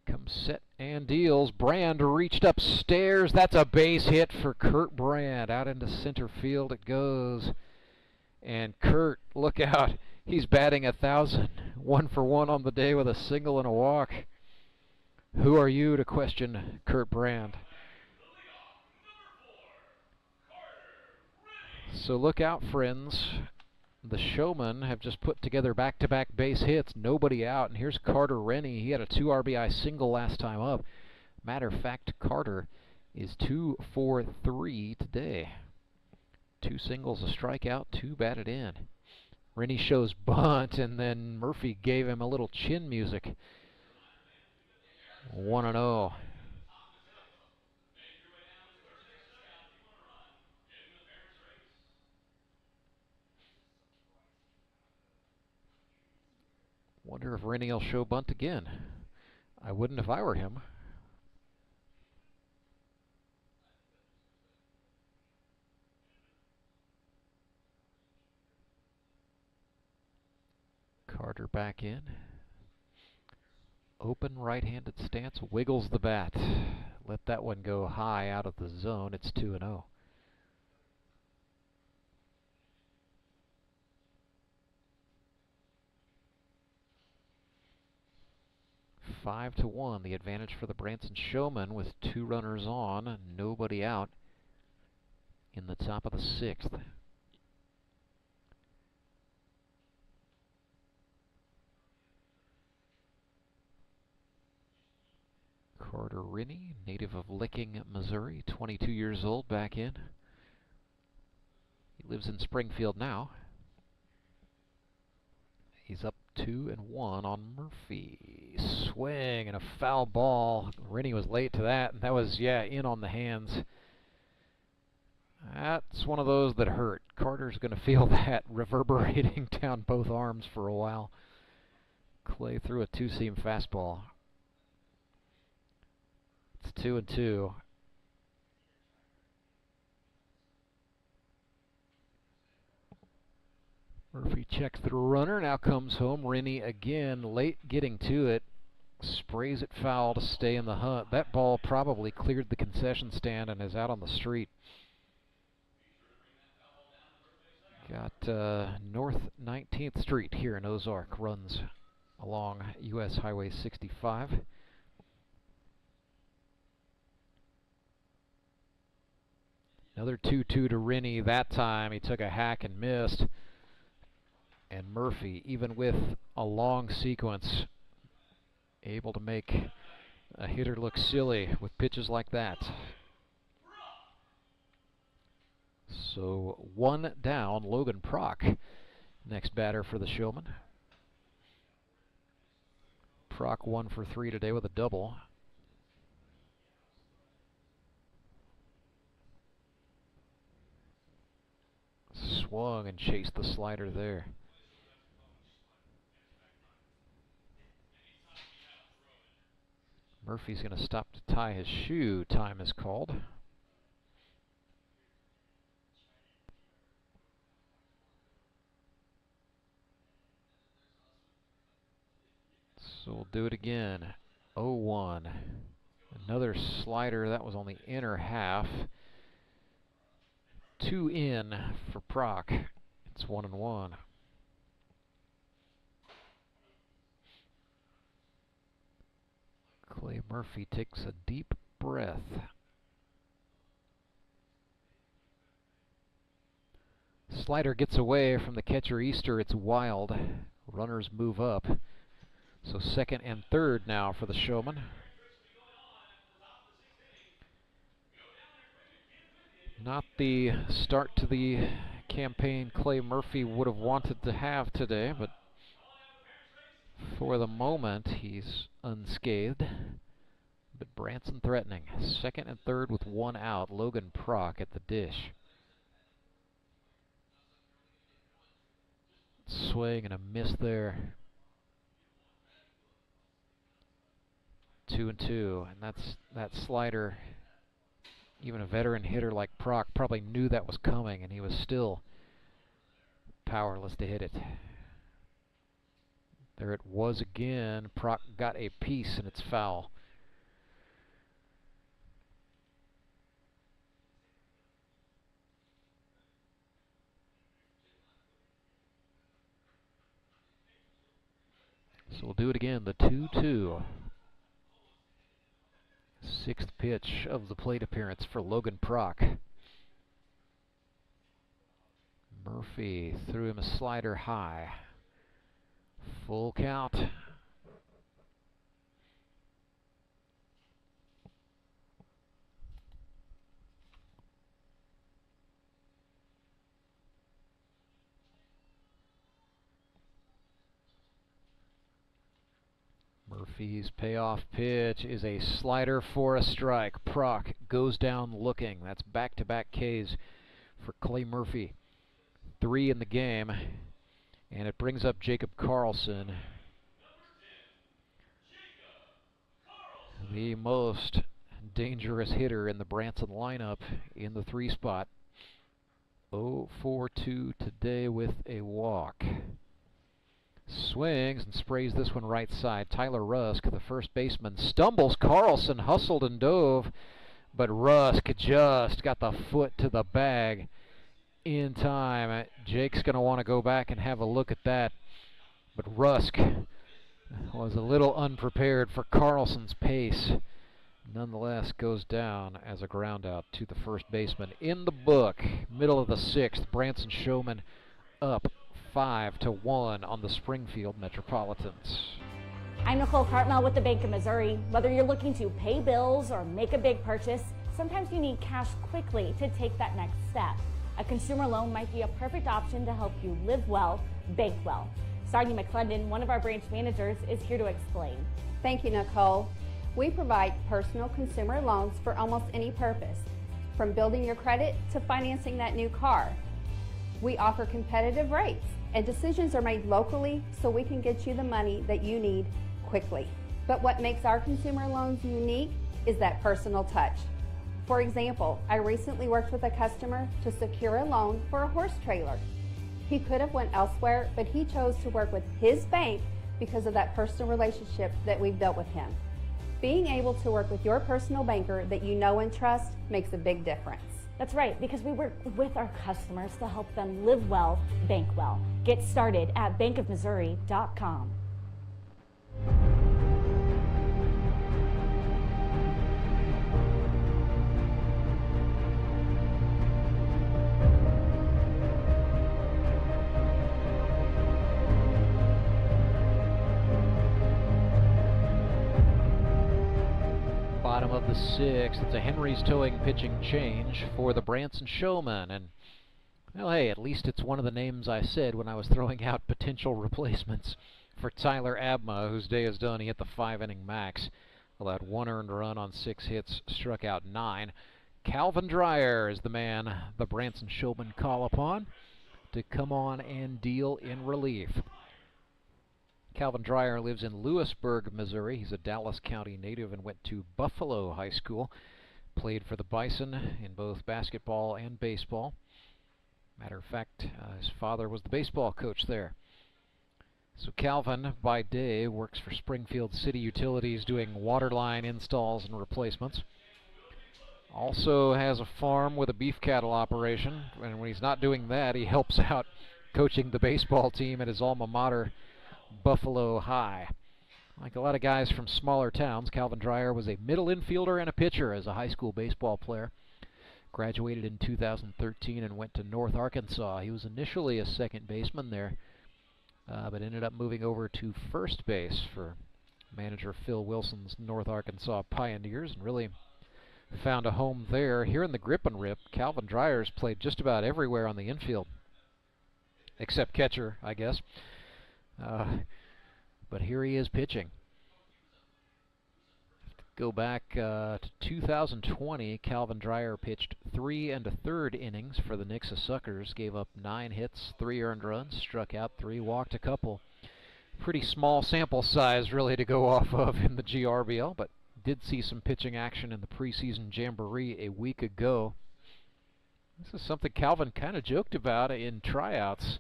comes set and deals. Brand reached upstairs. That's a base hit for Kurt Brand. Out into center field it goes. And Kurt, look out. He's batting 1,000. 1 for 1 on the day with a single and a walk. Who are you to question Kurt Brand? So look out, friends. The Showmen have just put together back-to-back base hits, nobody out, and here's Carter Rinne. He had a 2 RBI single last time up. Matter of fact, Carter is 2 for 3 today. 2 singles, a strikeout, 2 batted in. Rinne shows bunt, and then Murphy gave him a little chin music. 1-0. Wonder if Rinne will show bunt again. I wouldn't if I were him. Carter back in. Open right-handed stance, wiggles the bat. Let that one go high out of the zone. It's 2-0. 5-1, the advantage for the Branson Showmen with 2 runners on, nobody out in the top of the 6th. Carter Rinne, native of Licking, Missouri, 22 years old, back in. He lives in Springfield now. He's up 2-1 on Murphy. Swing and a foul ball. Rinne was late to that, and that was, in on the hands. That's one of those that hurt. Carter's going to feel that reverberating down both arms for a while. Clay threw a 2-seam fastball. It's 2-2. Murphy checks the runner, now comes home. Rinne again, late getting to it. sprays it foul to stay in the hunt. That ball probably cleared the concession stand and is out on the street. Got North 19th Street here in Ozark, runs along US Highway 65. Another 2-2 to Rinne. That time he took a hack and missed. And Murphy, even with a long sequence, able to make a hitter look silly with pitches like that. So 1 down, Logan Prock, next batter for the Showmen. Prock 1 for 3 today with a double. Swung and chased the slider there. Murphy's going to stop to tie his shoe. Time is called. So we'll do it again. 0-1. Another slider. That was on the inner half. 2 in for Prock. It's 1-1. Clay Murphy takes a deep breath. Slider gets away from the catcher Easter. It's wild. Runners move up. So second and third now for the Showmen. Not the start to the campaign Clay Murphy would have wanted to have today, but for the moment he's unscathed. But Branson threatening. Second and third with 1 out. Logan Prock at the dish. Swing and a miss there. 2-2, and that slider. Even a veteran hitter like Prock probably knew that was coming, and he was still powerless to hit it. There it was again. Prock got a piece, and it's foul. So we'll do it again, the 2-2. 6th pitch of the plate appearance for Logan Prock. Murphy threw him a slider high. Full count. Murphy's payoff pitch is a slider for a strike. Prock goes down looking. That's back-to-back Ks for Clay Murphy. 3 in the game, and it brings up Jacob Karlson, the most dangerous hitter in the Branson lineup in the 3 spot. 0-4-2 today with a walk. Swings and sprays this one right side. Tyler Rusk, the first baseman, stumbles. Karlson hustled and dove, but Rusk just got the foot to the bag in time. Jake's going to want to go back and have a look at that, but Rusk was a little unprepared for Karlson's pace. Nonetheless, goes down as a ground out to the first baseman. In the book, middle of the 6th, Branson Showmen up 5-1 on the Springfield Metropolitans. I'm Nicole Cartmel with the Bank of Missouri. Whether you're looking to pay bills or make a big purchase, sometimes you need cash quickly to take that next step. A consumer loan might be a perfect option to help you live well, bank well. Sonia McClendon, one of our branch managers, is here to explain. Thank you, Nicole. We provide personal consumer loans for almost any purpose, from building your credit to financing that new car. We offer competitive rates, and decisions are made locally so we can get you the money that you need quickly. But what makes our consumer loans unique is that personal touch. For example, I recently worked with a customer to secure a loan for a horse trailer. He could have went elsewhere, but he chose to work with his bank because of that personal relationship that we've built with him. Being able to work with your personal banker that you know and trust makes a big difference. That's right, because we work with our customers to help them live well, bank well. Get started at bankofmissouri.com. Bottom of the sixth. It's a Henry's towing pitching change for the Branson Showmen. And, well, hey, at least it's one of the names I said when I was throwing out potential replacements for Tyler Abma, whose day is done. He hit the 5-inning max. Allowed 1 earned run on 6 hits, struck out 9. Calvin Dreyer is the man the Branson Showmen call upon to come on and deal in relief. Calvin Dreyer lives in Lewisburg, Missouri. He's a Dallas County native and went to Buffalo High School. Played for the Bison in both basketball and baseball. Matter of fact, his father was the baseball coach there. So Calvin, by day, works for Springfield City Utilities doing water line installs and replacements. Also has a farm with a beef cattle operation, and when he's not doing that, he helps out coaching the baseball team at his alma mater, Buffalo High. Like a lot of guys from smaller towns, Calvin Dreyer was a middle infielder and a pitcher as a high school baseball player. Graduated in 2013 and went to North Arkansas. He was initially a second baseman there, but ended up moving over to first base for manager Phil Wilson's North Arkansas Pioneers and really found a home there. Here in the Grip and Rip, Calvin Dreyer's played just about everywhere on the infield, except catcher, I guess. But here he is pitching. Go back to 2020, Calvin Dreyer pitched 3 1/3 innings for the Nixa Suckers, gave up 9 hits, 3 earned runs, struck out 3, walked a couple. Pretty small sample size really to go off of in the GRBL, but did see some pitching action in the preseason jamboree a week ago. This is something Calvin kind of joked about in tryouts.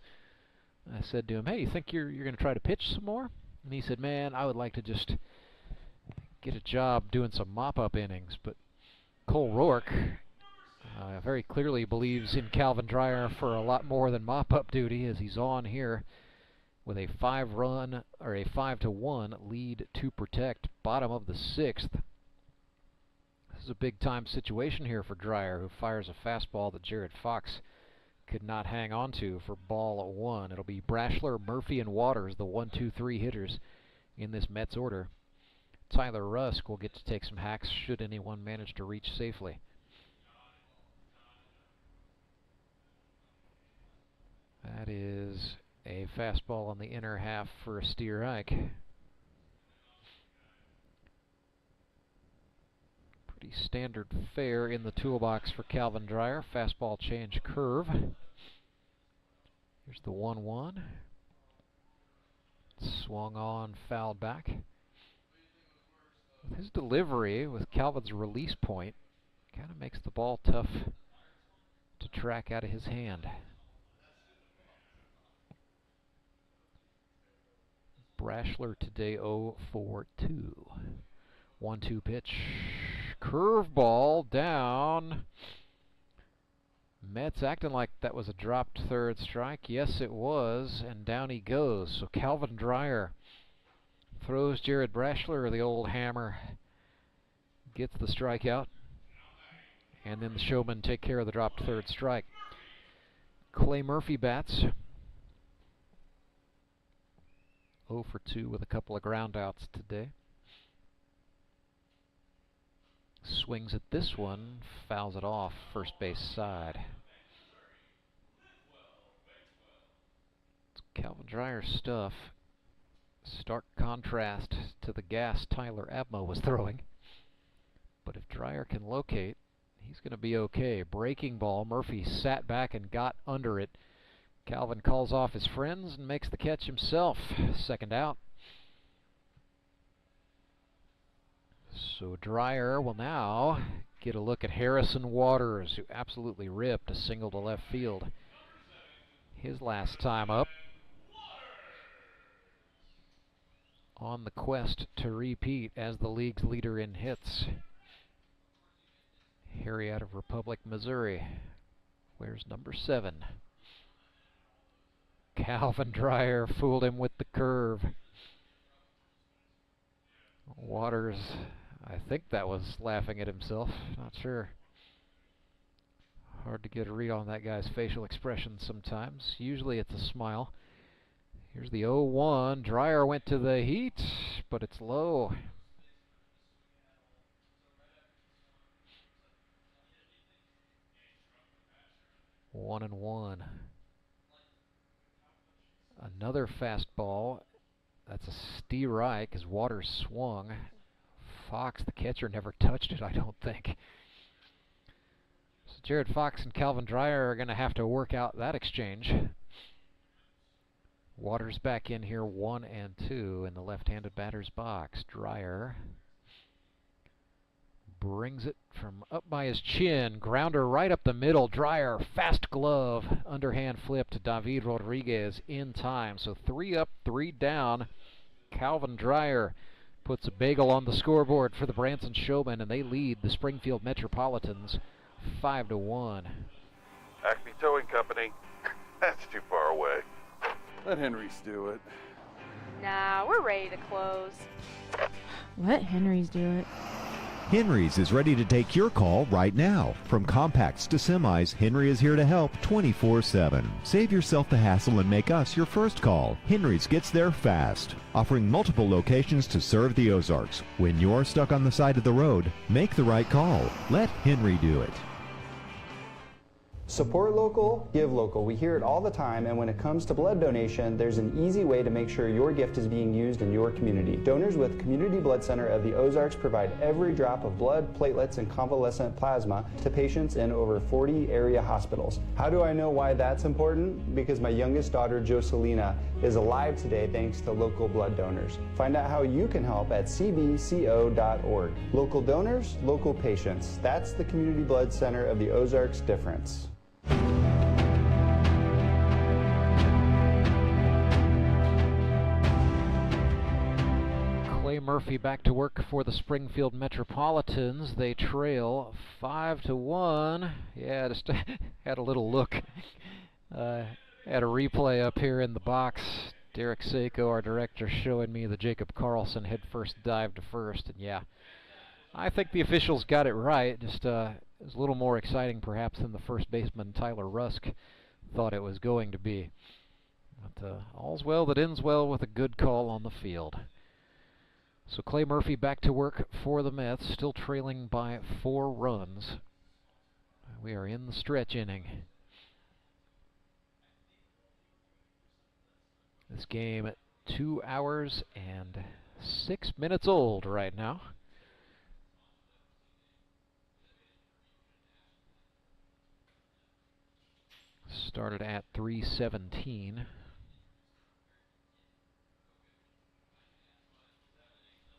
I said to him, hey, you think you're going to try to pitch some more? And he said, man, I would like to just get a job doing some mop-up innings. But Cole Roark very clearly believes in Calvin Dreyer for a lot more than mop-up duty, as he's on here with a 5-1 lead to protect, bottom of the 6th. This is a big-time situation here for Dreyer, who fires a fastball that Gerad Fox could not hang on to for ball 1. It'll be Braschler, Murphy, and Waters, the 1-2-3 hitters in this Mets order. Tyler Rusk will get to take some hacks should anyone manage to reach safely. That is a fastball on the inner half for a steer hike. Pretty standard fare in the toolbox for Calvin Dreyer. Fastball change curve. Here's the 1-1. Swung on, fouled back. His delivery with Calvin's release point kind of makes the ball tough to track out of his hand. Braschler today 0 for 2. 1-2 pitch. Curveball down. Mets acting like that was a dropped third strike. Yes, it was, and down he goes. So Calvin Dreyer throws Gerad Braschler, the old hammer, gets the strikeout, and then the Showmen take care of the dropped third strike. Clay Murphy bats. 0 for 2 with a couple of groundouts today. Swings at this one, fouls it off first base side. It's Calvin Dreyer stuff. Stark contrast to the gas Tyler Abma was throwing. But if Dreyer can locate, he's going to be okay. Breaking ball. Murphy sat back and got under it. Calvin calls off his friends and makes the catch himself. Second out. So Dreyer will now get a look at Harrison Waters, who absolutely ripped a single to left field his last time up. on the quest to repeat as the league's leader in hits. Harry out of Republic, Missouri. Where's number 7? Calvin Dreyer fooled him with the curve. Waters, I think that was laughing at himself. Not sure. Hard to get a read on that guy's facial expression sometimes. Usually it's a smile. Here's the 0-1. Dreyer went to the heat, but it's low. 1-1. Another fastball. That's a Steve Reich as Waters swung. Fox, the catcher, never touched it, I don't think. So Gerad Fox and Calvin Dreyer are going to have to work out that exchange. Waters back in here, 1 and 2 in the left-handed batter's box. Dreyer brings it from up by his chin. Grounder right up the middle. Dreyer, fast glove, underhand flip to David Rodriguez in time. So 3 up, 3 down. Calvin Dreyer puts a bagel on the scoreboard for the Branson Showmen, and they lead the Springfield Metropolitans 5-1. Acme Towing Company. That's too far away. Let Henry's do it. Nah, we're ready to close. Let Henry's do it. Henry's is ready to take your call right now. From compacts to semis, Henry is here to help 24/7. Save yourself the hassle and make us your first call. Henry's gets there fast, offering multiple locations to serve the Ozarks. When you're stuck on the side of the road, make the right call. Let Henry do it. Support local, give local. We hear it all the time, and when it comes to blood donation, there's an easy way to make sure your gift is being used in your community. Donors with Community Blood Center of the Ozarks provide every drop of blood, platelets, and convalescent plasma to patients in over 40 area hospitals. How do I know why that's important? Because my youngest daughter, Joselina, is alive today thanks to local blood donors. Find out how you can help at cbco.org. Local donors, local patients. That's the Community Blood Center of the Ozarks difference. Clay Murphy back to work for the Springfield Metropolitans. They trail 5-1. Yeah, just had a little look at a replay up here in the box. Derek Sako, our director, showing me the Jacob Karlson head first dive to first. And yeah, I think the officials got it right. Just it was a little more exciting perhaps than the first baseman Tyler Rusk thought it was going to be. But all's well that ends well with a good call on the field. So Clay Murphy back to work for the Mets, still trailing by 4 runs. We are in the stretch inning. This game at 2 hours and 6 minutes old right now. Started at 3:17.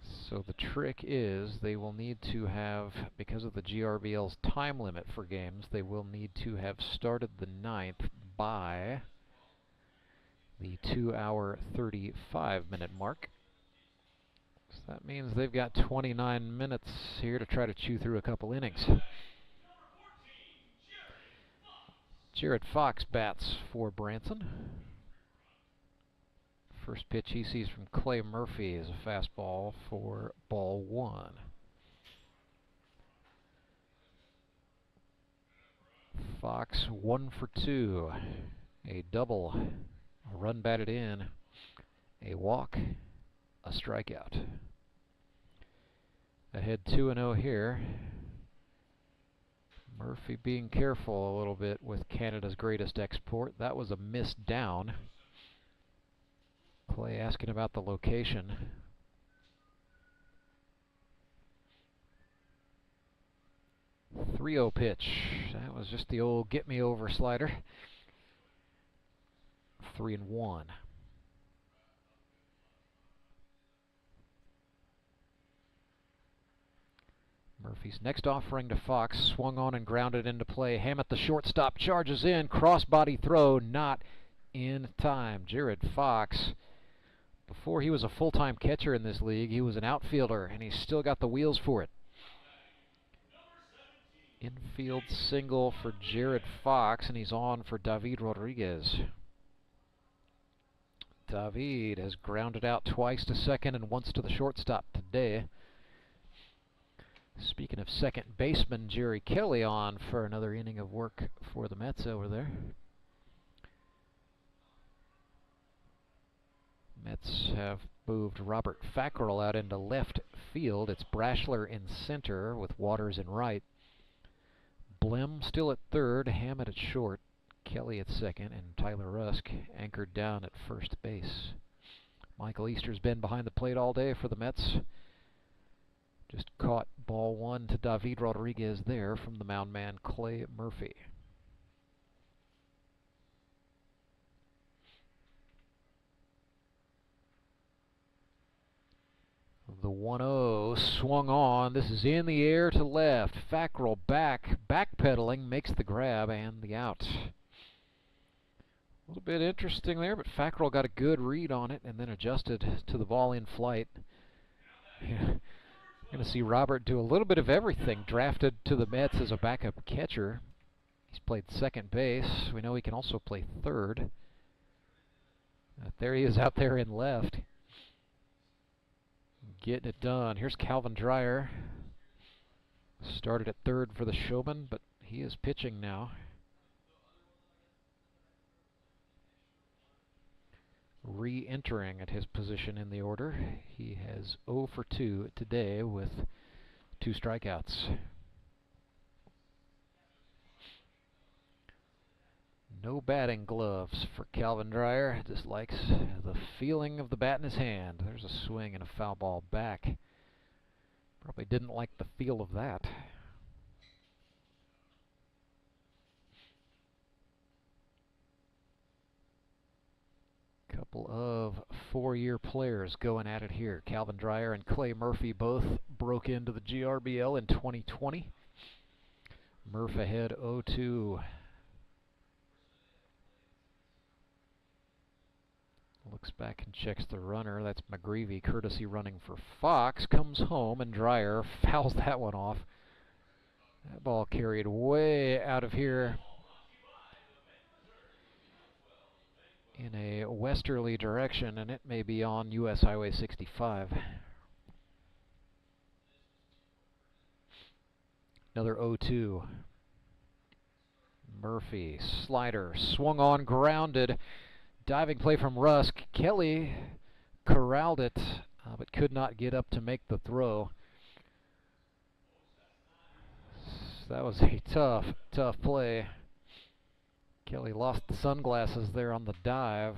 So the trick is they will need to have, because of the GRBL's time limit for games, they will need to have started the 9th by the 2 hour 35 minute mark. So that means they've got 29 minutes here to try to chew through a couple innings. Gerad Fox bats for Branson. First pitch he sees from Clay Murphy is a fastball for ball 1. Fox 1 for 2. A double, a run batted in, a walk, a strikeout. Ahead 2-0 here. Murphy being careful a little bit with Canada's greatest export. That was a miss down. Clay asking about the location. The 3-0 pitch. That was just the old get me over slider. 3-1. Murphy's next offering to Fox, swung on and grounded into play. Hammett, the shortstop, charges in, crossbody throw, not in time. Gerad Fox Before he was a full-time catcher in this league, he was an outfielder, and he's still got the wheels for it. Infield single for Gerad Fox, and he's on for David Rodriguez. David has grounded out twice to second and once to the shortstop today. Speaking of second baseman, Jerry Kelly on for another inning of work for the Mets over there. Mets have moved Robert Fackrell out into left field. It's Braschler in center with Waters in right. Blem still at third, Hammett at short, Kelly at second, and Tyler Rusk anchored down at first base. Michael Easter's been behind the plate all day for the Mets. Just caught ball one to David Rodriguez there from the mound man Clay Murphy. The 1-0 swung on. This is in the air to left. Fackrell backpedaling, makes the grab and the out. A little bit interesting there, but Fackrell got a good read on it and then adjusted to the ball in flight. Yeah. Going to see Robert do a little bit of everything. Drafted to the Mets as a backup catcher. He's played second base. We know he can also play third. There he is out there in left. Getting it done. Here's Calvin Dreyer. Started at third for the Showmen, but he is pitching now. Re-entering at his position in the order. He has 0 for 2 today with 2 strikeouts. No batting gloves for Calvin Dreyer. Just likes the feeling of the bat in his hand. There's a swing and a foul ball back. Probably didn't like the feel of that. Couple of 4-year players going at it here. Calvin Dreyer and Clay Murphy both broke into the GRBL in 2020. Murph ahead 0-2. Looks back and checks the runner. That's McGreevy, courtesy running for Fox. Comes home and Dreyer fouls that one off. That ball carried way out of here in a westerly direction, and it may be on US Highway 65. Another 0-2. Murphy, slider, swung on, grounded. Diving play from Rusk. Kelly corralled it, but could not get up to make the throw. So that was a tough play. Kelly lost the sunglasses there on the dive.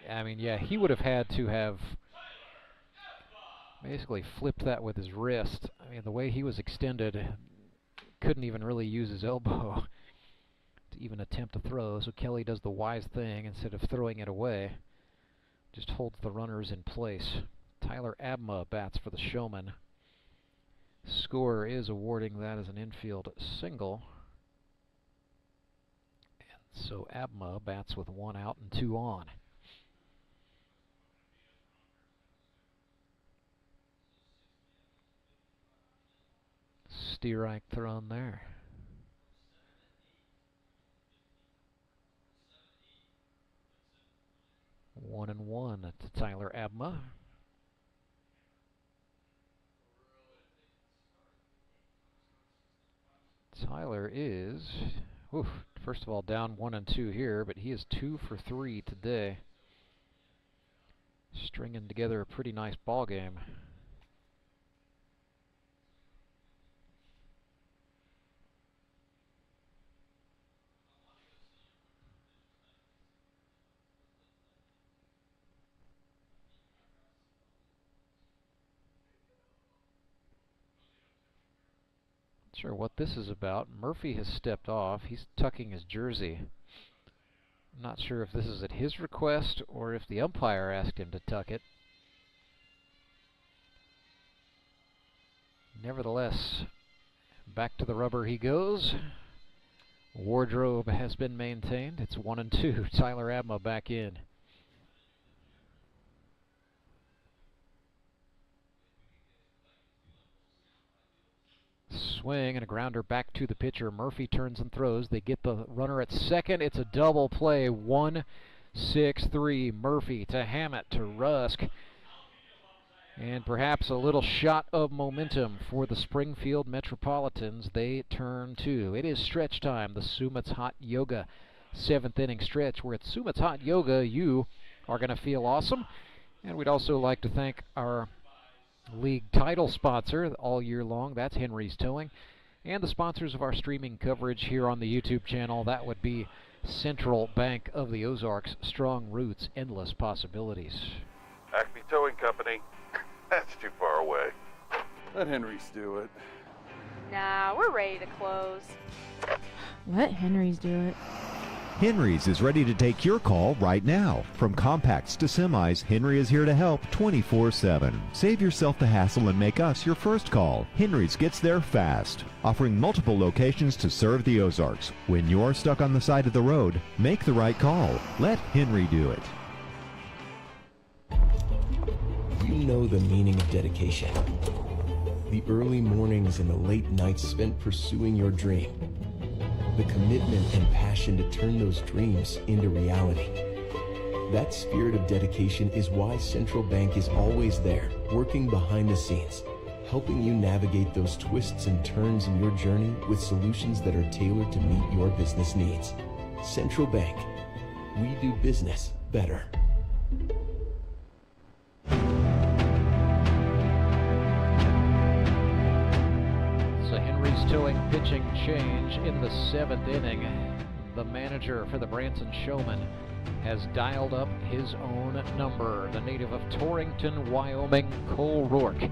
I mean, yeah, he would have had to have basically flipped that with his wrist. I mean, the way he was extended, couldn't even really use his elbow to even attempt to throw. So Kelly does the wise thing. Instead of throwing it away, just holds the runners in place. Tyler Abma bats for the Showmen. Scorer is awarding that as an infield single. And so Abma bats with 1 out and 2 on. Steerike thrown there. 1-1 to Tyler Abma. Tyler is, first of all, down 1-2 here, but he is 2 for 3 today. Stringing together a pretty nice ball game. Sure what this is about. Murphy has stepped off. He's tucking his jersey. I'm not sure if this is at his request or if the umpire asked him to tuck it. Nevertheless, back to the rubber he goes. Wardrobe has been maintained. It's 1-2. Tyler Abma back in. Swing and a grounder back to the pitcher. Murphy turns and throws. They get the runner at second. It's a double play. 1-6-3. Murphy to Hammett to Rusk. And perhaps a little shot of momentum for the Springfield Metropolitans. They turn two. It is stretch time. The Sumit's Hot Yoga 7th inning stretch, where at Sumit's Hot Yoga you are going to feel awesome. And we'd also like to thank our league title sponsor all year long. That's Henry's Towing. And the sponsors of our streaming coverage here on the YouTube channel. That would be Central Bank of the Ozarks. Strong roots, endless possibilities. Acme Towing Company. That's too far away. Let Henry's do it. Nah, we're ready to close. Let Henry's do it. Henry's is ready to take your call right now. From compacts to semis, Henry is here to help 24/7. Save yourself the hassle and make us your first call. Henry's gets there fast, offering multiple locations to serve the Ozarks. When you're stuck on the side of the road, make the right call. Let Henry do it. You know the meaning of dedication. The early mornings and the late nights spent pursuing your dream. The commitment and passion to turn those dreams into reality. That spirit of dedication is why Central Bank is always there, working behind the scenes, helping you navigate those twists and turns in your journey with solutions that are tailored to meet your business needs. Central Bank. We do business better. Towing pitching change in the 7th inning. The manager for the Branson Showmen has dialed up his own number. The native of Torrington, Wyoming, Cole Roark,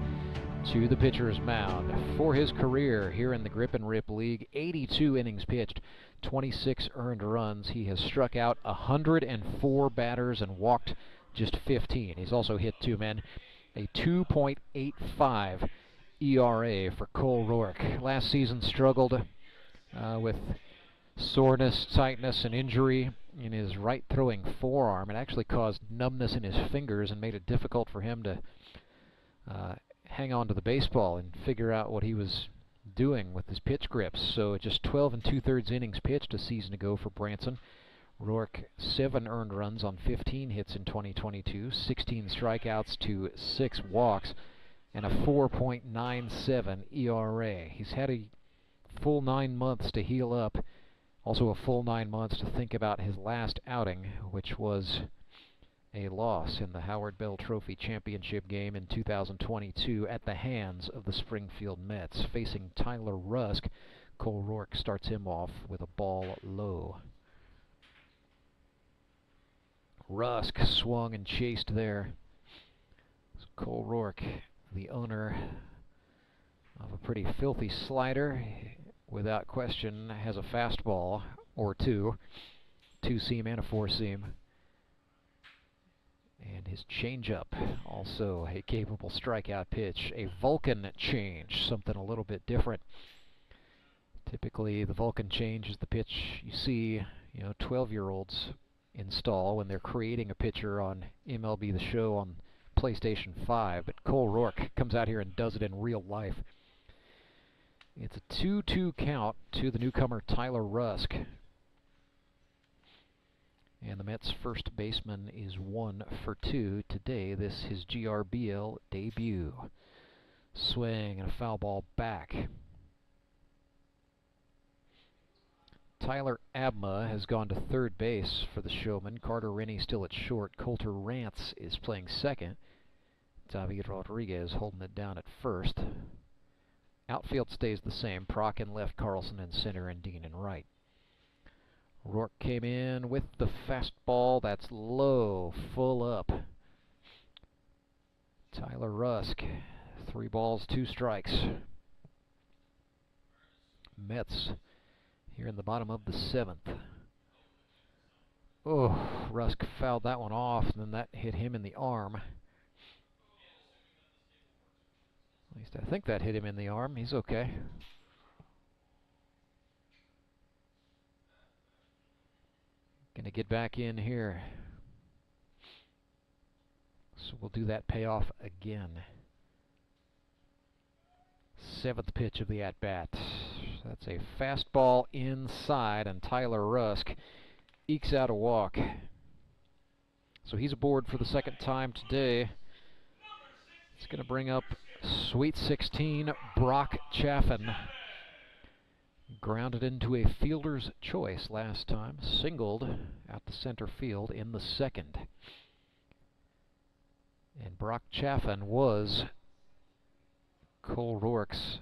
to the pitcher's mound. For his career here in the Grip and Rip League, 82 innings pitched, 26 earned runs. He has struck out 104 batters and walked just 15. He's also hit 2 men. A 2.85 ERA for Cole Roark. Last season struggled with soreness, tightness, and injury in his right throwing forearm. It actually caused numbness in his fingers and made it difficult for him to hang on to the baseball and figure out what he was doing with his pitch grips. So just 12 2/3 innings pitched a season ago for Branson. Roark, 7 earned runs on 15 hits in 2022, 16 strikeouts to 6 walks, and a 4.97 ERA. He's had a full 9 months to heal up, also a full 9 months to think about his last outing, which was a loss in the Howard Bell Trophy Championship game in 2022 at the hands of the Springfield Mets. Facing Tyler Rusk, Cole Roark starts him off with a ball low. Rusk swung and chased there. So Cole Roark, the owner of a pretty filthy slider, without question has a fastball or two seam and a 4-seam. And his changeup, also a capable strikeout pitch, a Vulcan change, something a little bit different. Typically the Vulcan change is the pitch you see, 12-year-olds install when they're creating a pitcher on MLB The Show on PlayStation 5, but Cole Roark comes out here and does it in real life. It's a 2-2 count to the newcomer Tyler Rusk. And the Mets' first baseman is 1 for 2 today. This is his GRBL debut. Swing and a foul ball back. Tyler Abma has gone to third base for the Showmen. Carter Rinne still at short. Colter Rance is playing second. David Rodriguez holding it down at first. Outfield stays the same. Prock in left, Karlson in center, and Dean in right. Roark came in with the fastball. That's low, full up. Tyler Rusk, 3 balls, 2 strikes. Mets here in the bottom of the 7th. Oh, Rusk fouled that one off, and then that hit him in the arm. At least I think that hit him in the arm. He's okay. Gonna get back in here. So we'll do that payoff again. 7th pitch of the at-bat. So that's a fastball inside, and Tyler Rusk ekes out a walk. So he's aboard for the second time today. It's going to bring up Sweet 16, Brock Chaffin. Grounded into a fielder's choice last time, singled out to center field in the second. And Brock Chaffin was Cole Roark's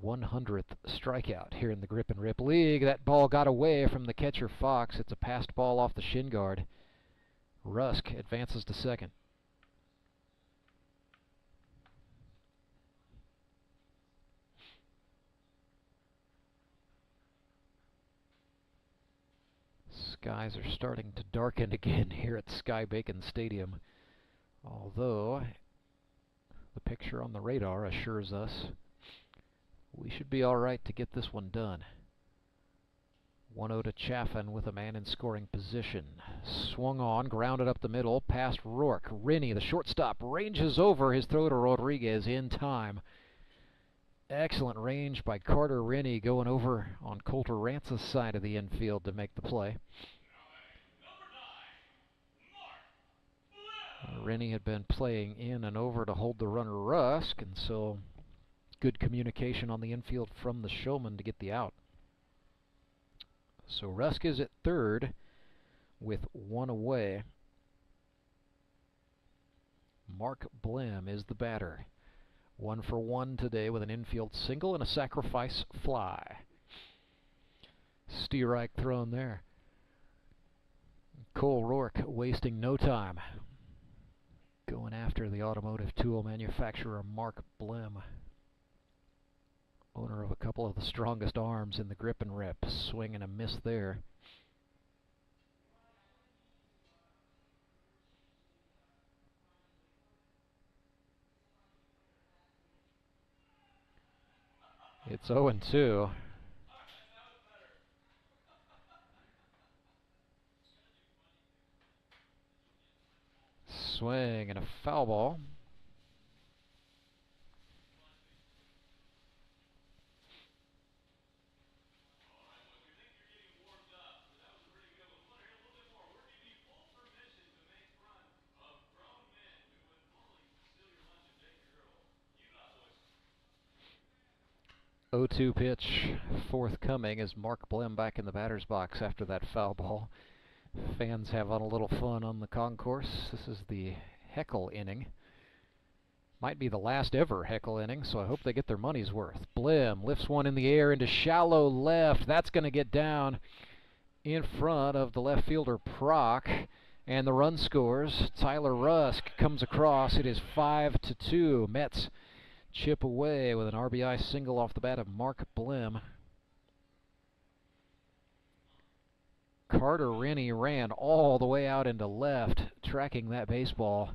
100th strikeout here in the Grip and Rip League. That ball got away from the catcher Fox. It's a passed ball off the shin guard. Rusk advances to second. Skies are starting to darken again here at Sky Bacon Stadium, although the picture on the radar assures us we should be all right to get this one done. 1-0 to Chaffin with a man in scoring position. Swung on, grounded up the middle, past Roark. Rinne, the shortstop, ranges over his throw to Rodriguez in time. Excellent range by Carter Rinne, going over on Colter Rance's side of the infield to make the play. Rinne had been playing in and over to hold the runner Rusk, and so good communication on the infield from the Showman to get the out. So Rusk is at third with one away. Mark Blem is the batter. 1 for 1 today with an infield single and a sacrifice fly. Steerreich thrown there. Cole Roark wasting no time, going after the automotive tool manufacturer Mark Blem, owner of a couple of the strongest arms in the Grip and Rip. Swing and a miss there. It's 0-2. Swing and a foul ball. O2 pitch forthcoming as Mark Blem back in the batter's box after that foul ball. Fans having a little fun on the concourse. This is the heckle inning. Might be the last ever heckle inning, so I hope they get their money's worth. Blem lifts one in the air into shallow left. That's going to get down in front of the left fielder Proc, and the run scores. Tyler Rusk comes across. It is 5-2. Mets chip away with an RBI single off the bat of Mark Blem. Carter Rinne ran all the way out into left, tracking that baseball.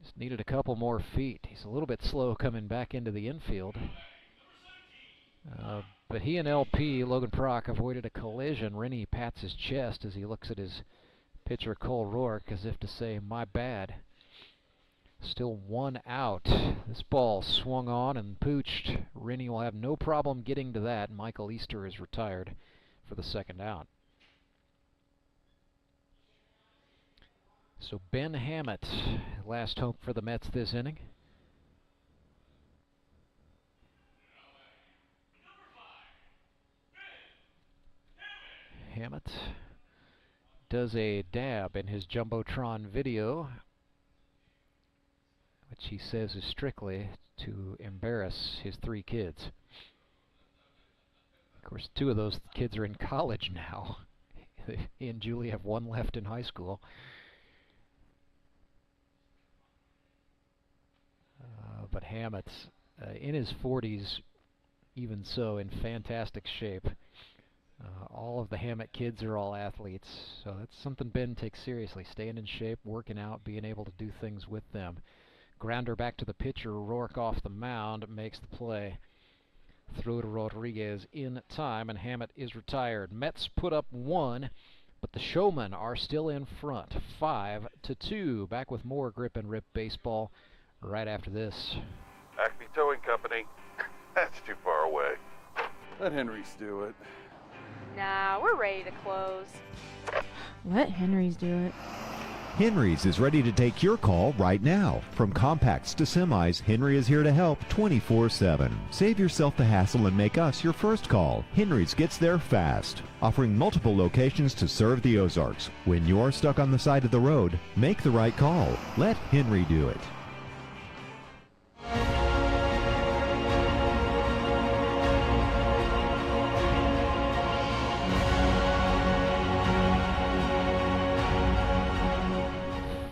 Just needed a couple more feet. He's a little bit slow coming back into the infield. But he and LP, Logan Proc, avoided a collision. Rinne pats his chest as he looks at his pitcher Cole Roark as if to say, my bad. Still one out. This ball swung on and pooched. Rinne will have no problem getting to that. Michael Easter is retired for the second out. So Ben Hammett, last hope for the Mets this inning. Hammett does a dab in his Jumbotron video, which he says is strictly to embarrass his 3 kids. Of course, 2 of those kids are in college now. He and Julie have 1 left in high school. But Hammett's in his 40s, even so, in fantastic shape. All of the Hammett kids are all athletes, so that's something Ben takes seriously, staying in shape, working out, being able to do things with them. Grounder back to the pitcher, Roark off the mound, makes the play. Throw to Rodriguez in time, and Hammett is retired. Mets put up 1, but the Showmen are still in front, 5-2. Back with more Grip and Rip baseball right after this. Acme Towing Company. That's too far away. Let Henry's do it. Nah, we're ready to close. Let Henry's do it. Henry's is ready to take your call right now. From compacts to semis, Henry is here to help 24/7. Save yourself the hassle and make us your first call. Henry's gets there fast, offering multiple locations to serve the Ozarks. When you're stuck on the side of the road, make the right call. Let Henry do it.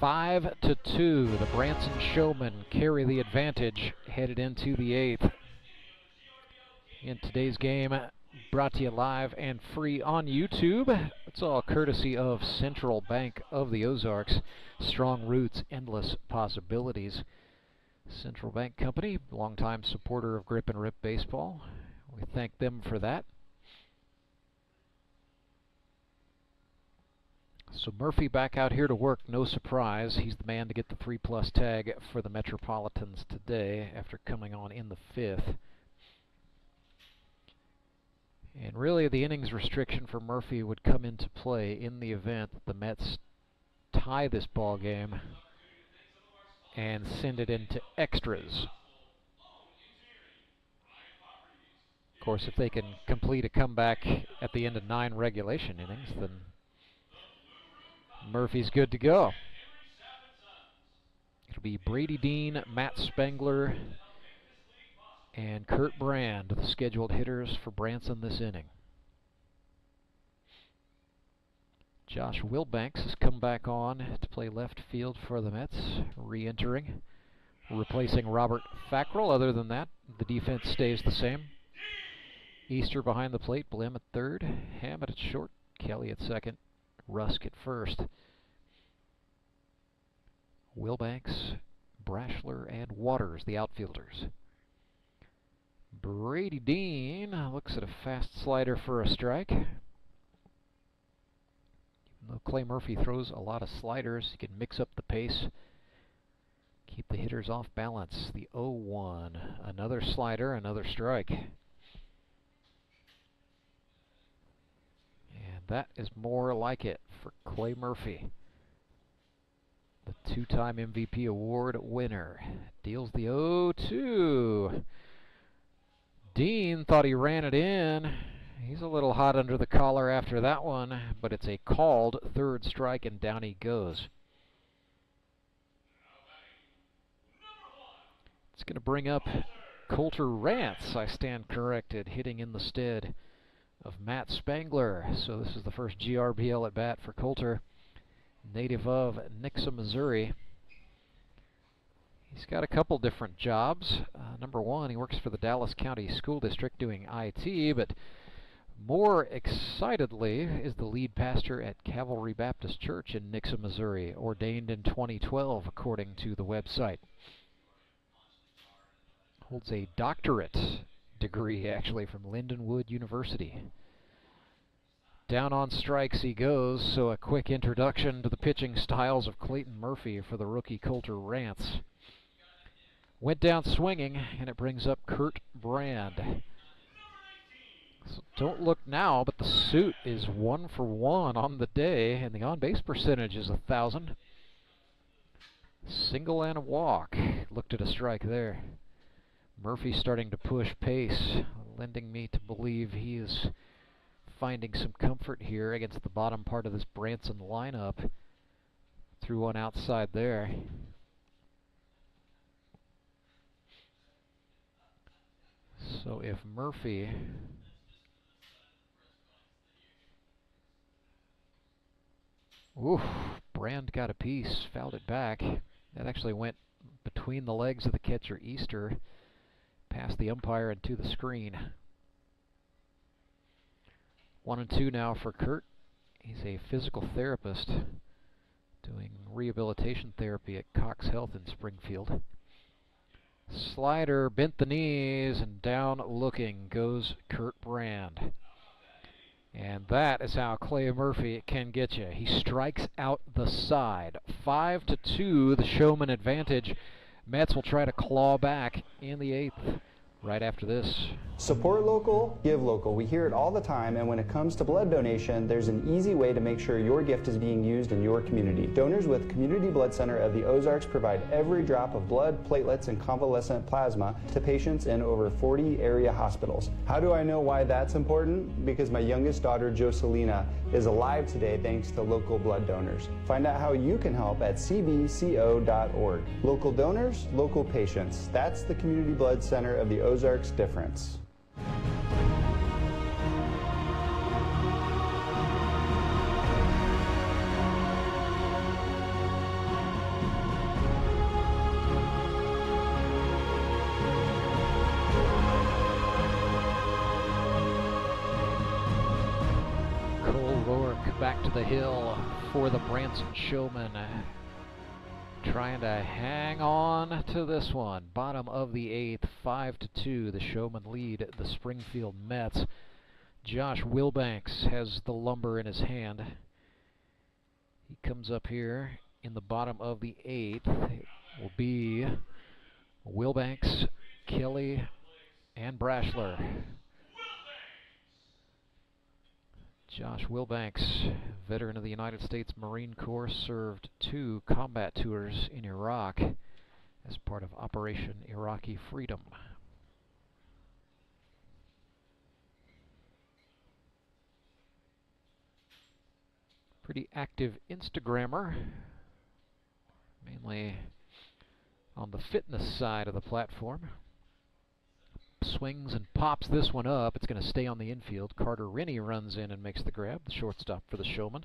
Five to 2, the Branson Showmen carry the advantage headed into the 8th. In today's game, brought to you live and free on YouTube. It's all courtesy of Central Bank of the Ozarks. Strong roots, endless possibilities. Central Bank Company, longtime supporter of Grip and Rip baseball. We thank them for that. So Murphy back out here to work, no surprise. He's the man to get the 3+ tag for the Metropolitans today after coming on in the 5th. And really the innings restriction for Murphy would come into play in the event that the Mets tie this ball game and send it into extras. Of course, if they can complete a comeback at the end of 9 regulation innings, then Murphy's good to go. It'll be Brady Dean, Matt Spangler, and Kurt Brand, the scheduled hitters for Branson this inning. Josh Wilbanks has come back on to play left field for the Mets, re-entering, replacing Robert Fackrell. Other than that, the defense stays the same. Easter behind the plate, Blim at third, Hammett at short, Kelly at second, Rusk at first. Wilbanks, Braschler, and Waters, the outfielders. Brady Dean looks at a fast slider for a strike. Even though Clay Murphy throws a lot of sliders, he can mix up the pace, keep the hitters off balance. The 0-1, another slider, another strike. And that is more like it for Clay Murphy. The 2-time MVP award winner deals the 0-2. Dean thought he ran it in. He's a little hot under the collar after that one, but it's a called 3rd strike and down he goes. It's going to bring up Colter Rance, I stand corrected, hitting in the stead of Matt Spangler. So this is the first GRBL at bat for Colter, native of Nixa, Missouri. He's got a couple different jobs. Number one, he works for the Dallas County School District doing IT, but more excitedly is the lead pastor at Calvary Baptist Church in Nixa, Missouri, ordained in 2012 according to the website. Holds a doctorate degree actually from Lindenwood University. Down on strikes he goes, so a quick introduction to the pitching styles of Clayton Murphy for the rookie Colter Rance. Went down swinging, and it brings up Kurt Brand. So don't look now, but the suit is 1 for 1 on the day, and the on-base percentage is 1,000. Single and a walk. Looked at a strike there. Murphy starting to push pace, lending me to believe he is finding some comfort here against the bottom part of this Branson lineup. Threw one outside there. So if Murphy Brand got a piece, fouled it back. That actually went between the legs of the catcher Easter, past the umpire and to the screen. 1-2 now for Kurt. He's a physical therapist doing rehabilitation therapy at Cox Health in Springfield. Slider bent the knees, and down looking goes Kurt Brand. And that is how Clay Murphy can get you. He strikes out the side. 5-2, the Showman advantage. Mets will try to claw back in the 8th. right after this. Support local, give local. We hear it all the time, and when it comes to blood donation, there's an easy way to make sure your gift is being used in your community. Donors with Community Blood Center of the Ozarks provide every drop of blood, platelets, and convalescent plasma to patients in over 40 area hospitals. How do I know why that's important? Because my youngest daughter, Joselina, is alive today thanks to local blood donors. Find out how you can help at cbco.org. Local donors, local patients. That's the Community Blood Center of the Ozarks difference. Cole Roark back to the hill for the Branson Showmen. Trying to hang on to this one. Bottom of the 8th, 5-2. The Showmen lead the Springfield Mets. Josh Wilbanks has the lumber in his hand. He comes up here in the bottom of the 8th. It will be Wilbanks, Kelly, and Braschler. Josh Wilbanks, veteran of the United States Marine Corps, served 2 combat tours in Iraq as part of Operation Iraqi Freedom. Pretty active Instagrammer, mainly on the fitness side of the platform. Swings and pops this one up. It's going to stay on the infield. Carter Rinne runs in and makes the grab, the shortstop for the Showmen.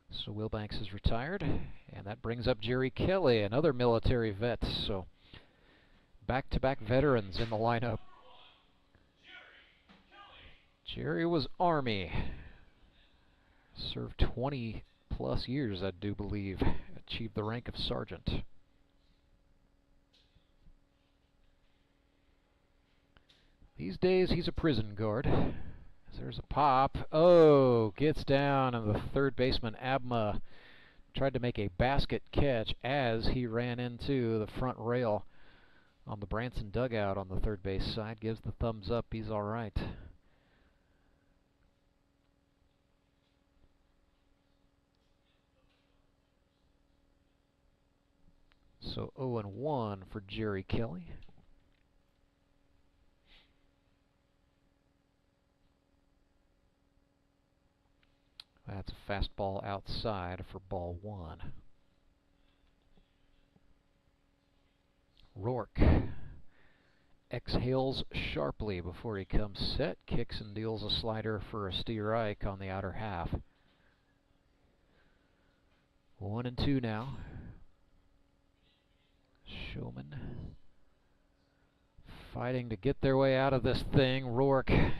So Wilbanks is retired, and that brings up Jerry Kelly, another military vet. So back-to-back veterans in the lineup. Jerry was Army. Served 20-plus years, I do believe. Achieved the rank of sergeant. These days, he's a prison guard. There's a pop. Oh, gets down, and the third baseman, Abma, tried to make a basket catch as he ran into the front rail on the Branson dugout on the third base side. Gives the thumbs up. He's all right. So 0-1 for Jerry Kelly. That's a fastball outside for ball 1. Roark exhales sharply before he comes set, kicks and deals a slider for a strike on the outer half. 1-2 now. Showmen fighting to get their way out of this thing. Roark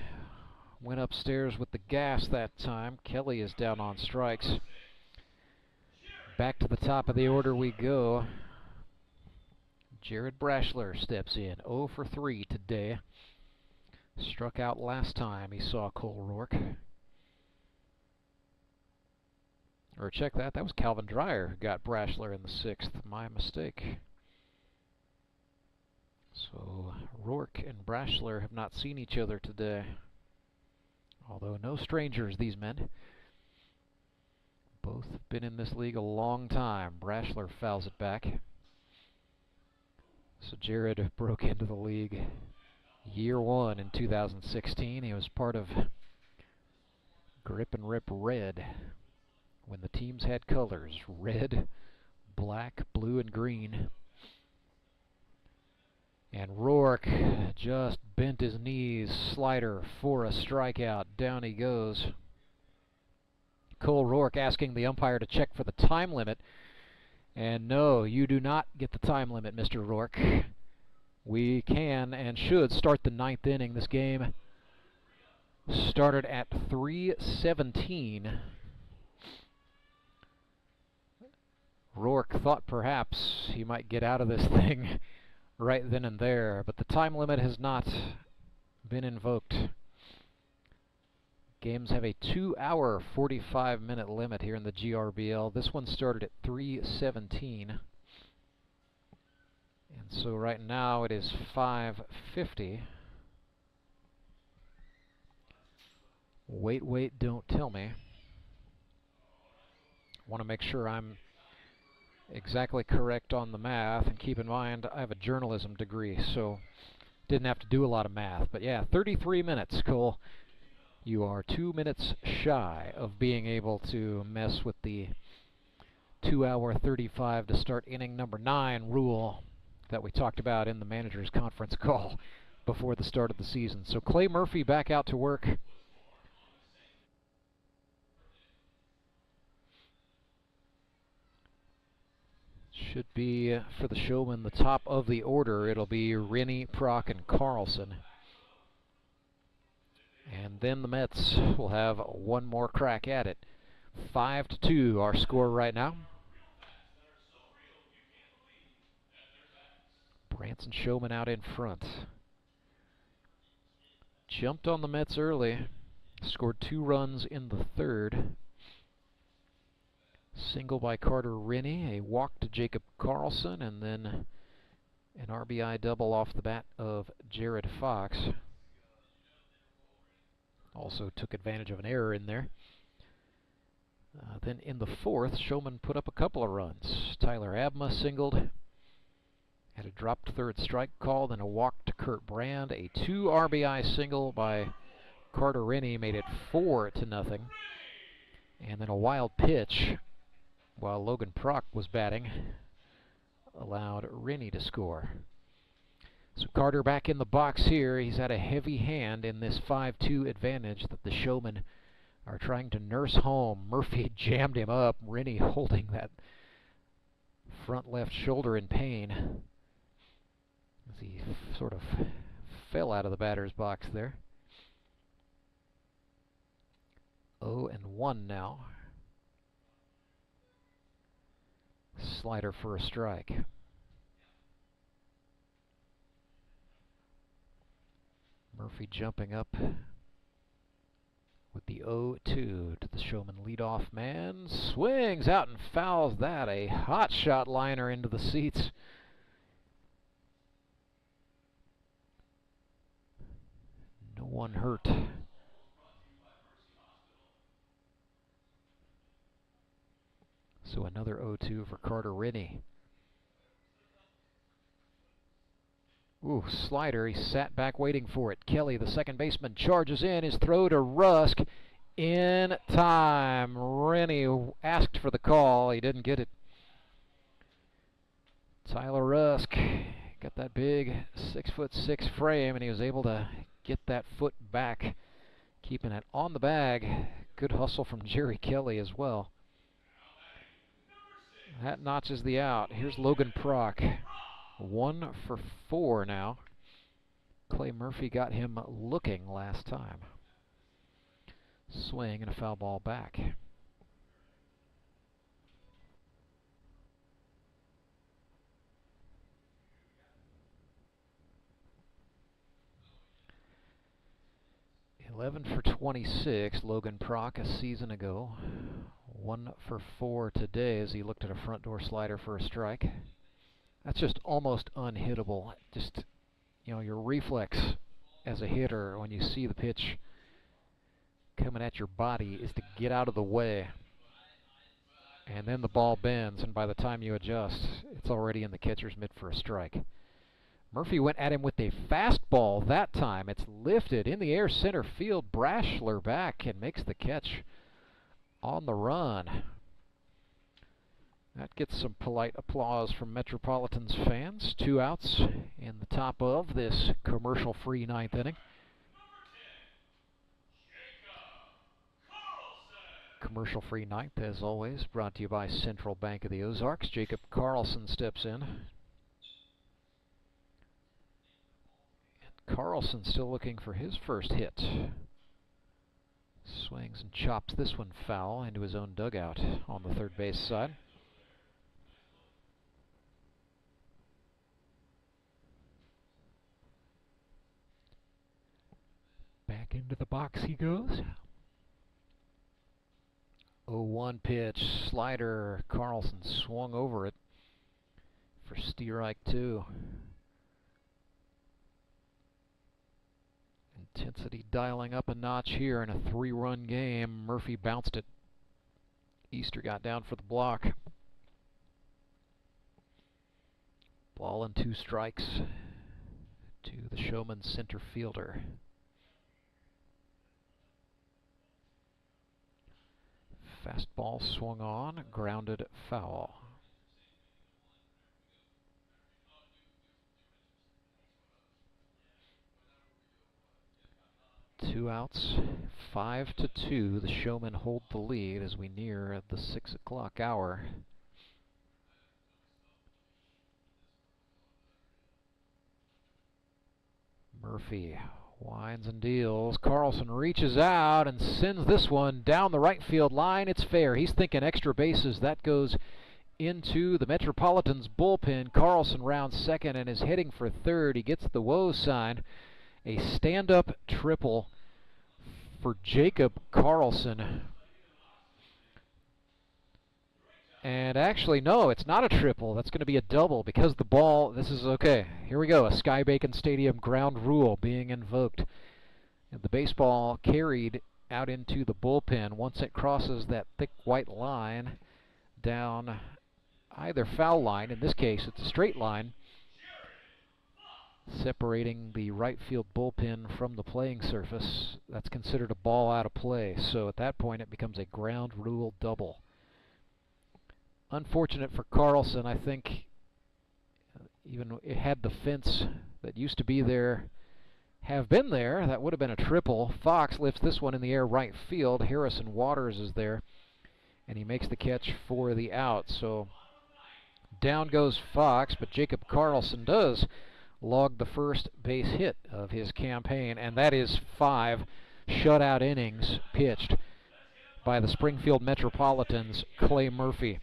went upstairs with the gas that time. Kelly is down on strikes. Back to the top of the order we go. Gerad Braschler steps in, 0 for 3 today. Struck out last time he saw Cole Roark. Or check that, that was Calvin Dreyer who got Braschler in the 6th. My mistake. So Roark and Braschler have not seen each other today. Although no strangers, these men. Both have been in this league a long time. Braschler fouls it back. So Gerad broke into the league year 1 in 2016. He was part of Grip and Rip Red when the teams had colors: red, black, blue, and green. And Roark just bent his knees, slider for a strikeout. Down he goes. Cole Roark asking the umpire to check for the time limit. And no, you do not get the time limit, Mr. Roark. We can and should start the 9th inning. This game started at 3:17. Roark thought perhaps he might get out of this thing right then and there, but the time limit has not been invoked. Games have a 2-hour, 45-minute limit here in the GRBL. This one started at 3:17. And And so right now it is 5:50. Wait, don't tell me. Want to make sure I'm exactly correct on the math, and keep in mind I have a journalism degree, so didn't have to do a lot of math. But yeah, 33 minutes, Cole. You are 2 minutes shy of being able to mess with the 2-hour 35 to start inning number 9 rule that we talked about in the manager's conference call before the start of the season. So Clay Murphy back out to work. Should be, for the Showmen, the top of the order. It'll be Rinne, Prock, and Karlson. And then the Mets will have one more crack at it. 5-2 our score right now. Branson Showmen out in front. Jumped on the Mets early. Scored 2 runs in the third. Single by Carter Rinne, a walk to Jacob Karlson, and then an RBI double off the bat of Gerad Fox. Also took advantage of an error in there. Then in the fourth, Showmen put up a couple of runs. Tyler Abma singled. Had a dropped third strike call, then a walk to Kurt Brand. A 2 RBI single by Carter Rinne made it 4-0. And then a wild pitch while Logan Prock was batting allowed Rinne to score. So Carter back in the box here. He's had a heavy hand in this 5-2 advantage that the Showmen are trying to nurse home. Murphy jammed him up. Rinne holding that front left shoulder in pain as he sort of fell out of the batter's box there. 0-1 now. Slider for a strike. Murphy jumping up with the 0-2 to the Showman leadoff man. Swings out and fouls that. A hot shot liner into the seats. No one hurt. So another 0-2 for Carter Rinne. Ooh, slider. He sat back waiting for it. Kelly, the second baseman, charges in. His throw to Rusk in time. Rinne asked for the call. He didn't get it. Tyler Rusk got that big 6'6" frame, and he was able to get that foot back, keeping it on the bag. Good hustle from Jerry Kelly as well. That notches the out. Here's Logan Prock. 1 for 4 now. Clay Murphy got him looking last time. Swing and a foul ball back. Eleven for 26, Logan Prock a season ago. 1 for 4 today as he looked at a front door slider for a strike. That's just almost unhittable. Just, you know, your reflex as a hitter when you see the pitch coming at your body is to get out of the way. And then the ball bends, and by the time you adjust, it's already in the catcher's mitt for a strike. Murphy went at him with a fastball that time. It's lifted in the air center field. Braschler back and makes the catch on the run. That gets some polite applause from Metropolitans fans. 2 outs in the top of this commercial-free 9th inning. Commercial-free 9th, as always, brought to you by Central Bank of the Ozarks. Jacob Karlson steps in. And Karlson still looking for his first hit. Swings and chops this one foul into his own dugout on the third base side. Back into the box he goes. 0-1 pitch, slider. Karlson swung over it. for strike 2. Intensity dialing up a notch here in a 3-run game. Murphy bounced it. Easter got down for the block. Ball and 2 strikes to the Showmen center fielder. Fastball swung on, grounded foul. Two outs, 5-2. The Showmen hold the lead as we near the 6 o'clock hour. Murphy winds and deals. Karlson reaches out and sends this one down the right field line. It's fair. He's thinking extra bases. That goes into the Metropolitans bullpen. Karlson rounds second and is heading for third. He gets the whoa sign. A stand-up triple for Jacob Karlson. And actually, no, it's not a triple. That's going to be a double because the ball, this is okay. Here we go, a Sky Bacon Stadium ground rule being invoked. And the baseball carried out into the bullpen. Once it crosses that thick white line down either foul line, in this case it's a straight line, separating the right field bullpen from the playing surface, that's considered a ball out of play. So at that point it becomes a ground rule double. Unfortunate for Karlson. I think even it had the fence that used to be there have been there, that would have been a triple. Fox lifts this one in the air right field. Harrison Waters is there, and he makes the catch for the out. So down goes Fox, but Jacob Karlson does log the first base hit of his campaign, and that is 5 shutout innings pitched by the Springfield Metropolitans' Clay Murphy.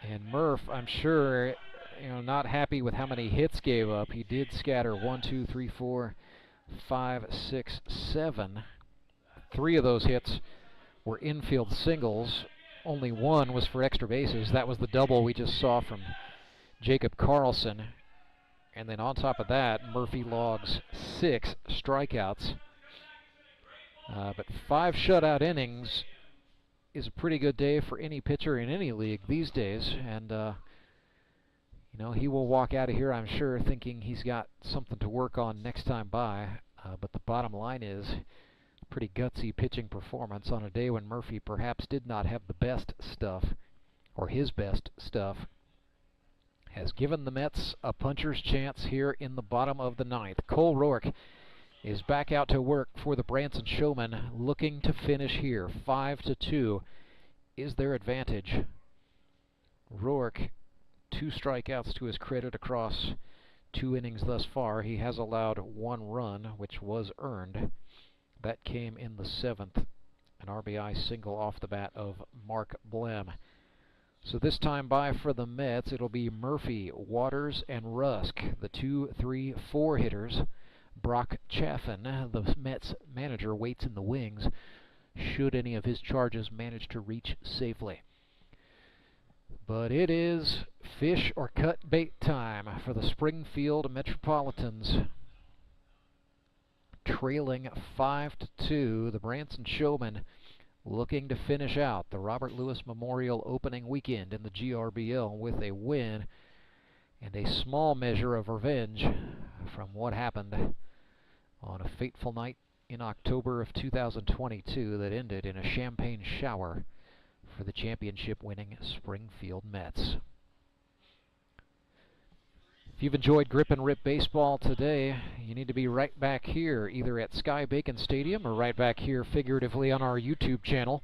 And Murph, I'm sure, not happy with how many hits gave up. He did scatter 1, 2, 3, 4, 5, 6, 7. 3 of those hits were infield singles. Only 1 was for extra bases. That was the double we just saw from Jacob Karlson. And then on top of that, Murphy logs 6 strikeouts. But 5 shutout innings is a pretty good day for any pitcher in any league these days. And, he will walk out of here, I'm sure, thinking he's got something to work on next time by. But the bottom line is, pretty gutsy pitching performance on a day when Murphy perhaps did not have the best stuff, or his best stuff, has given the Mets a puncher's chance here in the bottom of the 9th. Cole Roark is back out to work for the Branson Showmen, looking to finish here. 5-2 is their advantage. Roark, 2 strikeouts to his credit across 2 innings thus far. He has allowed 1 run, which was earned. That came in the 7th, an RBI single off the bat of Mark Blem. So this time by for the Mets, it'll be Murphy, Waters, and Rusk, the 2, 3, 4 hitters. Brock Chaffin, the Mets manager, waits in the wings should any of his charges manage to reach safely. But it is fish or cut bait time for the Springfield Metropolitans. Trailing 5-2, the Branson Showmen looking to finish out the Robert Lewis Memorial opening weekend in the GRBL with a win and a small measure of revenge from what happened on a fateful night in October of 2022 that ended in a champagne shower for the championship-winning Springfield Mets. If you've enjoyed Grip and Rip Baseball today, you need to be right back here, either at Sky Bacon Stadium or right back here figuratively on our YouTube channel.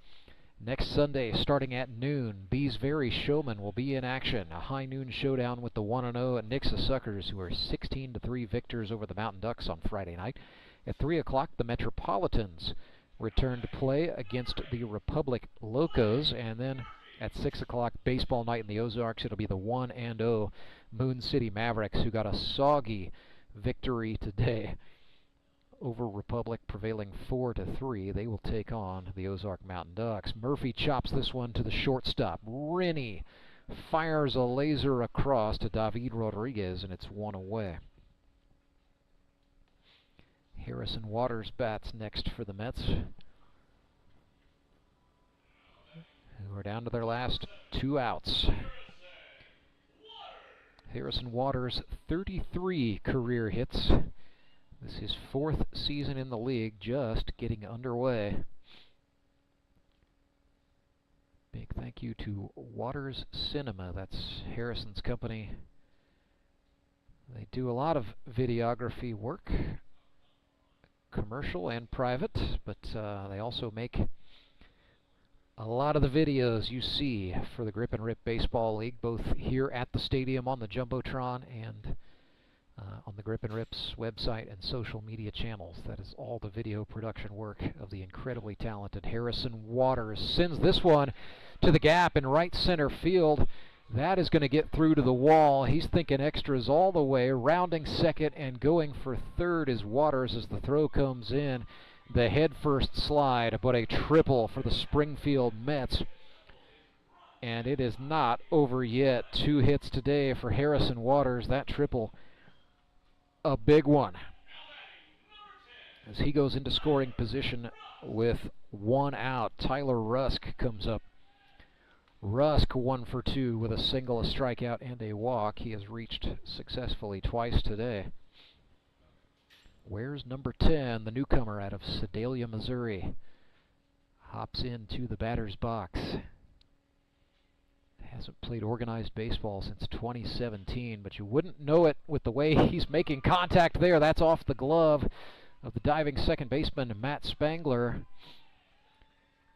Next Sunday, starting at noon, these very Showmen will be in action. A high noon showdown with the 1-0 Nixa Suckers, who are 16-3 victors over the Mountain Ducks on Friday night. At 3 o'clock, the Metropolitans return to play against the Republic Locos. And then at 6 o'clock, baseball night in the Ozarks, it'll be the 1-0 Moon City Mavericks, who got a soggy victory today over Republic, prevailing 4-3. They will take on the Ozark Mountain Ducks. Murphy chops this one to the shortstop. Rinne fires a laser across to David Rodriguez, and it's 1 away. Harrison Waters bats next for the Mets, who are down to their last 2 outs. Harrison Waters, 33 career hits. This is his 4th season in the league, just getting underway. Big thank you to Waters Cinema, that's Harrison's company. They do a lot of videography work, commercial and private, but they also make a lot of the videos you see for the Grip and Rip Baseball League, both here at the stadium on the Jumbotron and on the Grip and Rip's website and social media channels. That is all the video production work of the incredibly talented Harrison Waters. Sends this one to the gap in right center field. That is going to get through to the wall. He's thinking extras all the way, rounding second and going for third is Waters as the throw comes in. The head first slide, but a triple for the Springfield Mets. And it is not over yet. 2 hits today for Harrison Waters. That triple, a big one, as he goes into scoring position with 1 out. Tyler Rusk comes up. Rusk 1 for 2 with a single, a strikeout, and a walk. He has reached successfully twice today. Where's number 10, the newcomer out of Sedalia, Missouri? Hops into the batter's box. Hasn't played organized baseball since 2017, but you wouldn't know it with the way he's making contact there. That's off the glove of the diving second baseman, Matt Spangler.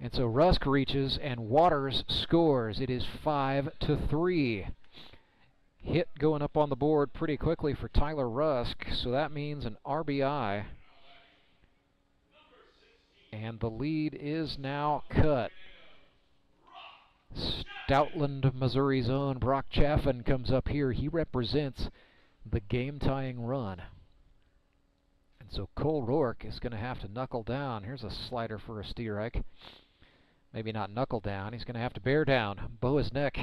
And so Rusk reaches and Waters scores. It is 5-3. Hit going up on the board pretty quickly for Tyler Rusk, so that means an RBI. And the lead is now cut. Stoutland, Missouri's own Brock Chaffin comes up here. He represents the game-tying run. And so Cole Roark is going to have to knuckle down. Here's a slider for a strike. Maybe not knuckle down. He's going to have to bear down. Bow his neck.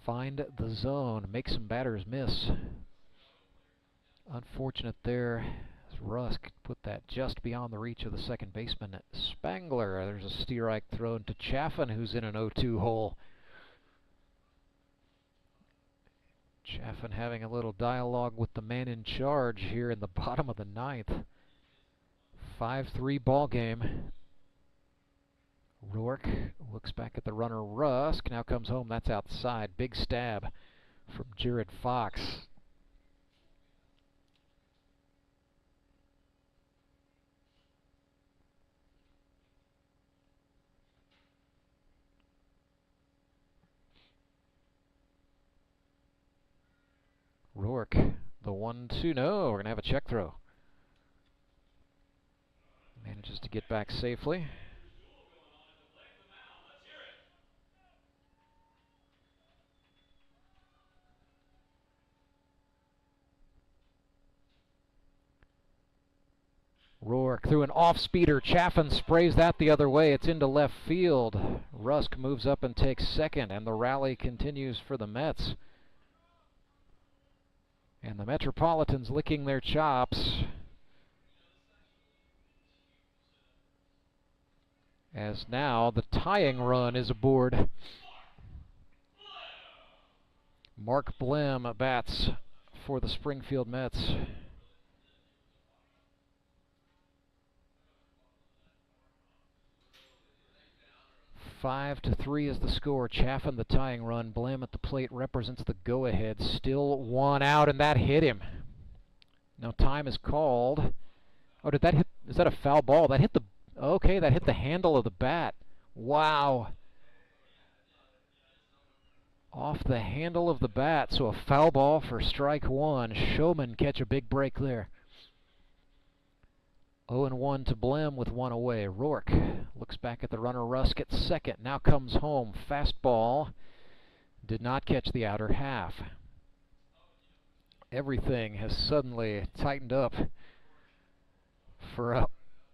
Find the zone. Make some batters miss. Unfortunate there. Rusk put that just beyond the reach of the second baseman, Spangler. There's a strike thrown to Chaffin, who's in an 0-2 hole. Chaffin having a little dialogue with the man in charge here in the bottom of the 9th. 5-3 ball game. Roark looks back at the runner Rusk. Now comes home. That's outside. Big stab from Gerad Fox. Roark, the 1-2, no, we're going to have a check throw. Manages to get back safely. Roark through an off-speeder. Chaffin sprays that the other way. It's into left field. Rusk moves up and takes second, and the rally continues for the Mets. And the Metropolitans licking their chops as now the tying run is aboard. Mark Blem bats for the Springfield Mets. 5-3 is the score. Chaffin the tying run. Blem at the plate represents the go-ahead. Still 1 out, and that hit him. Now time is called. Oh, did that hit? Is that a foul ball? That hit the... Okay, that hit the handle of the bat. Wow. Off the handle of the bat, so a foul ball for strike 1. Showmen catch a big break there. 0-1 to Blem with 1 away. Roark looks back at the runner Rusk at second. Now comes home. Fastball. Did not catch the outer half. Everything has suddenly tightened up for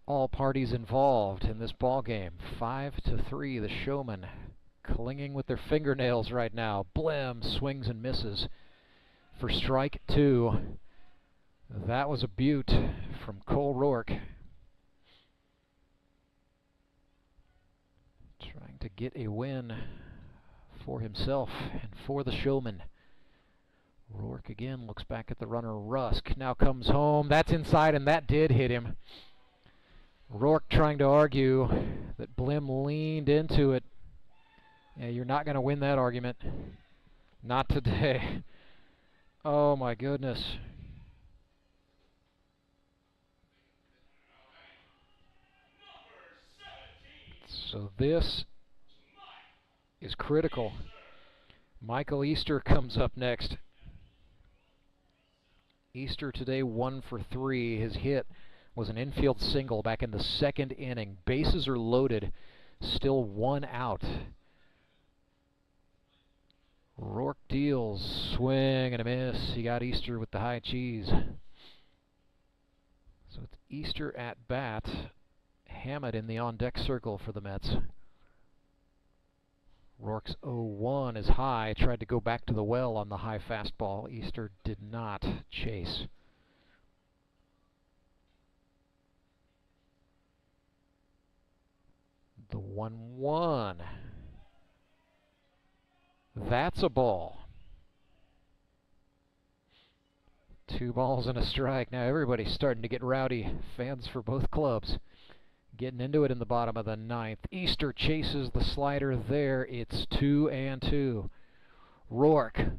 all parties involved in this ball game. 5-3, the Showmen clinging with their fingernails right now. Blim swings and misses for strike 2. That was a beaut from Cole Roark. Trying to get a win for himself and for the Showmen. Roark again looks back at the runner. Rusk now comes home. That's inside, and that did hit him. Roark trying to argue that Blim leaned into it. Yeah, you're not going to win that argument. Not today. Oh my goodness. So this is critical. Michael Easter comes up next. Easter today 1 for 3. His hit was an infield single back in the 2nd inning. Bases are loaded. Still 1 out. Roark deals. Swing and a miss. He got Easter with the high cheese. So it's Easter at bat. Hammett in the on-deck circle for the Mets. Roark's 0-1 is high. Tried to go back to the well on the high fastball. Easter did not chase. The 1-1. That's a ball. 2 balls and a strike. Now everybody's starting to get rowdy. Fans for both clubs getting into it in the bottom of the 9th. Easter chases the slider there. It's 2-2. Roark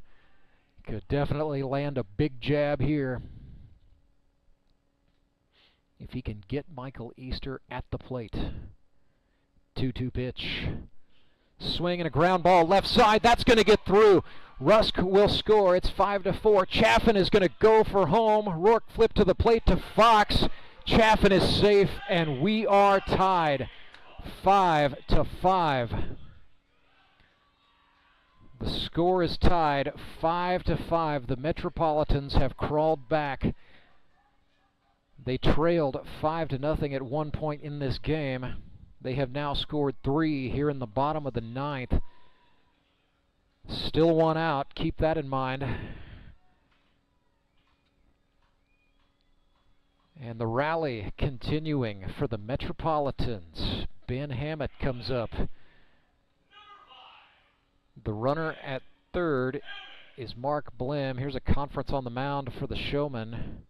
could definitely land a big jab here if he can get Michael Easter at the plate. 2-2 pitch. Swing and a ground ball left side. That's going to get through. Rusk will score. It's 5-4. Chaffin is going to go for home. Roark flipped to the plate to Fox. Chaffin is safe, and we are tied 5-5. The score is tied 5-5. The Metropolitans have crawled back. They trailed 5-0 at one point in this game. They have now scored 3 here in the bottom of the 9th. Still 1 out. Keep that in mind. And the rally continuing for the Metropolitans. Ben Hammett comes up. The runner at third is Mark Blim. Here's a conference on the mound for the Showmen.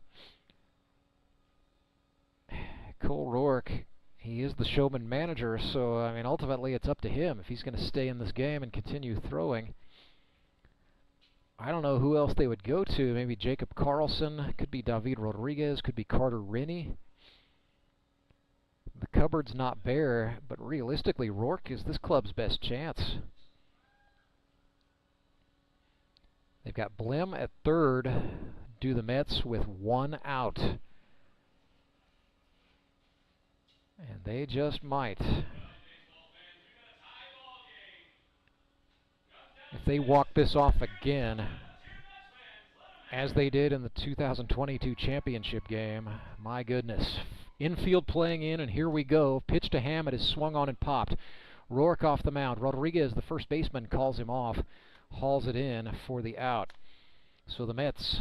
Cole Roark, he is the Showman manager, so I mean ultimately it's up to him if he's going to stay in this game and continue throwing. I don't know who else they would go to. Maybe Jacob Karlson, could be David Rodriguez, could be Carter Rinne. The cupboard's not bare, but realistically Roark is this club's best chance. They've got Blim at third. Do the Mets with 1 out. And they just might. If they walk this off again, as they did in the 2022 championship game, my goodness. Infield playing in, and here we go. Pitch to Hammett is swung on and popped. Roark off the mound. Rodriguez, the first baseman, calls him off. Hauls it in for the out. So the Mets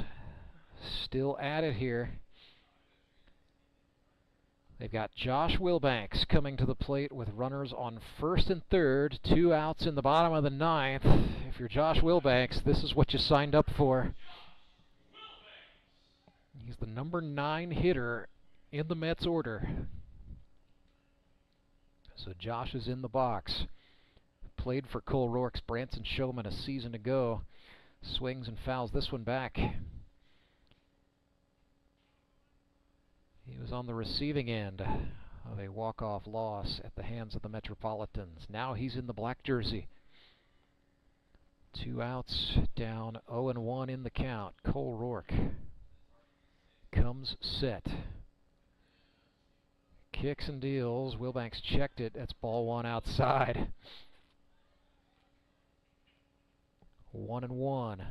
still at it here. They've got Josh Wilbanks coming to the plate with runners on first and third. 2 outs in the bottom of the 9th. If you're Josh Wilbanks, this is what you signed up for. He's the number 9 hitter in the Mets order. So Josh is in the box. Played for Cole Roark's Branson Showmen a season ago. Swings and fouls this one back. He was on the receiving end of a walk-off loss at the hands of the Metropolitans. Now he's in the black jersey. 2 outs, down 0-1 in the count. Cole Roark comes set. Kicks and deals. Wilbanks checked it. That's ball 1 outside. 1-1.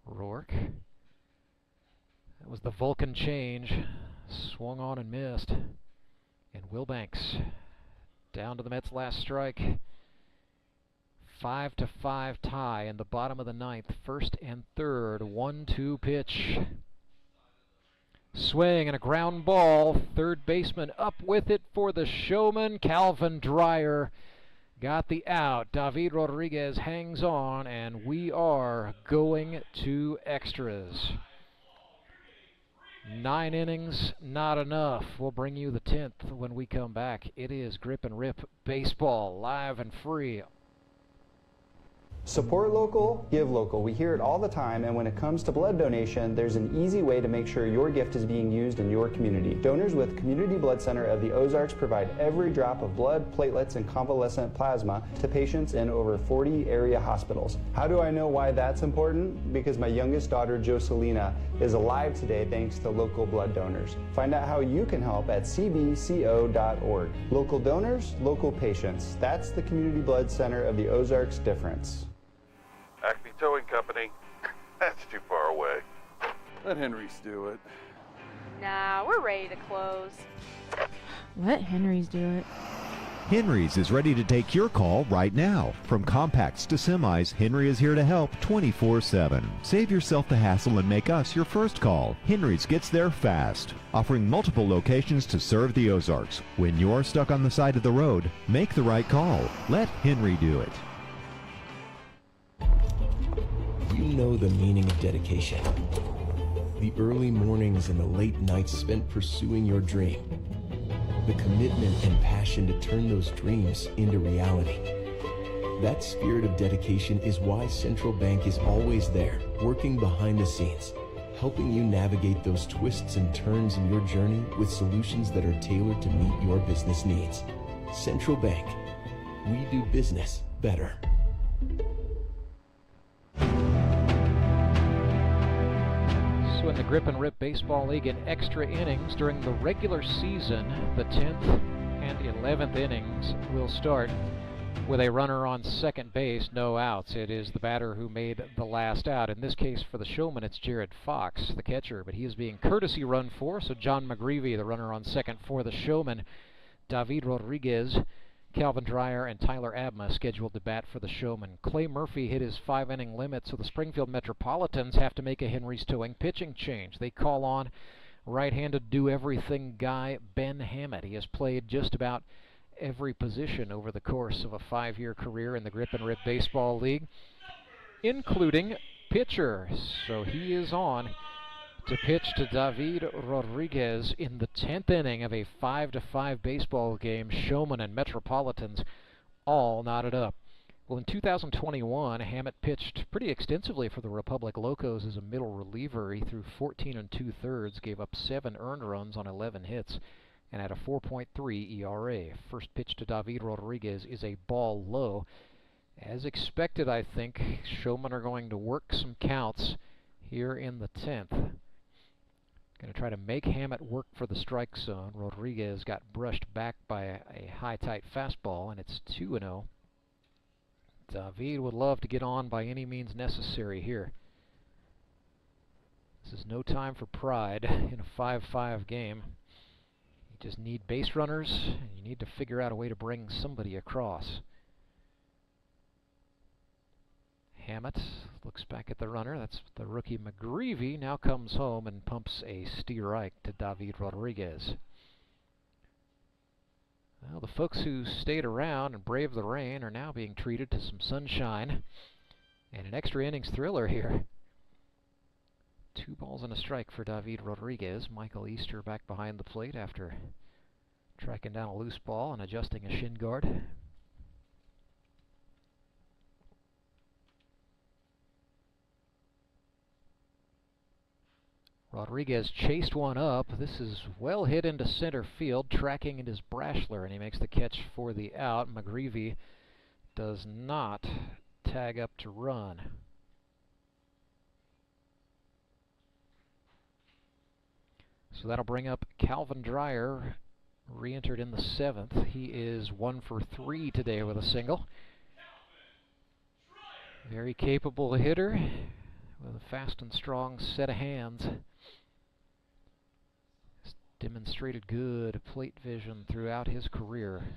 Roark. That was the Vulcan change. Swung on and missed. And Will Banks down to the Mets' last strike. 5-5 tie in the bottom of the ninth. First and third. 1-2 pitch. Swing and a ground ball. Third baseman up with it for the Showmen. Calvin Dreyer got the out. David Rodriguez hangs on, and we are going to extras. 9 innings, not enough. We'll bring you the 10th when we come back. It is Grip and Rip Baseball, live and free. Support local, give local. We hear it all the time, and when it comes to blood donation, there's an easy way to make sure your gift is being used in your community. Donors with Community Blood Center of the Ozarks provide every drop of blood, platelets, and convalescent plasma to patients in over 40 area hospitals. How do I know why that's important? Because my youngest daughter, Joselina, is alive today thanks to local blood donors. Find out how you can help at cbco.org. Local donors, local patients. That's the Community Blood Center of the Ozarks difference. Acme Towing Company. That's too far away. Let Henry's do it. Nah, we're ready to close. Let Henry's do it. Henry's is ready to take your call right now. From compacts to semis, Henry is here to help 24/7. Save yourself the hassle and make us your first call. Henry's gets there fast, offering multiple locations to serve the Ozarks. When you're stuck on the side of the road, make the right call. Let Henry do it. You know the meaning of dedication. The early mornings and the late nights spent pursuing your dream. The commitment and passion to turn those dreams into reality. That spirit of dedication is why Central Bank is always there, working behind the scenes, helping you navigate those twists and turns in your journey with solutions that are tailored to meet your business needs. Central Bank. We do business better. In the Grip and Rip Baseball League in extra innings during the regular season, the 10th and 11th innings will start with a runner on second base, no outs. It is the batter who made the last out. In this case for the Showmen, it's Gerad Fox, the catcher, but he is being courtesy run for, so John McGreevy, the runner on second for the Showmen. David Rodriguez, Calvin Dreyer, and Tyler Abma scheduled to bat for the Showmen. Clay Murphy hit his 5-inning limit, so the Springfield Metropolitans have to make a Henry's Towing pitching change. They call on right-handed do-everything guy Ben Hammett. He has played just about every position over the course of a 5-year career in the Grip and Rip Baseball League, including pitcher. So he is on to pitch to David Rodriguez in the 10th inning of a 5-5 baseball game. Showmen and Metropolitans all knotted up. Well, in 2021, Hammett pitched pretty extensively for the Republic Locos as a middle reliever. He threw 14 2/3, gave up 7 earned runs on 11 hits, and had a 4.3 ERA. First pitch to David Rodriguez is a ball low. As expected, I think, Showmen are going to work some counts here in the 10th. Going to try to make Hammett work for the strike zone. Rodriguez got brushed back by a high, tight fastball, and it's 2-0. David would love to get on by any means necessary here. This is no time for pride in a 5-5 game. You just need base runners, and you need to figure out a way to bring somebody across. Hammett looks back at the runner. That's the rookie McGreevy. Now comes home and pumps a steer-ike to David Rodriguez. Well, the folks who stayed around and braved the rain are now being treated to some sunshine and an extra innings thriller here. 2 balls and a strike for David Rodriguez. Michael Easter back behind the plate after tracking down a loose ball and adjusting a shin guard. Rodriguez chased one up. This is well hit into center field. Tracking it is Braschler, and he makes the catch for the out. McGreevy does not tag up to run. So that'll bring up Calvin Dreyer, re-entered in the 7th. He is 1 for 3 today with a single. Very capable hitter with a fast and strong set of hands. demonstrated good plate vision throughout his career.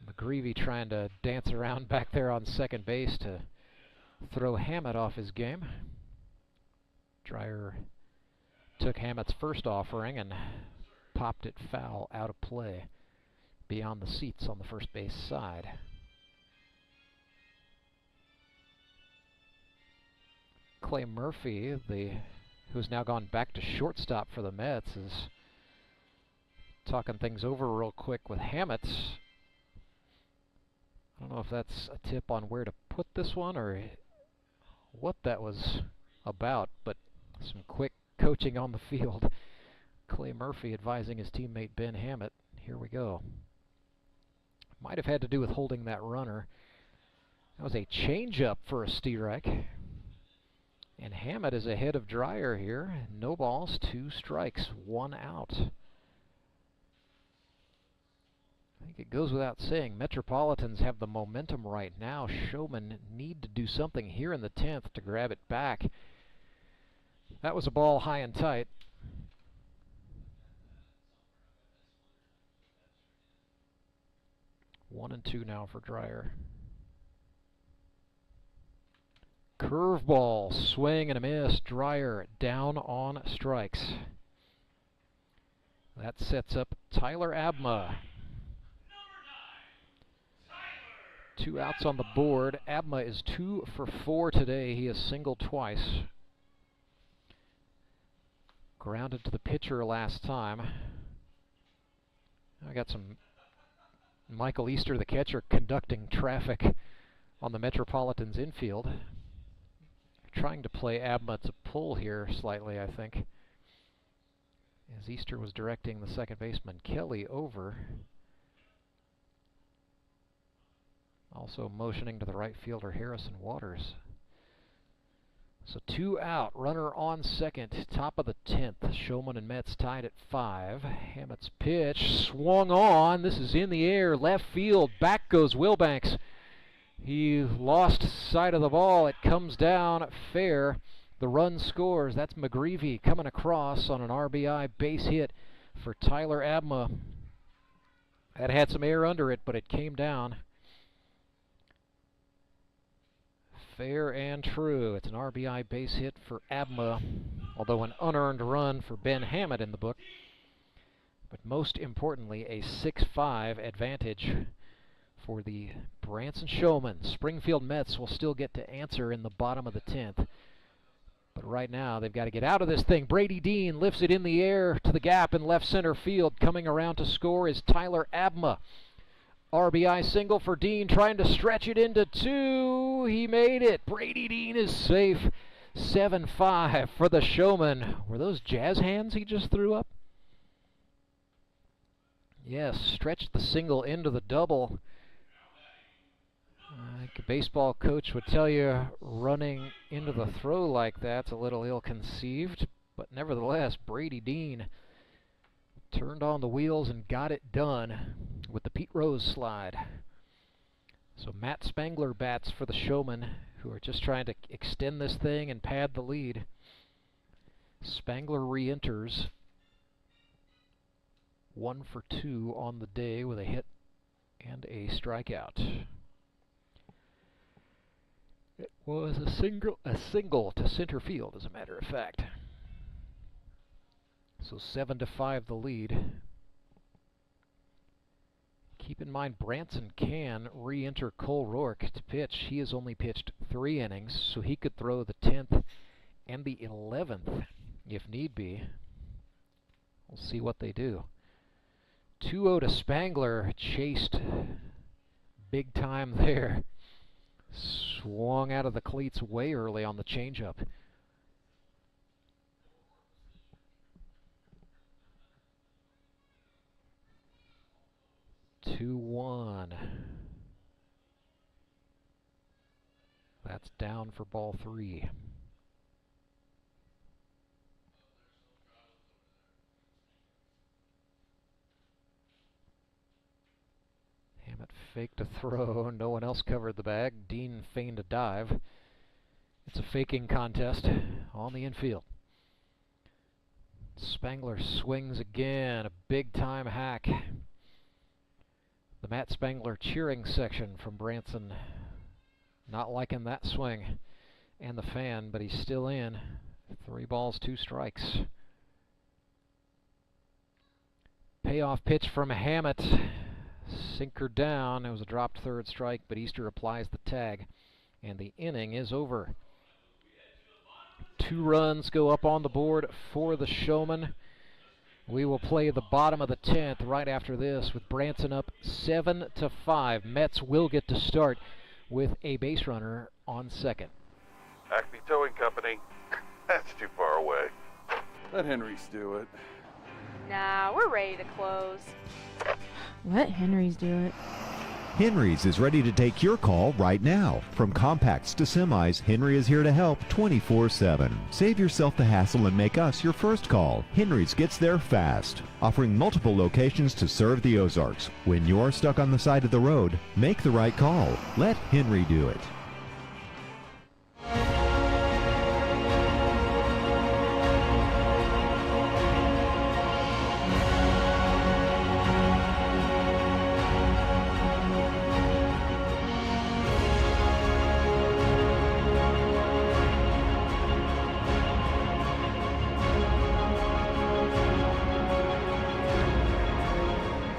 McGreevy trying to dance around back there on second base to throw Hammett off his game. Dreyer took Hammett's first offering and popped it foul out of play beyond the seats on the first base side. Clay Murphy, who's now gone back to shortstop for the Mets, is talking things over real quick with Hammett. I don't know if that's a tip on where to put this one or what that was about, but some quick coaching on the field. Clay Murphy advising his teammate Ben Hammett. Here we go. Might have had to do with holding that runner. That was a changeup for a strike. And Hammett is ahead of Dreyer here. No balls, 2 strikes, 1 out. I think it goes without saying, Metropolitans have the momentum right now. Showmen need to do something here in the 10th to grab it back. That was a ball high and tight. One and 2 now for Dreyer. Curveball, swing and a miss. Dreyer down on strikes. That sets up Tyler Abma. 2 outs on the board. Abma is 2 for 4 today. He has singled twice. Grounded to the pitcher last time. I got some Michael Easter, the catcher, conducting traffic on the Metropolitans infield. Trying to play Abma to pull here slightly, I think, as Easter was directing the second baseman Kelly over. Also motioning to the right fielder Harrison Waters. So 2 out, runner on second, top of the 10th. Showmen and Mets tied at 5. Hammett's pitch swung on. This is in the air, left field. Back goes Wilbanks. He lost sight of the ball. It comes down fair. The run scores. That's McGreevy coming across on an RBI base hit for Tyler Abma. That had some air under it, but it came down. Fair and true. It's an RBI base hit for Abma, although an unearned run for Ben Hammett in the book. But most importantly, a 6-5 advantage for the Branson Showmen. Springfield Mets will still get to answer in the bottom of the 10th. But right now, they've got to get out of this thing. Brady Dean lifts it in the air to the gap in left center field. Coming around to score is Tyler Abma. RBI single for Dean, trying to stretch it into 2. He made it. Brady Dean is safe. 7-5 for the Showmen. Were those jazz hands he just threw up? Yes, stretched the single into the double. I think a baseball coach would tell you running into the throw like that's a little ill-conceived, but nevertheless, Brady Dean turned on the wheels and got it done with the Pete Rose slide. So Matt Spangler bats for the Showmen, who are just trying to extend this thing and pad the lead. Spangler re-enters 1 for 2 on the day with a hit and a strikeout. It was a single to center field, as a matter of fact. So 7-5 the lead. Keep in mind, Branson can re-enter Cole Roark to pitch. He has only pitched 3 innings, so he could throw the 10th and the 11th if need be. We'll see what they do. 2-0 to Spangler, chased big time there. Swung out of the cleats way early on the changeup. 2-1. That's down for ball 3. Hammett faked a throw. No one else covered the bag. Dean feigned a dive. It's a faking contest on the infield. Spangler swings again, a big-time hack. The Matt Spangler cheering section from Branson not liking that swing and the fan, but he's still in. 3 balls, 2 strikes. Payoff pitch from Hammett. Sinker down. It was a dropped third strike, but Easter applies the tag, and the inning is over. 2 runs go up on the board for the Showmen. We will play the bottom of the 10th right after this with Branson up 7-5. Mets will get to start with a base runner on second. Acme Towing Company. That's too far away. Let Henry's do it. Nah, we're ready to close. Let Henry's do it. Henry's is ready to take your call right now. From compacts to semis, Henry is here to help 24/7. Save yourself the hassle and make us your first call. Henry's gets there fast, offering multiple locations to serve the Ozarks. When you're stuck on the side of the road, make the right call. Let Henry do it.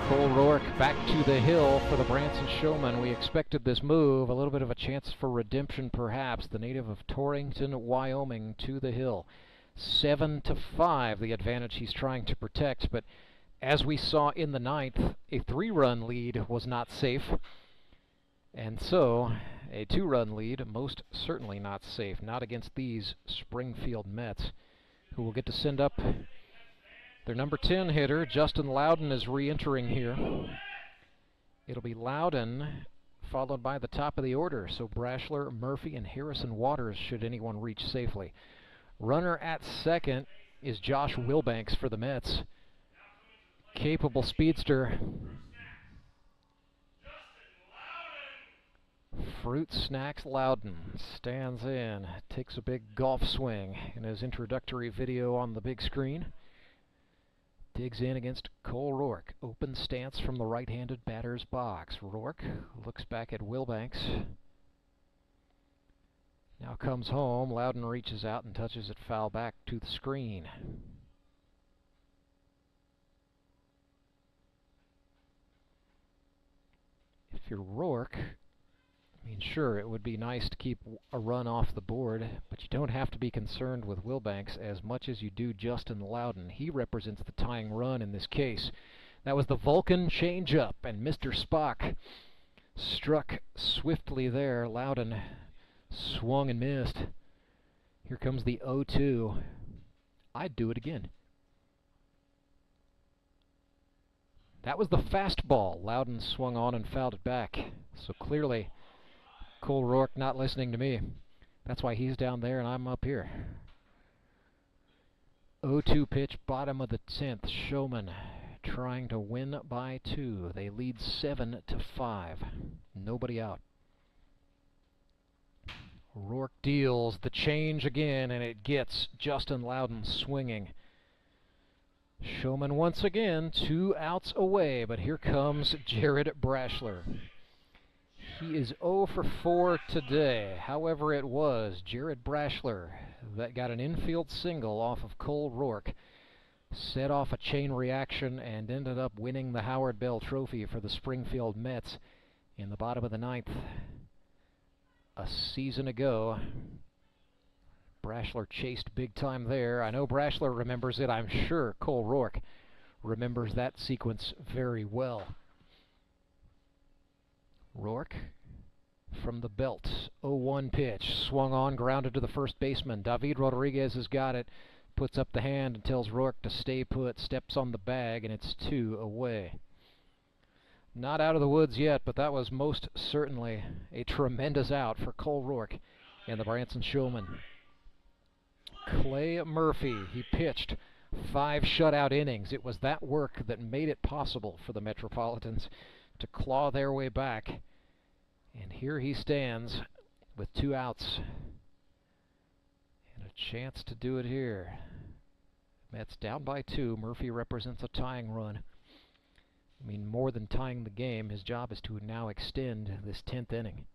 Cole Roark back to the hill for the Branson Showmen. We expected this move, a little bit of a chance for redemption perhaps. The native of Torrington, Wyoming to the hill. 7-5, the advantage he's trying to protect, but as we saw in the 9th, a 3-run lead was not safe. And so, a 2-run lead, most certainly not safe. Not against these Springfield Mets, who will get to send up their number 10 hitter. Justin Loudon is re-entering here. It'll be Loudon followed by the top of the order, so Braschler, Murphy, and Harrison Waters should anyone reach safely. Runner at second is Josh Wilbanks for the Mets. Capable speedster. Fruit Snacks Loudon stands in, takes a big golf swing in his introductory video on the big screen. Digs in against Cole Roark. Open stance from the right-handed batter's box. Roark looks back at Wilbanks. Now comes home. Loudon reaches out and touches it foul back to the screen. If you're Roark, I mean, sure, it would be nice to keep a run off the board, but you don't have to be concerned with Wilbanks as much as you do Justin Loudon. He represents the tying run in this case. That was the Vulcan changeup, and Mr. Spock struck swiftly there. Loudon swung and missed. Here comes the 0-2. I'd do it again. That was the fastball. Loudon swung on and fouled it back. So clearly, Cole Roark not listening to me. That's why he's down there and I'm up here. 0-2 pitch, bottom of the 10th. Showmen trying to win by 2. They lead 7-5. Nobody out. Roark deals the change again, and it gets Justin Loudon swinging. Showmen once again 2 outs away, but here comes Jared Braschler. He is 0 for 4 today. However, it was Gerad Braschler that got an infield single off of Cole Roark, set off a chain reaction, and ended up winning the Howard Bell Trophy for the Springfield Mets in the bottom of the 9th. A season ago, Braschler chased big time there. I know Braschler remembers it. I'm sure Cole Roark remembers that sequence very well. Roark from the belt. 0-1 pitch. Swung on, grounded to the first baseman. David Rodriguez has got it. Puts up the hand and tells Roark to stay put. Steps on the bag, and it's 2 away. Not out of the woods yet, but that was most certainly a tremendous out for Cole Roark and the Branson Showmen. Clay Murphy, he pitched 5 shutout innings. It was that work that made it possible for the Metropolitans to claw their way back. And here he stands with 2 outs and a chance to do it here. Mets down by 2. Murphy represents a tying run. I mean, more than tying the game, his job is to now extend this 10th inning.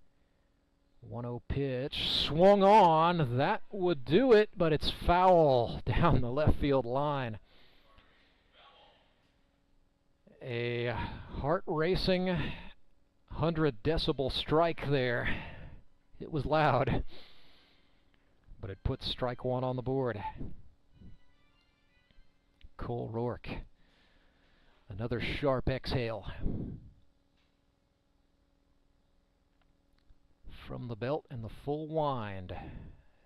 1-0 pitch, swung on, that would do it, but it's foul down the left field line. A heart-racing 100 decibel strike there. It was loud, but it puts strike one on the board. Cole Roark, another sharp exhale. From the belt and the full wind.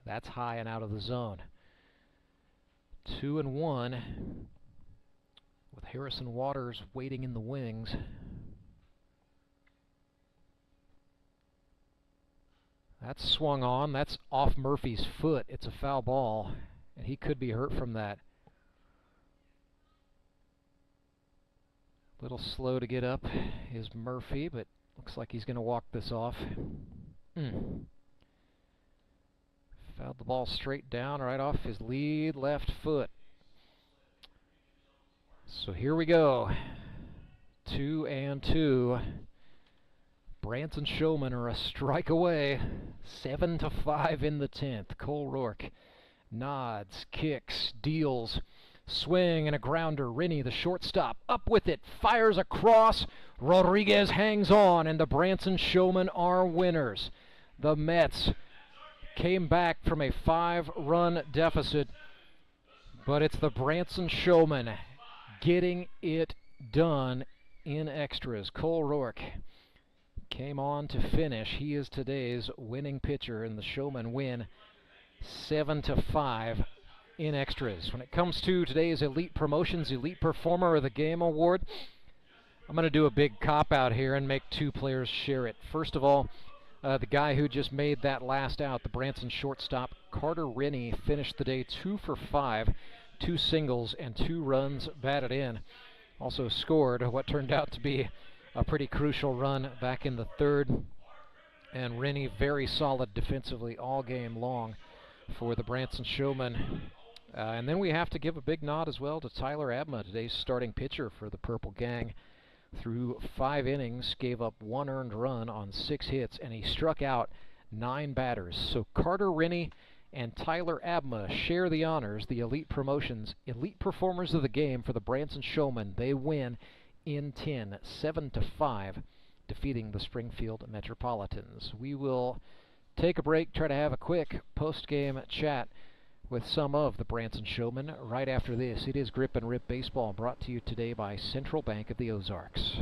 That's high and out of the zone. 2-1 with Harrison Waters waiting in the wings. That's swung on. That's off Murphy's foot. It's a foul ball, and he could be hurt from that. A little slow to get up is Murphy, but looks like he's going to walk this off. Fouled the ball straight down right off his lead left foot. So here we go. 2-2. Branson Showmen are a strike away. 7-5 in the 10th. Cole Roark nods, kicks, deals. Swing and a grounder. Rinne, the shortstop, up with it, fires across. Rodriguez hangs on, and the Branson Showmen are winners. The Mets came back from a 5-run deficit, but it's the Branson Showmen getting it done in extras. Cole Roark came on to finish. He is today's winning pitcher, and the Showmen win 7-5 in extras. When it comes to today's Elite Promotions Elite Performer of the Game Award, I'm going to do a big cop-out here and make 2 players share it. First of all, the guy who just made that last out, the Branson shortstop, Carter Rinne, finished the day 2 for 5, 2 singles and 2 runs batted in. Also scored what turned out to be a pretty crucial run back in the 3rd. And Rinne very solid defensively all game long for the Branson Showmen. And then we have to give a big nod as well to Tyler Abma, today's starting pitcher for the Purple Gang. Through 5 innings, gave up 1 earned run on 6 hits, and he struck out 9 batters. So Carter Rinne and Tyler Abma share the honors, the Elite Promotions, Elite Performers of the Game for the Branson Showmen. They win in 10, 7-5, defeating the Springfield Metropolitans. We will take a break, try to have a quick post-game chat with some of the Branson Showmen right after this. It is Grip and Rip Baseball, brought to you today by Central Bank of the Ozarks.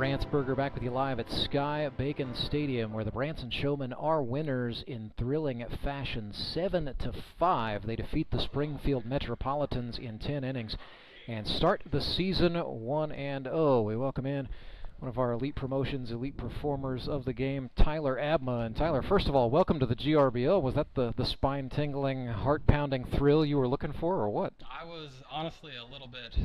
Rance Berger back with you live at Sky Bacon Stadium, where the Branson Showmen are winners in thrilling fashion. 7-5, they defeat the Springfield Metropolitans in 10 innings and start the season 1-0. We welcome in one of our elite promotions, elite performers of the game, Tyler Abma. And Tyler, first of all, welcome to the GRBL. Was that the spine-tingling, heart-pounding thrill you were looking for, or what? I was honestly a little bit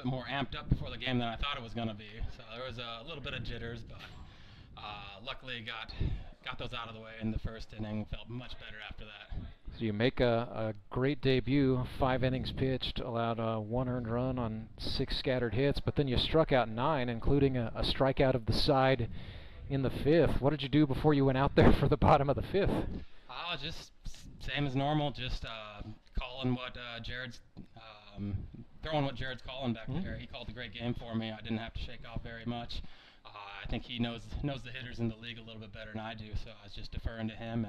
more amped up before the game than I thought it was going to be. So there was a little bit of jitters, but luckily got those out of the way in the first inning. Felt much better after that. So you make a great debut, 5 innings pitched, allowed 1 earned run on 6 scattered hits, but then you struck out 9, including a strikeout of the side in the 5th. What did you do before you went out there for the bottom of the 5th? Just same as normal, just calling what Jared's throwing what Jared's calling back there. He called a great game for me. I didn't have to shake off very much. I think he knows the hitters in the league a little bit better than I do, so I was just deferring to him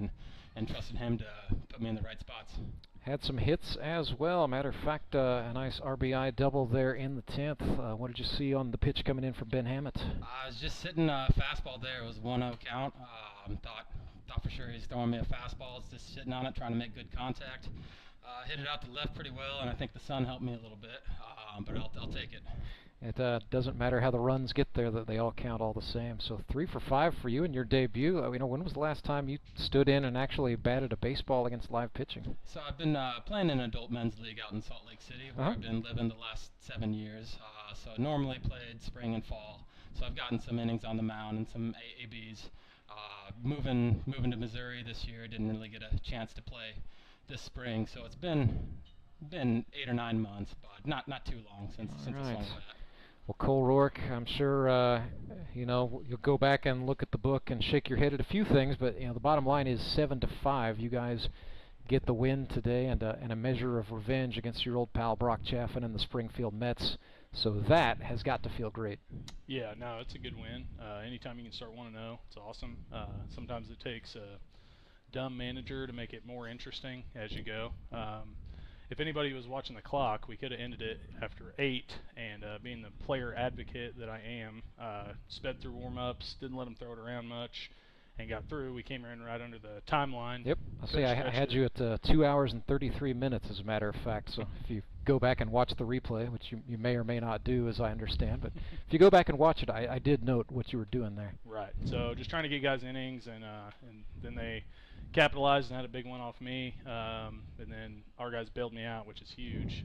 and trusting him to put me in the right spots. Had some hits as well. Matter of fact, a nice RBI double there in the 10th. What did you see on the pitch coming in from Ben Hammett? I was just sitting fastball there. It was 1-0 count. Thought for sure he's throwing me a fastball. I was just sitting on it, trying to make good contact. Hit it out to left pretty well, and I think the sun helped me a little bit, but I'll take it. It doesn't matter how the runs get there, that they all count all the same. So 3 for 5 for you in your debut. When was the last time you stood in and actually batted a baseball against live pitching? So I've been playing in an adult men's league out in Salt Lake City, where I've been living the last 7 years. So normally played spring and fall. So I've gotten some innings on the mound and some AABs. Moving to Missouri this year, didn't really get a chance to play this spring. So it's been 8 or 9 months, but not too long since the song of that. Well, Cole Roark, I'm sure you'll go back and look at the book and shake your head at a few things, but the bottom line is 7-5. You guys get the win today and a measure of revenge against your old pal Brock Chaffin and the Springfield Mets. So that has got to feel great. Yeah, no, it's a good win. Anytime you can start 1-0, it's awesome. Sometimes it takes a dumb manager to make it more interesting as you go. If anybody was watching the clock, we could have ended it after 8, and being the player advocate that I am, sped through warm-ups, didn't let them throw it around much, and got through. We came in right under the timeline. Yep, I had you at 2 hours and 33 minutes, as a matter of fact, so if you go back and watch the replay, which you may or may not do, as I understand, but if you go back and watch it, I did note what you were doing there. Right, so just trying to get guys innings, and then they capitalized and had a big one off me, and then our guys bailed me out, which is huge,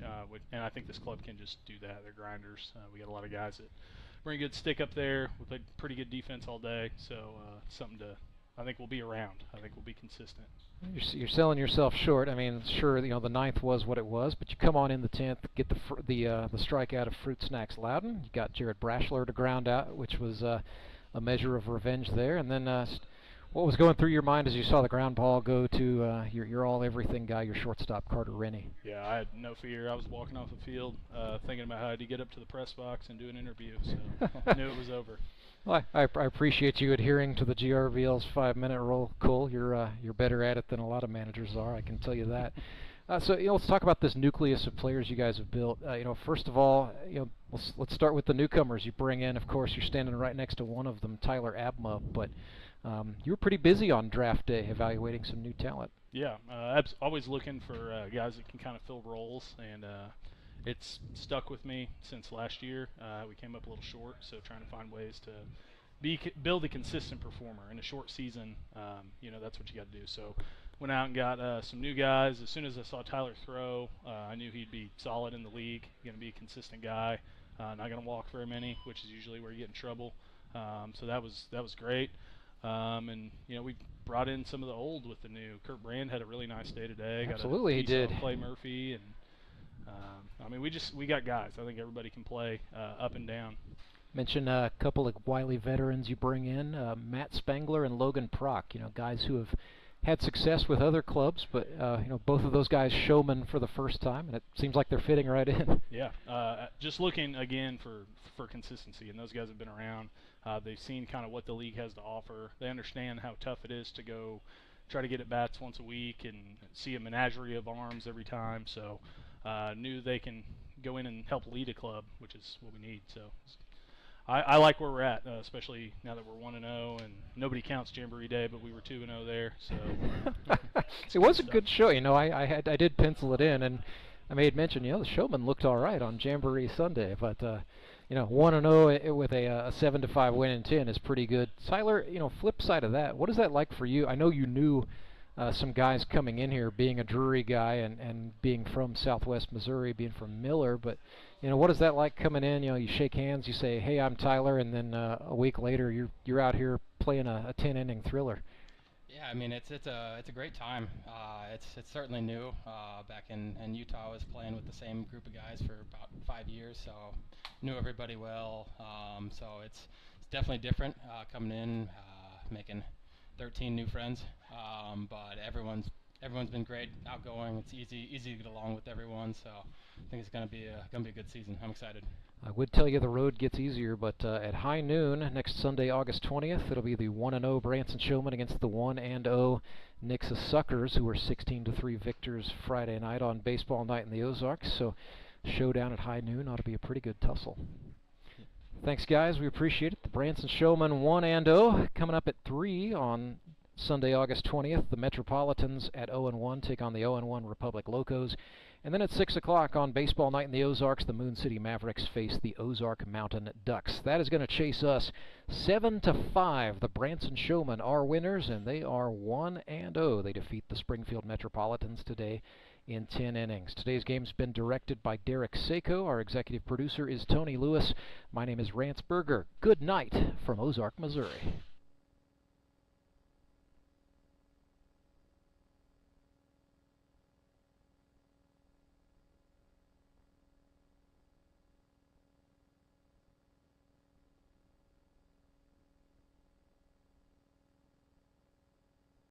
and I think this club can just do that. They're grinders. We got a lot of guys that bring a good stick up there. We played pretty good defense all day, so something to, I think we'll be around. I think we'll be consistent. You're selling yourself short. I mean, sure, the 9th was what it was, but you come on in the 10th, get the strikeout of Fruit Snacks Loudon. You got Gerad Braschler to ground out, which was a measure of revenge there, and then what was going through your mind as you saw the ground ball go to your all-everything guy, your shortstop, Carter Rinne? Yeah, I had no fear. I was walking off the field thinking about how to get up to the press box and do an interview, so I knew it was over. Well, I appreciate you adhering to the GRBL's 5-minute rule, Cole. You're better at it than a lot of managers are, I can tell you that. So let's talk about this nucleus of players you guys have built. First of all, let's start with the newcomers you bring in. Of course, you're standing right next to one of them, Tyler Abma, but you were pretty busy on draft day evaluating some new talent. Yeah, always looking for guys that can kind of fill roles, and it's stuck with me since last year. We came up a little short, so trying to find ways to build a consistent performer in a short season. That's what you got to do. So went out and got some new guys. As soon as I saw Tyler throw, I knew he'd be solid in the league, going to be a consistent guy, not going to walk very many, which is usually where you get in trouble. So that was great. And we brought in some of the old with the new. Kurt Brand had a really nice day today. Absolutely, he did. Clay Murphy, and we got guys. I think everybody can play up and down. Mention a couple of wily veterans you bring in, Matt Spangler and Logan Prock. Guys who have had success with other clubs, but both of those guys showmen for the first time, and it seems like they're fitting right in. Yeah, just looking again for consistency, and those guys have been around. They've seen kind of what the league has to offer. They understand how tough it is to go try to get at bats once a week and see a menagerie of arms every time. So knew they can go in and help lead a club, which is what we need. So I like where we're at, especially now that we're 1-0 and nobody counts Jamboree Day, but we were 2-0 there. So it was a good show. You know, I did pencil it in, and I made mention. You know, the Showmen looked all right on Jamboree Sunday, but you know, 1-0 with a 7-5 win in 10 is pretty good. Tyler, you know, flip side of that, what is that like for you? I know you knew some guys coming in here, being a Drury guy and being from Southwest Missouri, being from Miller, but you know, what is that like coming in? You know, you shake hands, you say, "Hey, I'm Tyler," and then a week later, you're out here playing a 10-inning thriller. Yeah, I mean, it's a great time. It's certainly new. Back in Utah, I was playing with the same group of guys for about 5 years, so knew everybody well. So it's definitely different coming in, making 13 new friends. But everyone's been great, outgoing. It's easy to get along with everyone. So I think it's gonna be a good season. I'm excited. I would tell you the road gets easier, but at high noon next Sunday, August 20th, it'll be the 1-0 Branson Showmen against the 1-0 Nixa Suckers, who were 16-3 victors Friday night on Baseball Night in the Ozarks. So showdown at high noon ought to be a pretty good tussle. Thanks, guys. We appreciate it. The Branson Showmen 1-0 coming up at 3 on Sunday, August 20th. The Metropolitans at 0-1 take on the 0-1 Republic Locos. And then at 6 o'clock on Baseball Night in the Ozarks, the Moon City Mavericks face the Ozark Mountain Ducks. That is going to chase us 7-5. The Branson Showmen are winners, and they are 1-0. They defeat the Springfield Metropolitans today in 10 innings. Today's game's been directed by Derek Sako. Our executive producer is Tony Lewis. My name is Rance Berger. Good night from Ozark, Missouri.